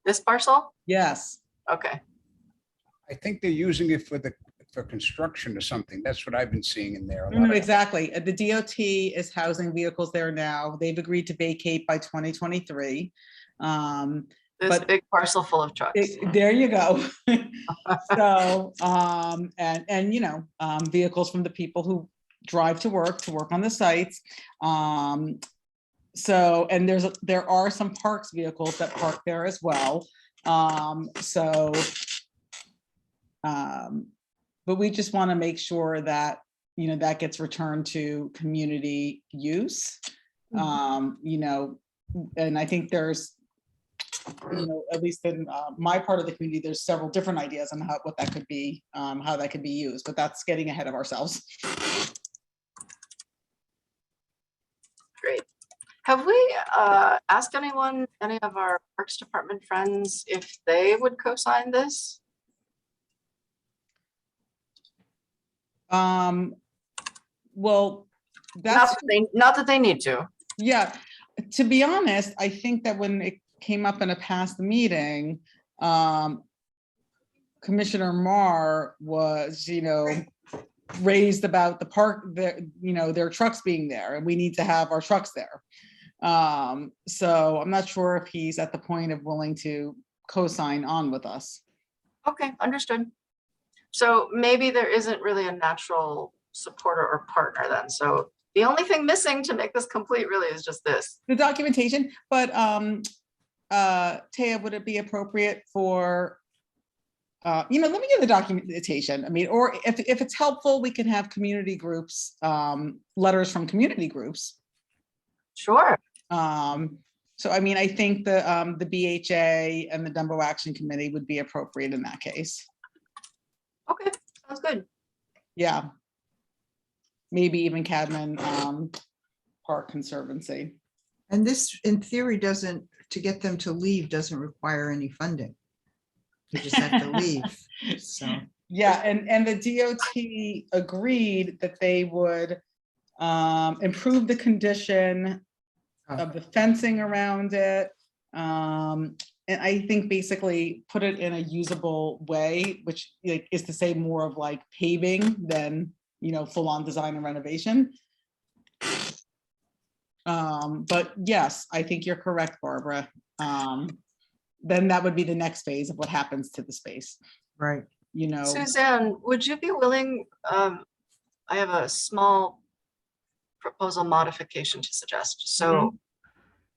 This parcel? Yes. Okay. I think they're using it for construction or something. That's what I've been seeing in there. No, exactly. The DOT is housing vehicles there now. They've agreed to vacate by 2023. This big parcel full of trucks. There you go. So, vehicles from the people who drive to work on the sites. So, and there are some parks vehicles that park there as well. But we just want to make sure that, that gets returned to community use. And I think there's, at least in my part of the community, there's several different ideas on what that could be, how that could be used, but that's getting ahead of ourselves. Great. Have we asked any of our Parks Department friends if they would co-sign this? Well, that's, Not that they need to. yeah, to be honest, I think that when it came up in a past meeting, Commissioner Marr was, raised about the park, their trucks being there, and we need to have our trucks there. So I'm not sure if he's at the point of willing to co-sign on with us. Okay, understood. So maybe there isn't really a natural supporter or partner then. So the only thing missing to make this complete really is just this. The documentation, but Taya, would it be appropriate for, let me get the documentation. I mean, or if it's helpful, we can have community groups, letters from community groups. Sure. So I mean, I think the BHA and the Dumbo Action Committee would be appropriate in that case. Okay, sounds good. Yeah. Maybe even Cadman Park Conservancy. And this, in theory, to get them to leave doesn't require any funding. They just have to leave, so. Yeah, and the DOT agreed that they would improve the condition of the fencing around it. And I think basically put it in a usable way, which is to say more of like paving than, full on design and renovation. But yes, I think you're correct, Barbara. Then that would be the next phase of what happens to the space. Right. Suzanne, would you be willing, I have a small proposal modification to suggest. So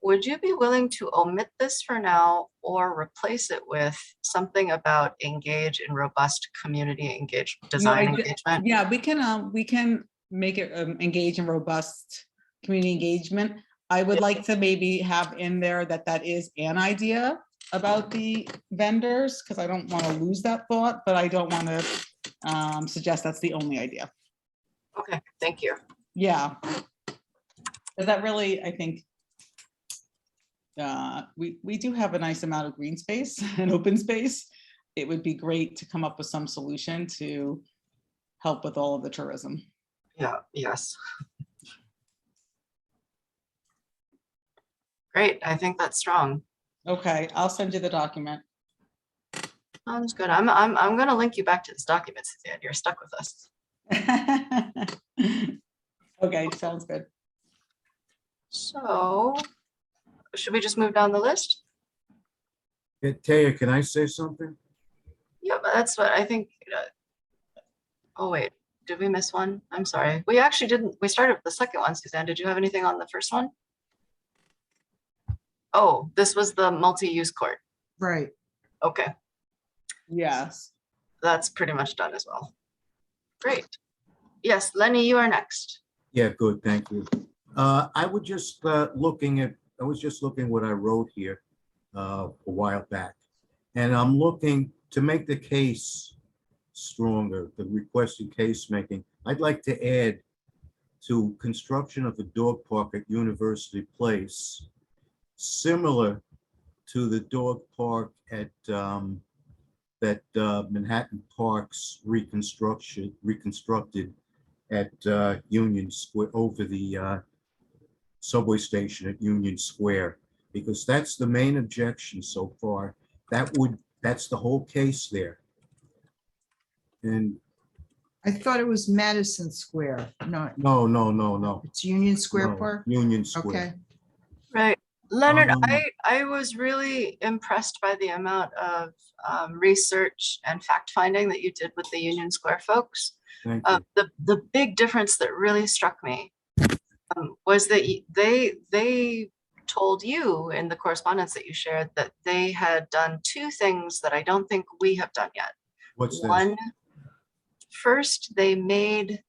would you be willing to omit this for now or replace it with something about engage in robust community design engagement? Yeah, we can make it engage in robust community engagement. I would like to maybe have in there that is an idea about the vendors, because I don't want to lose that thought, but I don't want to suggest that's the only idea. Okay, thank you. Yeah. But that really, I think, we do have a nice amount of green space and open space. It would be great to come up with some solution to help with all of the tourism. Yeah, yes. Great, I think that's strong. Okay, I'll send you the document. Sounds good. I'm gonna link you back to this document, Suzanne. You're stuck with us. Okay, sounds good. So should we just move down the list? Taya, can I say something? Yeah, but that's what I think. Oh wait, did we miss one? I'm sorry. We actually didn't. We started with the second one, Suzanne. Did you have anything on the first one? Oh, this was the multi-use court. Right. Okay. Yes. That's pretty much done as well. Great. Yes, Lenny, you are next. Yeah, good, thank you. I was just looking what I wrote here a while back. And I'm looking to make the case stronger, the requested case making. I'd like to add to construction of the dog park at University Place, similar to the dog park at that Manhattan Park's reconstructed at Union Square over the subway station at Union Square, because that's the main objection so far. That's the whole case there. And I thought it was Madison Square. No. No. It's Union Square No, Park? Union Square. Okay. Right. Leonard, I was really impressed by the amount of research and fact finding that you did with the Union Square folks. Thank you. The big difference that really struck me was that they told you in the correspondence that you shared that they had done two things that I don't think we have done yet. What's this? One, first, they made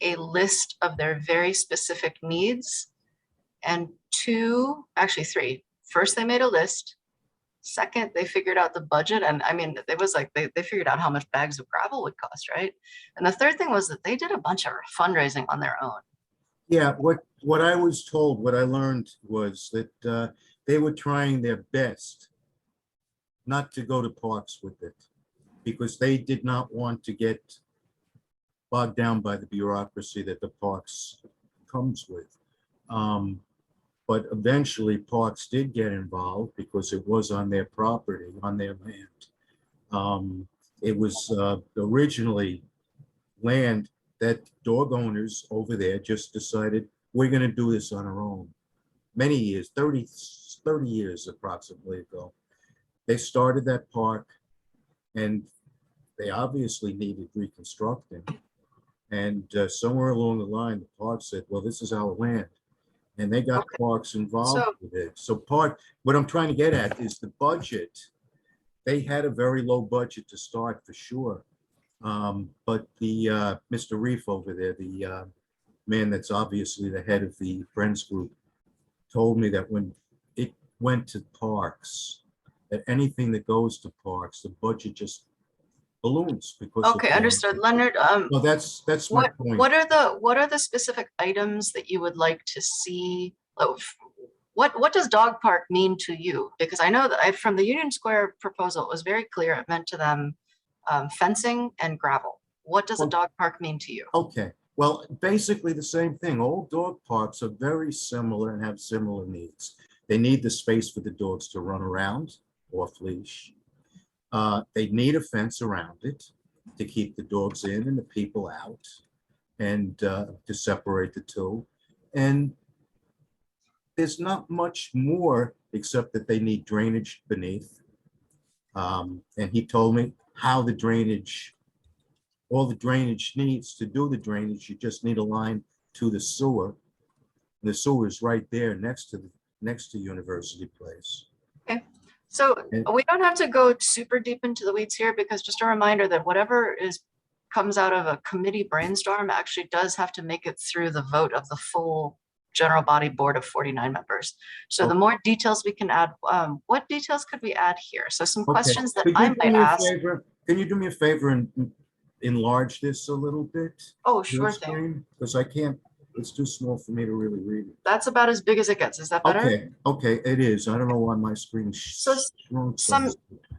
a list of their very specific needs. And two, actually three. First, they made a list. Second, they figured out the budget. And I mean, it was like they figured out how much bags of gravel would cost, right? And the third thing was that they did a bunch of fundraising on their own. Yeah, what I was told, what I learned was that they were trying their best not to go to parks with it, because they did not want to get bogged down by the bureaucracy that the parks comes with. But eventually Parks did get involved because it was on their property, on their land. It was originally land that dog owners over there just decided, we're going to do this on our own. Many years, 30 years approximately ago, they started that park, and they obviously needed reconstructing. And somewhere along the line, the park said, well, this is our land. And they got Parks involved with it. So what I'm trying to get at is the budget. They had a very low budget to start for sure. But the Mr. Reef over there, the man that's obviously the head of the Friends group, told me that when it went to Parks, that anything that goes to Parks, the budget just balloons because. Okay, understood. Leonard, well, that's my point. What are the specific items that you would like to see? What does dog park mean to you? Because I know that from the Union Square proposal, it was very clear. It meant to them fencing and gravel. What does a dog park mean to you? Okay, well, basically the same thing. All dog parks are very similar and have similar needs. They need the space for the dogs to run around off leash. They need a fence around it to keep the dogs in and the people out, and to separate the two. And there's not much more except that they need drainage beneath. And he told me how the drainage, all the drainage needs. To do the drainage, you just need a line to the sewer. The sewer is right there next to University Place. Okay. So we don't have to go super deep into the weeds here, because just a reminder that whatever comes out of a committee brainstorm actually does have to make it through the vote of the full general body board of 49 members. So the more details we can add, what details could we add here? So some questions that I might ask. Can you do me a favor and enlarge this a little bit? Oh, sure thing. Because I can't, it's too small for me to really read it. That's about as big as it gets. Is that better? Okay, it is. I don't know why my screen So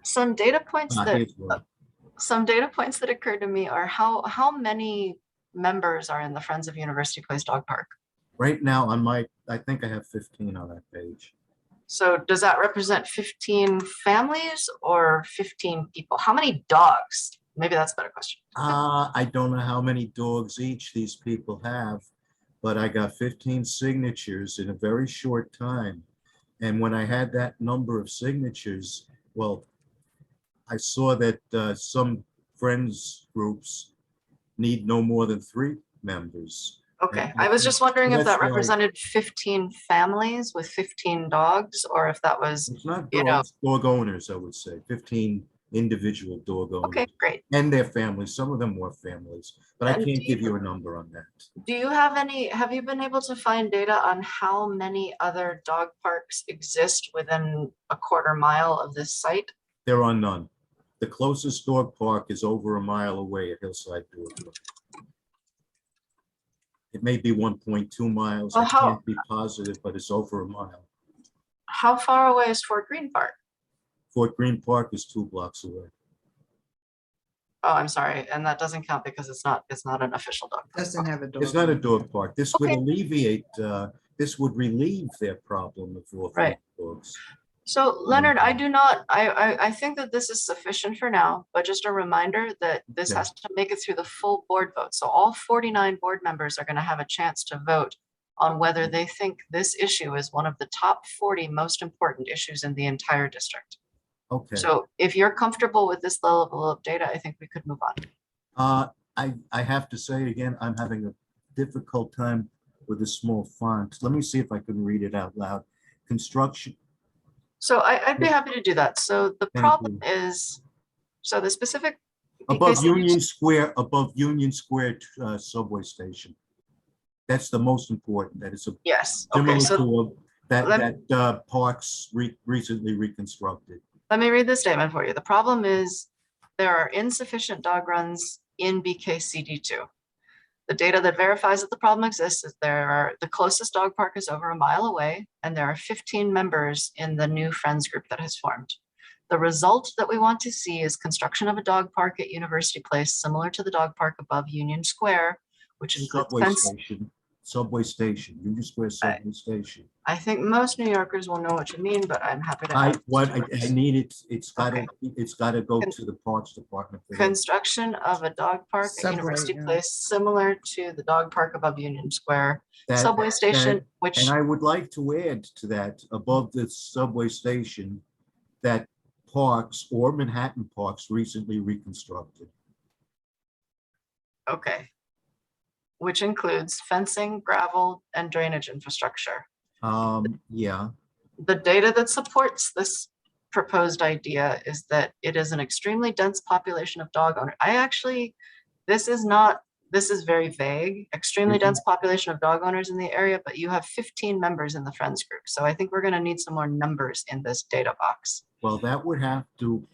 some data points that occurred to me are how many members are in the Friends of University Place Dog Park? Right now I think I have 15 on that page. So does that represent 15 families or 15 people? How many dogs? Maybe that's a better question. I don't know how many dogs each these people have, but I got 15 signatures in a very short time. And when I had that number of signatures, well, I saw that some friends groups need no more than 3 members. Okay, I was just wondering if that represented 15 families with 15 dogs, or if that was, it's not dogs, dog owners, I would say, 15 individual dog owners. Okay, great. And their families, some of them were families, but I can't give you a number on that. Do you have you been able to find data on how many other dog parks exist within a quarter mile of this site? There are none. The closest dog park is over a mile away at Hillside Dog Park. It may be 1.2 miles. Well, I can't be positive, but it's over a mile. How far away is Fort Greene Park? Fort Greene Park is 2 blocks away. Oh, I'm sorry, and that doesn't count because it's not an official dog park. Doesn't have a dog. It's not a dog park. This would alleviate, this would relieve their problem of all dogs. So Leonard, I think that this is sufficient for now, but just a reminder that this has to make it through the full board vote. So all 49 board members are going to have a chance to vote on whether they think this issue is one of the top 40 most important issues in the entire district. Okay. So if you're comfortable with this level of data, I think we could move on. I have to say again, I'm having a difficult time with the small font. Let me see if I can read it out loud. Construction. So I'd be happy to do that. So the problem is, so the specific above Union Square subway station. That's the most important. That is a similar to that parks recently reconstructed. Let me read the statement for you. The problem is there are insufficient dog runs in BKCD2. The data that verifies that the problem exists is the closest dog park is over a mile away, and there are 15 members in the new Friends group that has formed. The result that we want to see is construction of a dog park at University Place, similar to the dog park above Union Square, which includes Subway station, Union Square Subway Station. I think most New Yorkers will know what you mean, but I'm happy to. I need it. It's gotta go to the Parks Department. Construction of a dog park at University Place, similar to the dog park above Union Square. Subway station, which. And I would like to add to that, above the subway station, that Parks or Manhattan Parks recently reconstructed. Okay. Which includes fencing, gravel, and drainage infrastructure. Yeah. The data that supports this proposed idea is that it is an extremely dense population of dog owners. This is very vague, extremely dense population of dog owners in the area, but you have 15 members in the Friends group. So I think we're going to need some more numbers in this data box. Well, that would have to,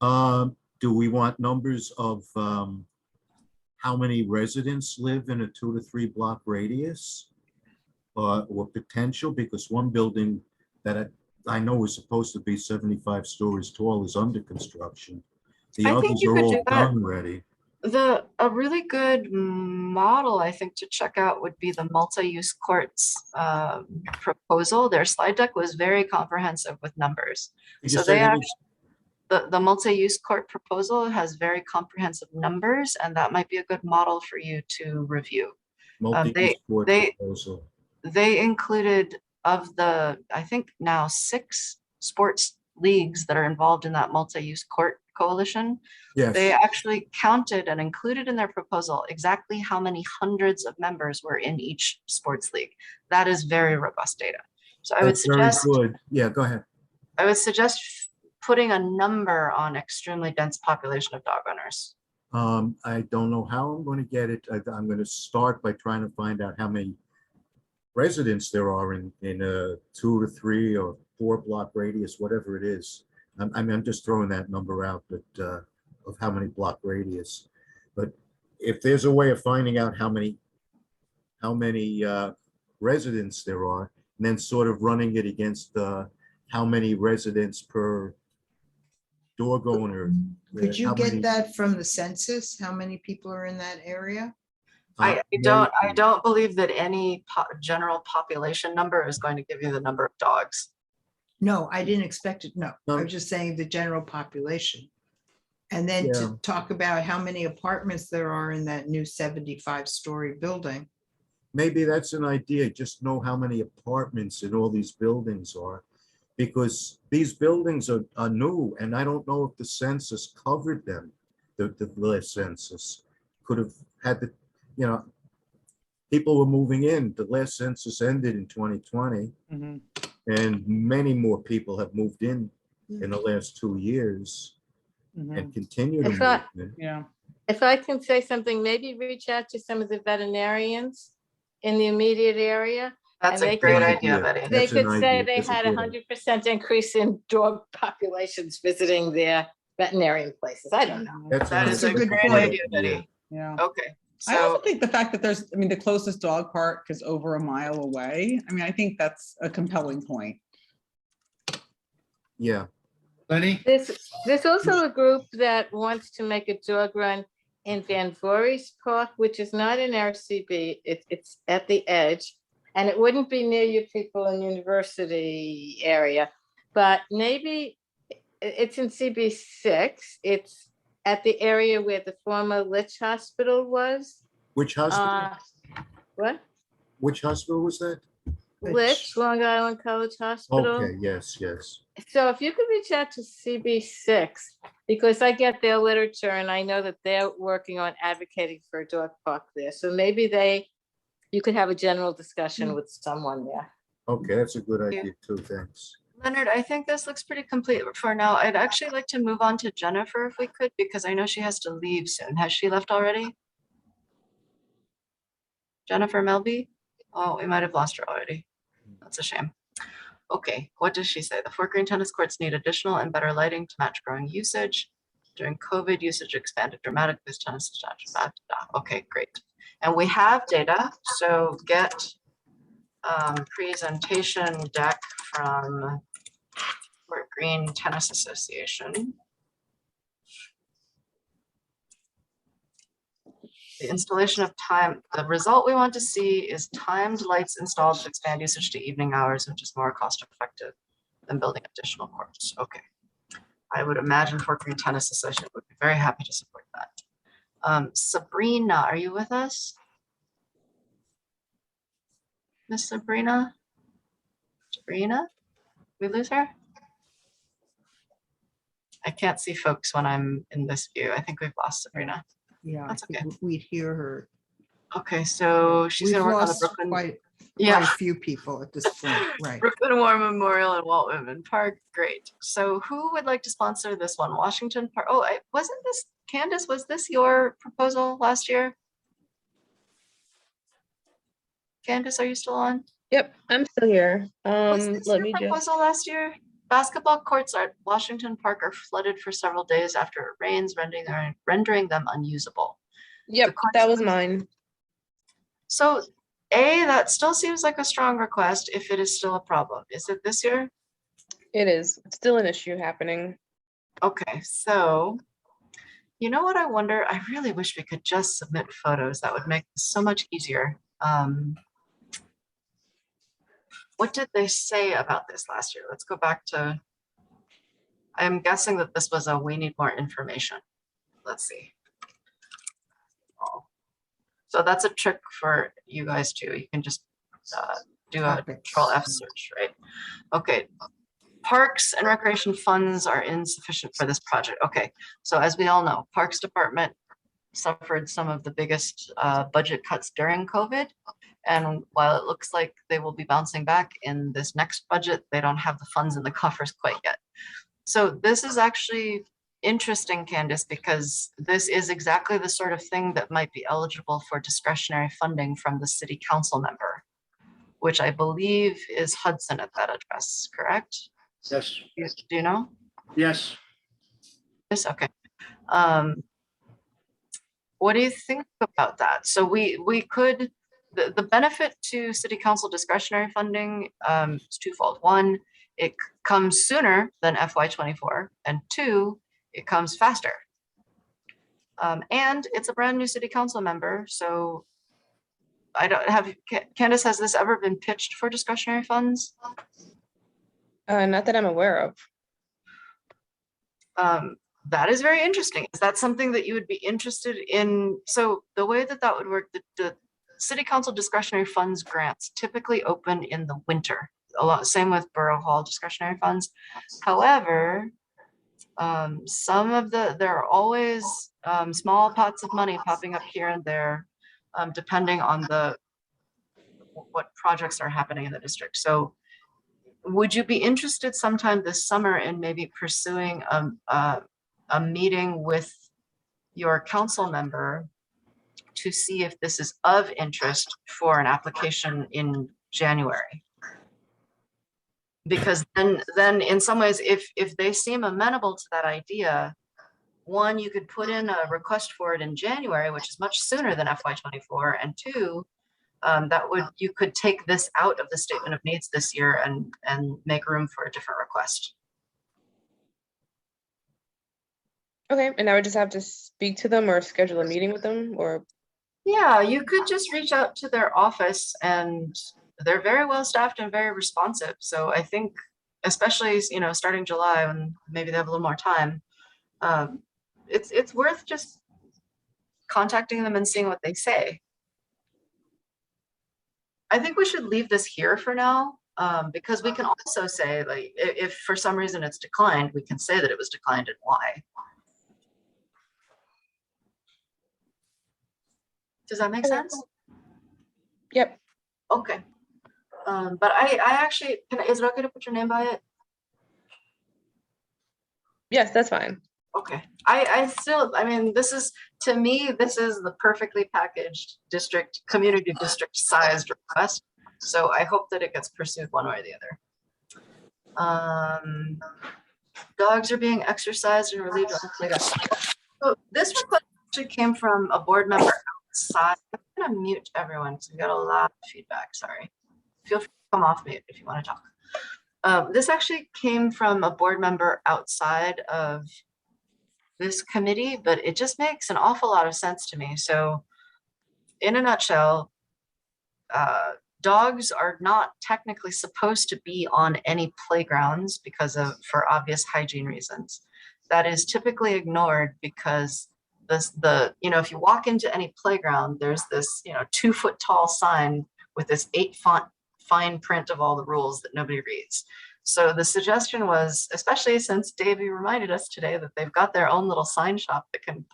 do we want numbers of how many residents live in a 2 to 3 block radius or potential? Because one building that I know is supposed to be 75 stories tall is under construction. The others are all done already. A really good model, I think, to check out would be the multi-use courts proposal. Their slide deck was very comprehensive with numbers. So they actually, the multi-use court proposal has very comprehensive numbers, and that might be a good model for you to review. They included, of the, I think now 6 sports leagues that are involved in that multi-use court coalition. Yes. They actually counted and included in their proposal exactly how many hundreds of members were in each sports league. That is very robust data. So I would suggest, very good. Yeah, go ahead. I would suggest putting a number on extremely dense population of dog owners. I don't know how I'm going to get it. I'm going to start by trying to find out how many residents there are in a 2 to 3 or 4 block radius, whatever it is. I'm just throwing that number out, but of how many block radius. But if there's a way of finding out how many residents there are, and then sort of running it against how many residents per dog owner. Could you get that from the census? How many people are in that area? I don't believe that any general population number is going to give you the number of dogs. No, I didn't expect it. No, I'm just saying the general population. And then to talk about how many apartments there are in that new 75-story building. Maybe that's an idea. Just know how many apartments in all these buildings are, because these buildings are new, and I don't know if the census covered them. The last census could have had the, people were moving in. The last census ended in 2020. Mhm. And many more people have moved in the last 2 years Mhm. and continue to If I- move in. Yeah. If I can say something, maybe reach out to some of the veterinarians in the immediate area. That's and a they great could- idea, Betty. They That's an could say idea. they That's a had good 100% increase in dog populations visiting their veterinarian places. I don't know. That is a good great point. idea, Betty. Yeah. Okay, I also so think the fact that the closest dog park is over a mile away. I think that's a compelling point. Yeah. Lenny? There's also a group that wants to make a dog run in Van Voorhees Park, which is not in RCB. It's at the edge, and it wouldn't be near you people in University area, but maybe it's in CB6. It's at the area where the former Litch Hospital was. Which hospital? What? Which hospital was that? Litch, Long Island College Hospital. Okay, yes. So if you could reach out to CB6, because I get their literature and I know that they're working on advocating for a dog park there. So maybe you could have a general discussion with someone there. Okay, that's a good idea too, thanks. Leonard, I think this looks pretty complete for now. I'd actually like to move on to Jennifer if we could, because I know she has to leave soon. Has she left already? Jennifer Melby? Oh, we might have lost her already. That's a shame. Okay, what does she say? The Fort Greene tennis courts need additional and better lighting to match growing usage. During COVID, usage expanded dramatically. This tennis is not. Okay, great. And we have data, so get presentation deck from Fort Green Tennis Association. The installation of the result we want to see is timed lights installed to expand usage to evening hours, which is more cost effective than building additional courts. Okay. I would imagine Fort Green Tennis Association would be very happy to support that. Sabrina, are you with us? Miss Sabrina? Sabrina? We lose her? I can't see folks when I'm in this view. I think we've lost Sabrina. Yeah, That's I think okay. we'd hear her. Okay, so she's We've gonna work on the lost Brooklyn. quite Yeah. a few people at this point, right? Brooklyn War Memorial and Walt Whitman Park. Great. So who would like to sponsor this one? Washington Park. Oh, wasn't this, Candace, was this your proposal last year? Candace, are you still on? Yep, I'm still here. Was this Let your me just, proposal last year? Basketball courts at Washington Park are flooded for several days after it rains, rendering them unusable. yep, that was mine. So that still seems like a strong request if it is still a problem. Is it this year? It is. It's still an issue happening. Okay, so you know what I wonder? I really wish we could just submit photos. That would make this so much easier. What did they say about this last year? Let's go back to, I'm guessing that this was a we need more information. Let's see. So that's a trick for you guys too. You can just do a Control F search, right? Okay. Parks and recreation funds are insufficient for this project. Okay, so as we all know, Parks Department suffered some of the biggest budget cuts during COVID. And while it looks like they will be bouncing back in this next budget, they don't have the funds in the coffers quite yet. So this is actually interesting, Candace, because this is exactly the sort of thing that might be eligible for discretionary funding from the city council member, which I believe is Hudson at that address, correct? Yes. Do you know? Yes. Yes, okay. What do you think about that? So we could, the benefit to city council discretionary funding is twofold. One, it comes sooner than FY24, and two, it comes faster. And it's a brand new city council member, so I don't have, Candace, has this ever been pitched for discretionary funds? Not that I'm aware of. That is very interesting. Is that something that you would be interested in? So the way that would work, the city council discretionary funds grants typically open in the winter. Same with Borough Hall discretionary funds. However, there are always small pots of money popping up here and there, depending on what projects are happening in the district. So would you be interested sometime this summer in maybe pursuing a meeting with your council member to see if this is of interest for an application in January? Because then in some ways, if they seem amenable to that idea, one, you could put in a request for it in January, which is much sooner than FY24, and two, you could take this out of the statement of needs this year and make room for a different request. Okay, and I would just have to speak to them or schedule a meeting with them, or? Yeah, you could just reach out to their office, and they're very well staffed and very responsive. So I think, especially, starting July when maybe they have a little more time, it's worth just contacting them and seeing what they say. I think we should leave this here for now, because we can also say, like, if for some reason it's declined, we can say that it was declined and why. Does that make sense? Yep. Okay. But I actually, is it okay to put your name by it? Yes, that's fine. Okay. I mean, to me, this is the perfectly packaged community district sized request. So I hope that it gets pursued one way or the other. Dogs are being exercised and relieved on the playground. So this request actually came from a board member outside. I'm gonna mute everyone because we got a lot of feedback, sorry. Feel free to come off mute if you want to talk. This actually came from a board member outside of this committee, but it just makes an awful lot of sense to me. So in a nutshell, dogs are not technically supposed to be on any playgrounds for obvious hygiene reasons. That is typically ignored because if you walk into any playground, there's this 2-foot tall sign with this 8-font fine print of all the rules that nobody reads. So the suggestion was, especially since Davey reminded us today that they've got their own little sign shop that can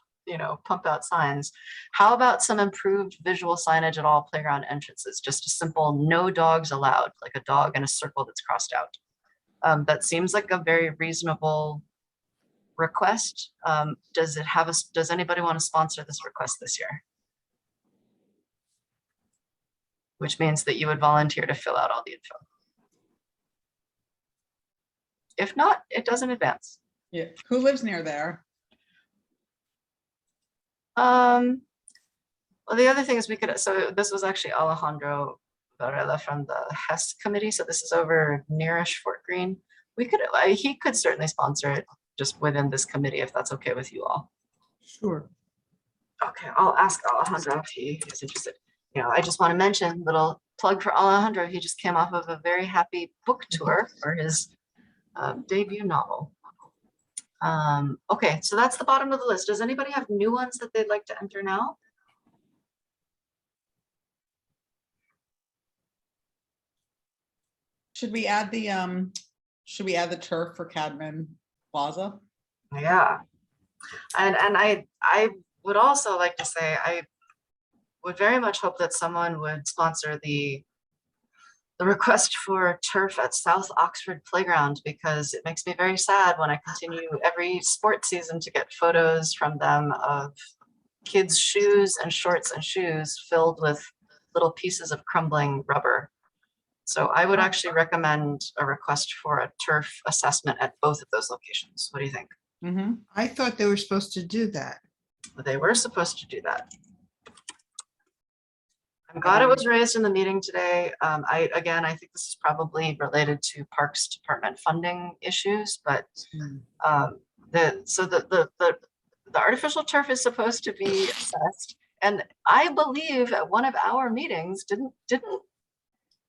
pump out signs. How about some improved visual signage at all playground entrances? Just a simple no dogs allowed, like a dog in a circle that's crossed out. That seems like a very reasonable request. Does anybody want to sponsor this request this year? Which means that you would volunteer to fill out all the info. If not, it doesn't advance. Yeah, who lives near there? Well, the other thing is so this was actually Alejandro Varela from the HES committee. So this is over nearish Fort Greene. He could certainly sponsor it just within this committee if that's okay with you all. Sure. Okay, I'll ask Alejandro if he is interested. I just want to mention, little plug for Alejandro. He just came off of a very happy book tour for his debut novel. Okay, so that's the bottom of the list. Does anybody have new ones that they'd like to enter now? Should we add the turf for Cadman Plaza? Yeah, and I would also like to say I would very much hope that someone would sponsor the request for turf at South Oxford Playground, because it makes me very sad when I continue every sports season to get photos from them of kids' shoes and shorts and shoes filled with little pieces of crumbling rubber. So I would actually recommend a request for a turf assessment at both of those locations. What do you think? Mm-hmm. I thought they were supposed to do that. They were supposed to do that. I'm glad it was raised in the meeting today. I think this is probably related to Parks Department funding issues, but the artificial turf is supposed to be assessed. And I believe at one of our meetings, didn't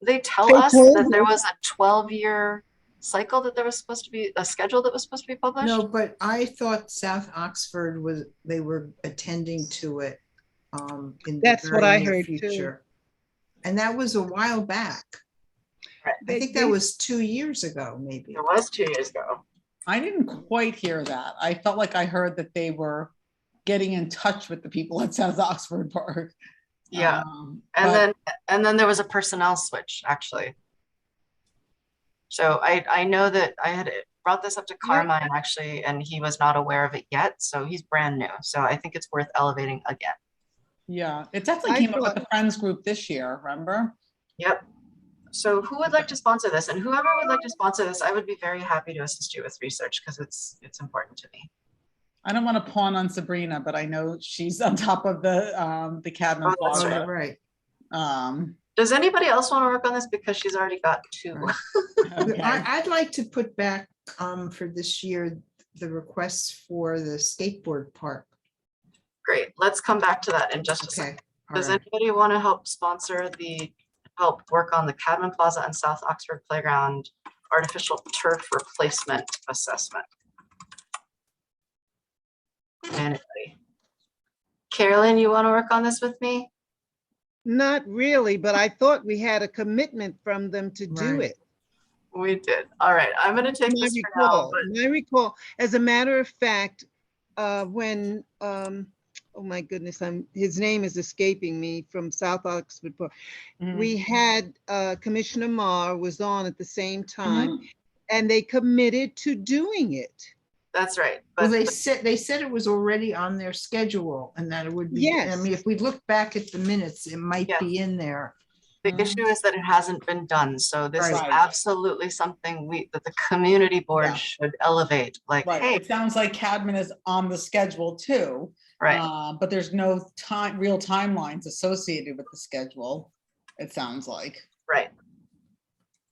they tell us that there was a 12-year cycle, that there was supposed to be a schedule that was supposed to be published? No, but I thought South Oxford they were attending to it. That's what I heard too. And that was a while back. I think that was 2 years ago, maybe. It was 2 years ago. I didn't quite hear that. I felt like I heard that they were getting in touch with the people at South Oxford Park. Yeah, and then there was a personnel switch, actually. So I know that I had brought this up to Carmine actually, and he was not aware of it yet. So he's brand new. So I think it's worth elevating again. Yeah, it definitely came up with the Friends group this year, remember? Yep. So who would like to sponsor this? And whoever would like to sponsor this, I would be very happy to assist you with research because it's important to me. I don't want to pawn on Sabrina, but I know she's on top of the Cadman Plaza. Right. Does anybody else want to work on this? Because she's already got 2. Okay. I'd like to put back for this year the requests for the skateboard park. Great. Let's come back to that in just a second. Does anybody want to help help work on the Cadman Plaza and South Oxford Playground artificial turf replacement assessment? Anybody? Carolyn, you want to work on this with me? Not really, but I thought we had a commitment from them to do it. We did. All right, I'm going to take this for now. I recall, as a matter of fact, when oh my goodness, his name is escaping me, from South Oxford Park. We had Commissioner Marr was on at the same time, and they committed to doing it. That's right. Well, they said it was already on their schedule, and that it would be. Yes. I mean, if we look back at the minutes, it might be in there. The issue is that it hasn't been done. So this is absolutely something that the community board should elevate. Like, hey, it sounds like Cadman is on the schedule too. Right. But there's no real timelines associated with the schedule, it sounds like. Right.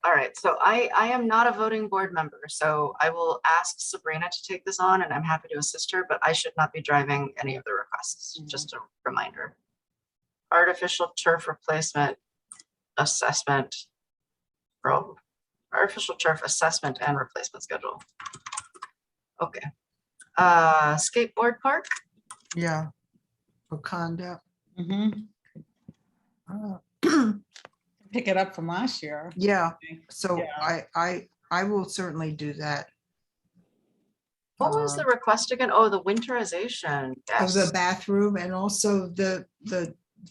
All right, so I am not a voting board member, so I will ask Sabrina to take this on and I'm happy to assist her, but I should not be driving any of the requests, just a reminder. Artificial turf replacement assessment. Artificial turf assessment and replacement schedule. Okay. Skateboard park? Yeah. Wakanda. Pick it up from last year. Yeah, so Yeah. I will certainly do that. What was the request again? Oh, the winterization. Of the Yes. bathroom and also the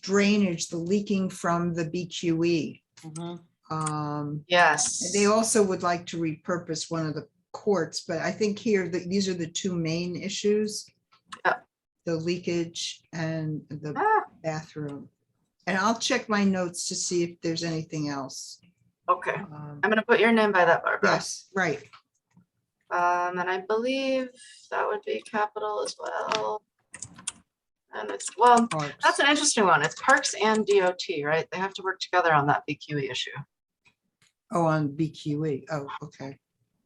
drainage, the leaking from the BQE. Yes. They also would like to repurpose one of the courts, but I think here that these are the two main issues. The leakage and the bathroom. And I'll check my notes to see if there's anything else. Okay, I'm gonna put your name by that, Barbara. Yes, right. And I believe that would be capital as well. And it's, well, that's an interesting one. It's parks and DOT, right? They have to work together on that BQE issue. Oh, on BQE. Oh, okay.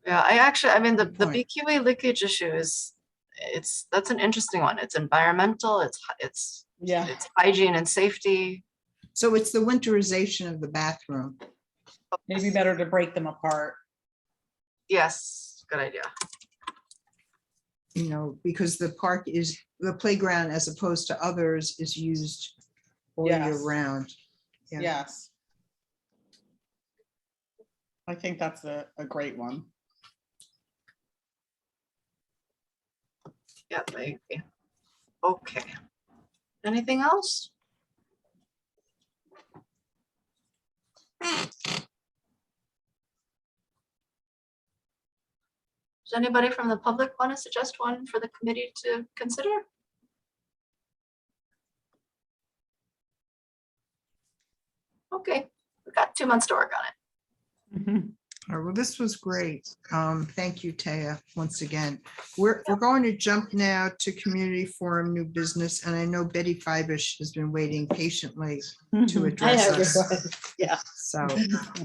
Yeah, I mean, the BQE leakage issue is, that's an interesting one. It's environmental, it's hygiene and safety. So it's the winterization of the bathroom. Maybe better to break them apart. Yes, good idea. You know, because the park is, the playground as opposed to others is used all year round. Yeah. Yes. I think that's a great one. Yeah, maybe. Okay. Anything else? Does anybody from the public want to suggest one for the committee to consider? Okay, we've got 2 months to work on it. All right, well, this was great. Thank you, Taya, once again. We're going to jump now to community forum, new business, and I know Betty Fibish has been waiting patiently to address us. Yeah. So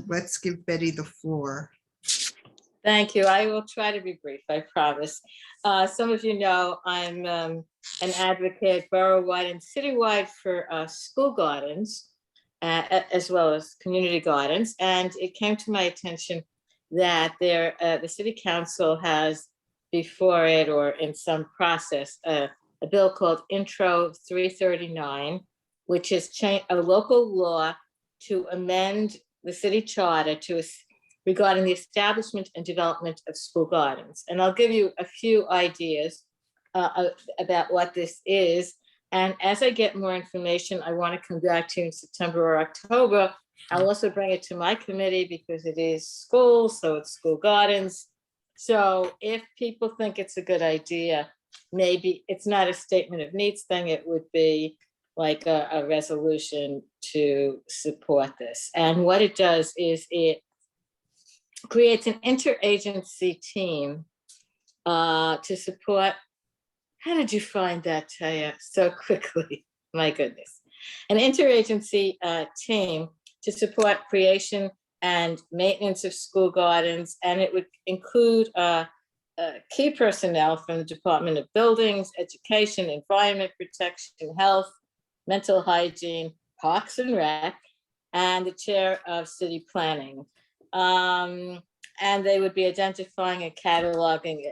let's give Betty the floor. Thank you. I will try to be brief, I promise. Some of you know I'm an advocate borough-wide and citywide for school gardens, as well as community gardens. And it came to my attention that the city council has before it, or in some process, a bill called Intro 339, which is a local law to amend the city charter regarding the establishment and development of school gardens. And I'll give you a few ideas about what this is. And as I get more information, I want to come back to you in September or October. I'll also bring it to my committee because it is schools, so it's school gardens. So if people think it's a good idea, maybe it's not a statement of needs thing, it would be like a resolution to support this. And what it does is it creates an interagency team to support. How did you find that, Taya, so quickly? My goodness. An interagency team to support creation and maintenance of school gardens, and it would include key personnel from the Department of Buildings, Education, Environment Protection, Health, Mental Hygiene, Parks and Rec, and the chair of city planning. And they would be identifying and cataloging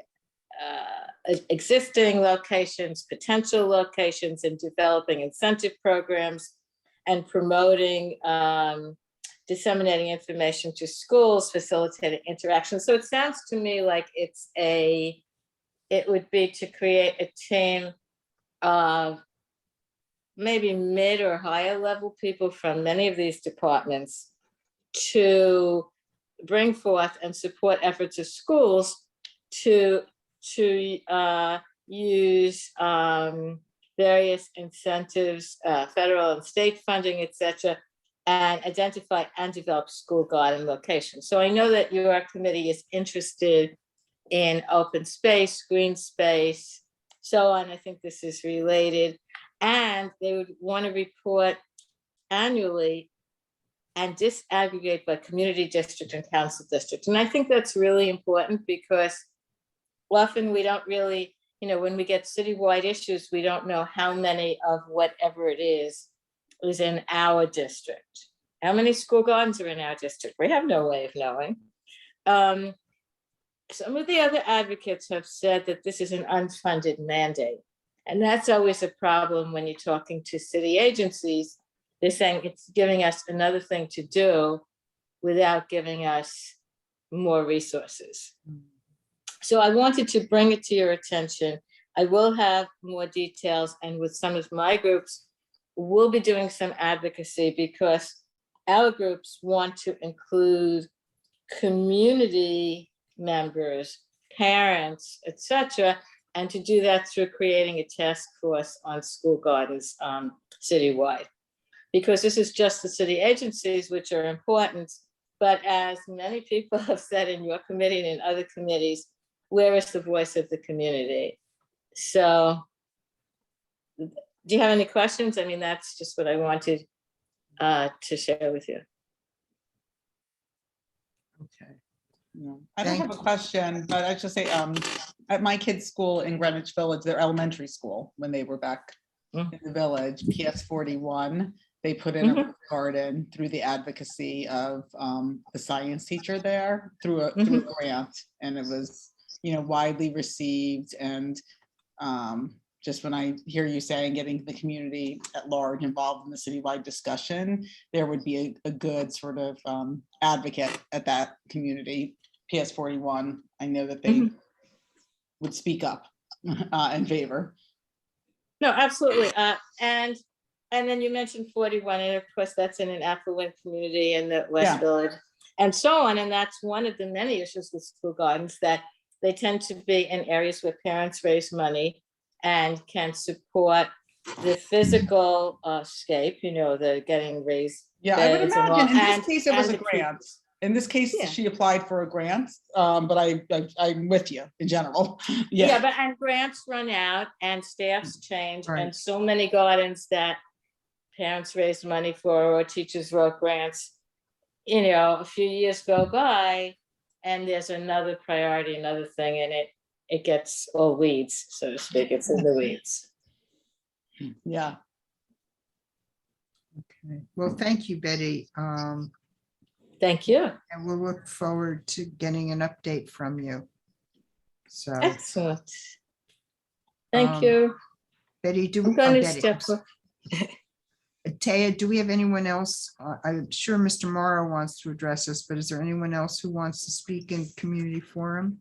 existing locations, potential locations, and developing incentive programs and promoting, disseminating information to schools, facilitating interaction. So it sounds to me like it would be to create a team of maybe mid or higher level people from many of these departments to bring forth and support efforts of schools to use various incentives, federal and state funding, etc., and identify and develop school garden locations. So I know that your committee is interested in open space, green space, so on. I think this is related. And they would want to report annually and disaggregate by community district and council district. And I think that's really important because often we don't really, when we get citywide issues, we don't know how many of whatever it is in our district. How many school gardens are in our district? We have no way of knowing. Some of the other advocates have said that this is an unfunded mandate. And that's always a problem when you're talking to city agencies. They're saying it's giving us another thing to do without giving us more resources. So I wanted to bring it to your attention. I will have more details, and with some of my groups, we'll be doing some advocacy because our groups want to include community members, parents, etc., and to do that through creating a task force on school gardens citywide. Because this is just the city agencies, which are important, but as many people have said in your committee and in other committees, where is the voice of the community? So, do you have any questions? I mean, that's just what I wanted to share with you. Okay. Yeah. I don't have a question, but I just say, at my kids' school in Greenwich Village, their elementary school, when they were back in the village, PS 41, they put in a garden through the advocacy of the science teacher there through a grant, and it was, widely received. And just when I hear you saying getting the community at large involved in the citywide discussion, there would be a good sort of advocate at that community. PS 41, I know that they would speak up in favor. No, absolutely. And then you mentioned 41, and of course that's in an affluent community in the West Village and so on. And that's one of the many issues with school gardens, that they tend to be in areas where parents raise money and can support the physical scape, the getting raised. Yeah, I would imagine in this case it was a the grant. In this case, she applied for a grant, but I'm with you in general. Yeah, but and grants run out and staffs change, and so many gardens that parents raised money for or teachers wrote grants, a few years go by and there's another priority, another thing, and it gets all weeds, so to speak. It's in the weeds. Yeah. Okay. Well, thank you, Betty. Thank you. And we'll look forward to getting an update from you. So excellent. Thank you. Betty, I'm going to step up. Taya, do we have anyone else? I'm sure Mr. Morrow wants to address us, but is there anyone else who wants to speak in community forum?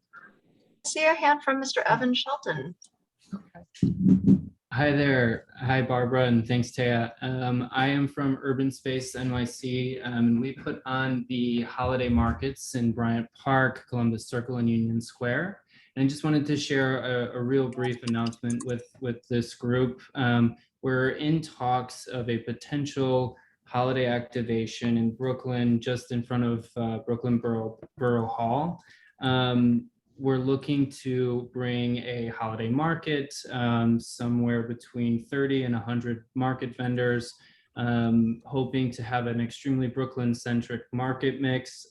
I see a hand from Mr. Evan Shelton. Hi there. Hi, Barbara, and thanks, Taya. I am from Urban Space NYC, and we put on the holiday markets in Bryant Park, Columbus Circle, and Union Square. And I just wanted to share a real brief announcement with this group. We're in talks of a potential holiday activation in Brooklyn, just in front of Brooklyn Borough Hall. We're looking to bring a holiday market, somewhere between 30 and 100 market vendors, hoping to have an extremely Brooklyn-centric market mix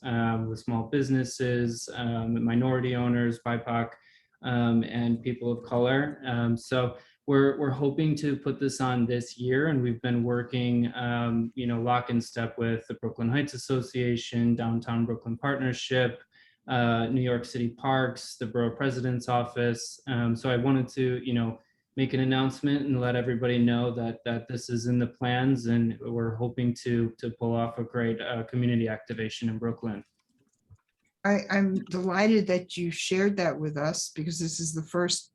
with small businesses, minority owners, BIPOC, and people of color. So we're hoping to put this on this year, and we've been working, lock in step with the Brooklyn Heights Association, Downtown Brooklyn Partnership, New York City Parks, the Borough President's Office. So I wanted to, make an announcement and let everybody know that this is in the plans, and we're hoping to pull off a great community activation in Brooklyn. I'm delighted that you shared that with us, because this is the first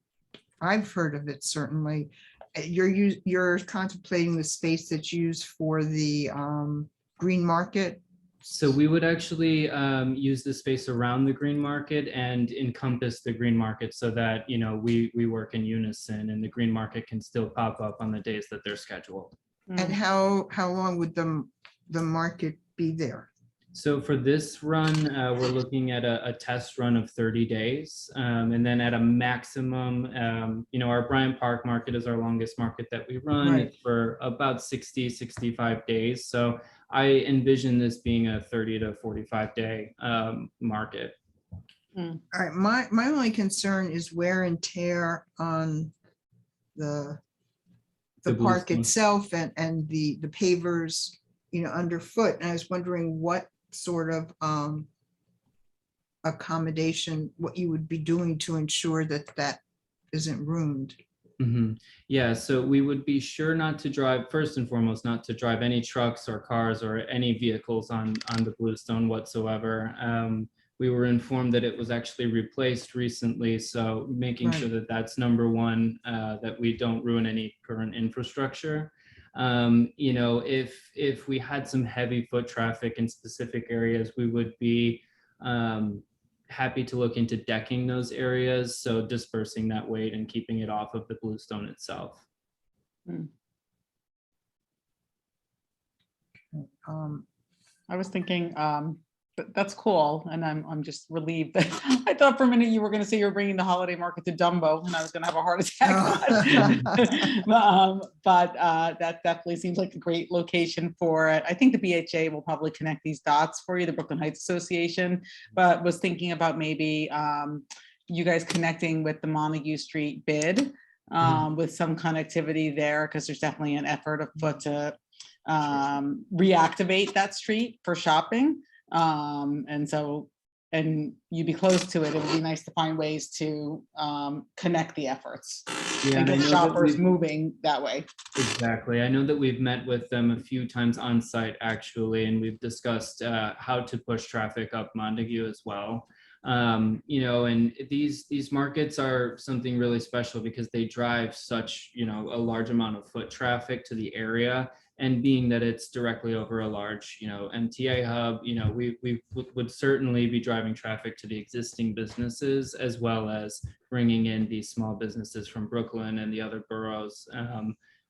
I've heard of it, certainly. You're contemplating the space that's used for the green market. So we would actually use the space around the green market and encompass the green market, so that we work in unison, and the green market can still pop up on the days that they're scheduled. And how long would the market be there? So for this run, we're looking at a test run of 30 days. And then at a maximum, our Bryant Park market is our longest market that we run. Right. It's for about 60, 65 days. So I envision this being a 30 to 45 day market. All right, my only concern is wear and tear on the The park bluestone. itself and the pavers, underfoot. And I was wondering what sort of accommodation, what you would be doing to ensure that that isn't ruined. Yeah, so we would be sure not to drive, first and foremost, not to drive any trucks or cars or any vehicles on the bluestone whatsoever. We were informed that it was actually replaced recently, so making sure that that's number one, that we don't ruin any current infrastructure. If we had some heavy foot traffic in specific areas, we would be happy to look into decking those areas, so dispersing that weight and keeping it off of the bluestone itself. I was thinking, that's cool, and I'm just relieved that I thought for a minute you were going to say you were bringing the holiday market to Dumbo, and I was going to have a heart attack. But that definitely seems like a great location for it. I think the BHA will probably connect these dots for you, the Brooklyn Heights Association, but was thinking about maybe you guys connecting with the Montague Street bid with some connectivity there, because there's definitely an effort afoot to reactivate that street for shopping. And you'd be close to it. It would be nice to find ways to connect the efforts and get shoppers moving that way. Exactly. I know that we've met with them a few times on site actually, and we've discussed how to push traffic up Montague as well. And these markets are something really special because they drive such, a large amount of foot traffic to the area. And being that it's directly over a large, MTA hub, we would certainly be driving traffic to the existing businesses, as well as bringing in these small businesses from Brooklyn and the other boroughs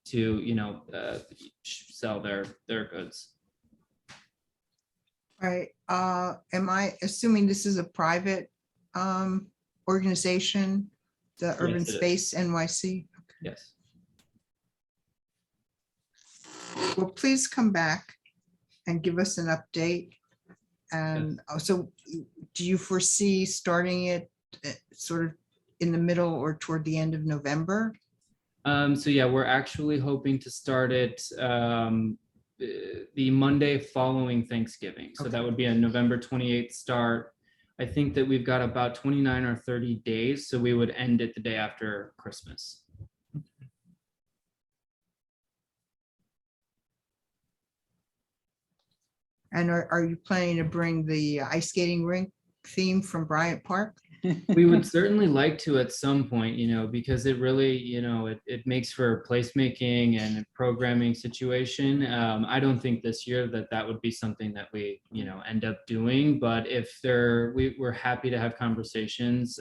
to, sell their goods. All right. Am I assuming this is a private organization, the Urban Space NYC? Yes. Well, please come back and give us an update. And also, do you foresee starting it sort of in the middle or toward the end of November? So yeah, we're actually hoping to start it the Monday following Thanksgiving. So that would be a November 28th start. I think that we've got about 29 or 30 days. So we would end it the day after Christmas. And are you planning to bring the ice skating rink theme from Bryant Park? We would certainly like to at some point, because it really, it makes for a placemaking and a programming situation. I don't think this year that would be something that we, end up doing, but if we're happy to have conversations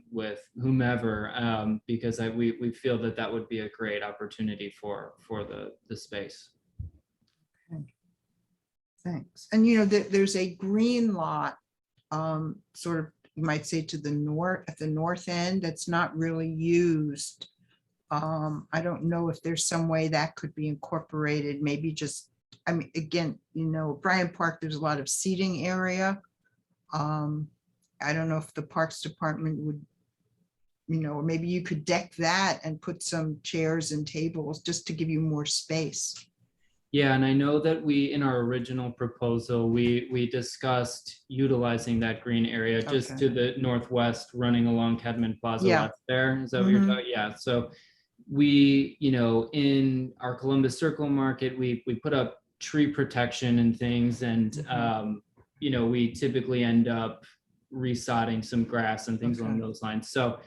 with whomever, because we feel that would be a great opportunity for the space. Thanks. And there's a green lot, sort of, you might say at the north end, that's not really used. I don't know if there's some way that could be incorporated, maybe just, again, Bryant Park, there's a lot of seating area. I don't know if the Parks Department would, or maybe you could deck that and put some chairs and tables just to give you more space. Yeah, and I know that in our original proposal, we discussed utilizing that green area just to the northwest, running along Cadman Plaza. Yeah. That's there. Is that what you're talking? Yeah. So we, in our Columbus Circle market, we put up tree protection and things, and we typically end up resodding some grass and things along those lines. So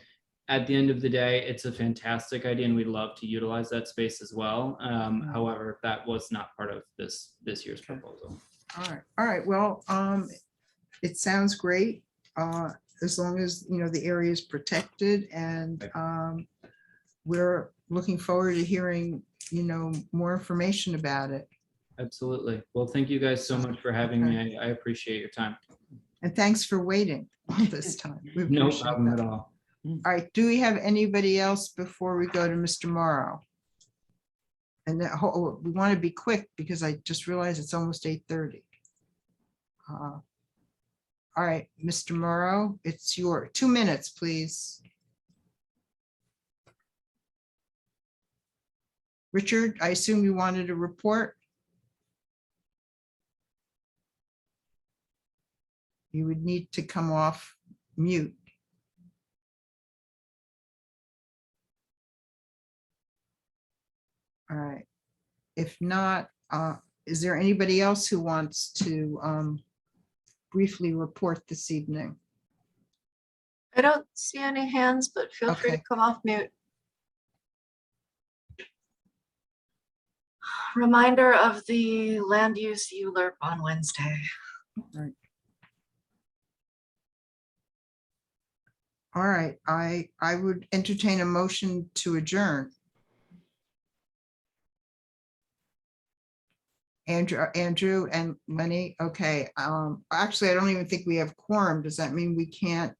at the end of the day, it's a fantastic idea, and we'd love to utilize that space as well. However, that was not part of this year's proposal. All right. Well, it sounds great. As long as, the area is protected, and we're looking forward to hearing, more information about it. Absolutely. Well, thank you guys so much for having me. I appreciate your time. And thanks for waiting all this time. No problem at all. All right, do we have anybody else before we go to Mr. Morrow? And that, we want to be quick because I just realized it's almost 8:30. All right, Mr. Morrow, it's your 2 minutes, please. Richard, I assume you wanted a report? You would need to come off mute. All right. If not, is there anybody else who wants to briefly report this evening? I don't see any hands, but feel free to Okay. come off mute. Reminder of the land use ULURP on Wednesday. Right. All right, I would entertain a motion to adjourn. Andrew and Lenny, okay. Actually, I don't even think we have quorum. Does that mean we can't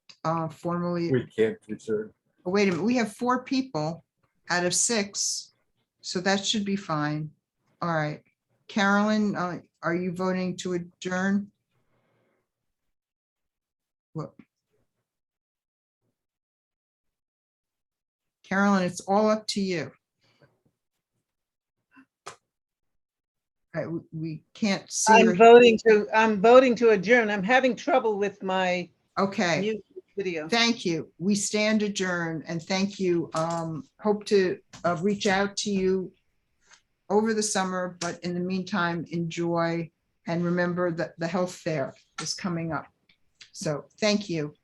formally? We can't reserve. Oh, wait a minute, we have 4 people out of 6, so that should be fine. All right, Carolyn, are you voting to adjourn? What? Carolyn, it's all up to you. All right, we can't see. I'm voting to adjourn. I'm having trouble with my Okay. mute video. Thank you. We stand adjourned and thank you. Hope to reach out to you over the summer, but in the meantime, enjoy and remember that the health fair is coming up. So thank you.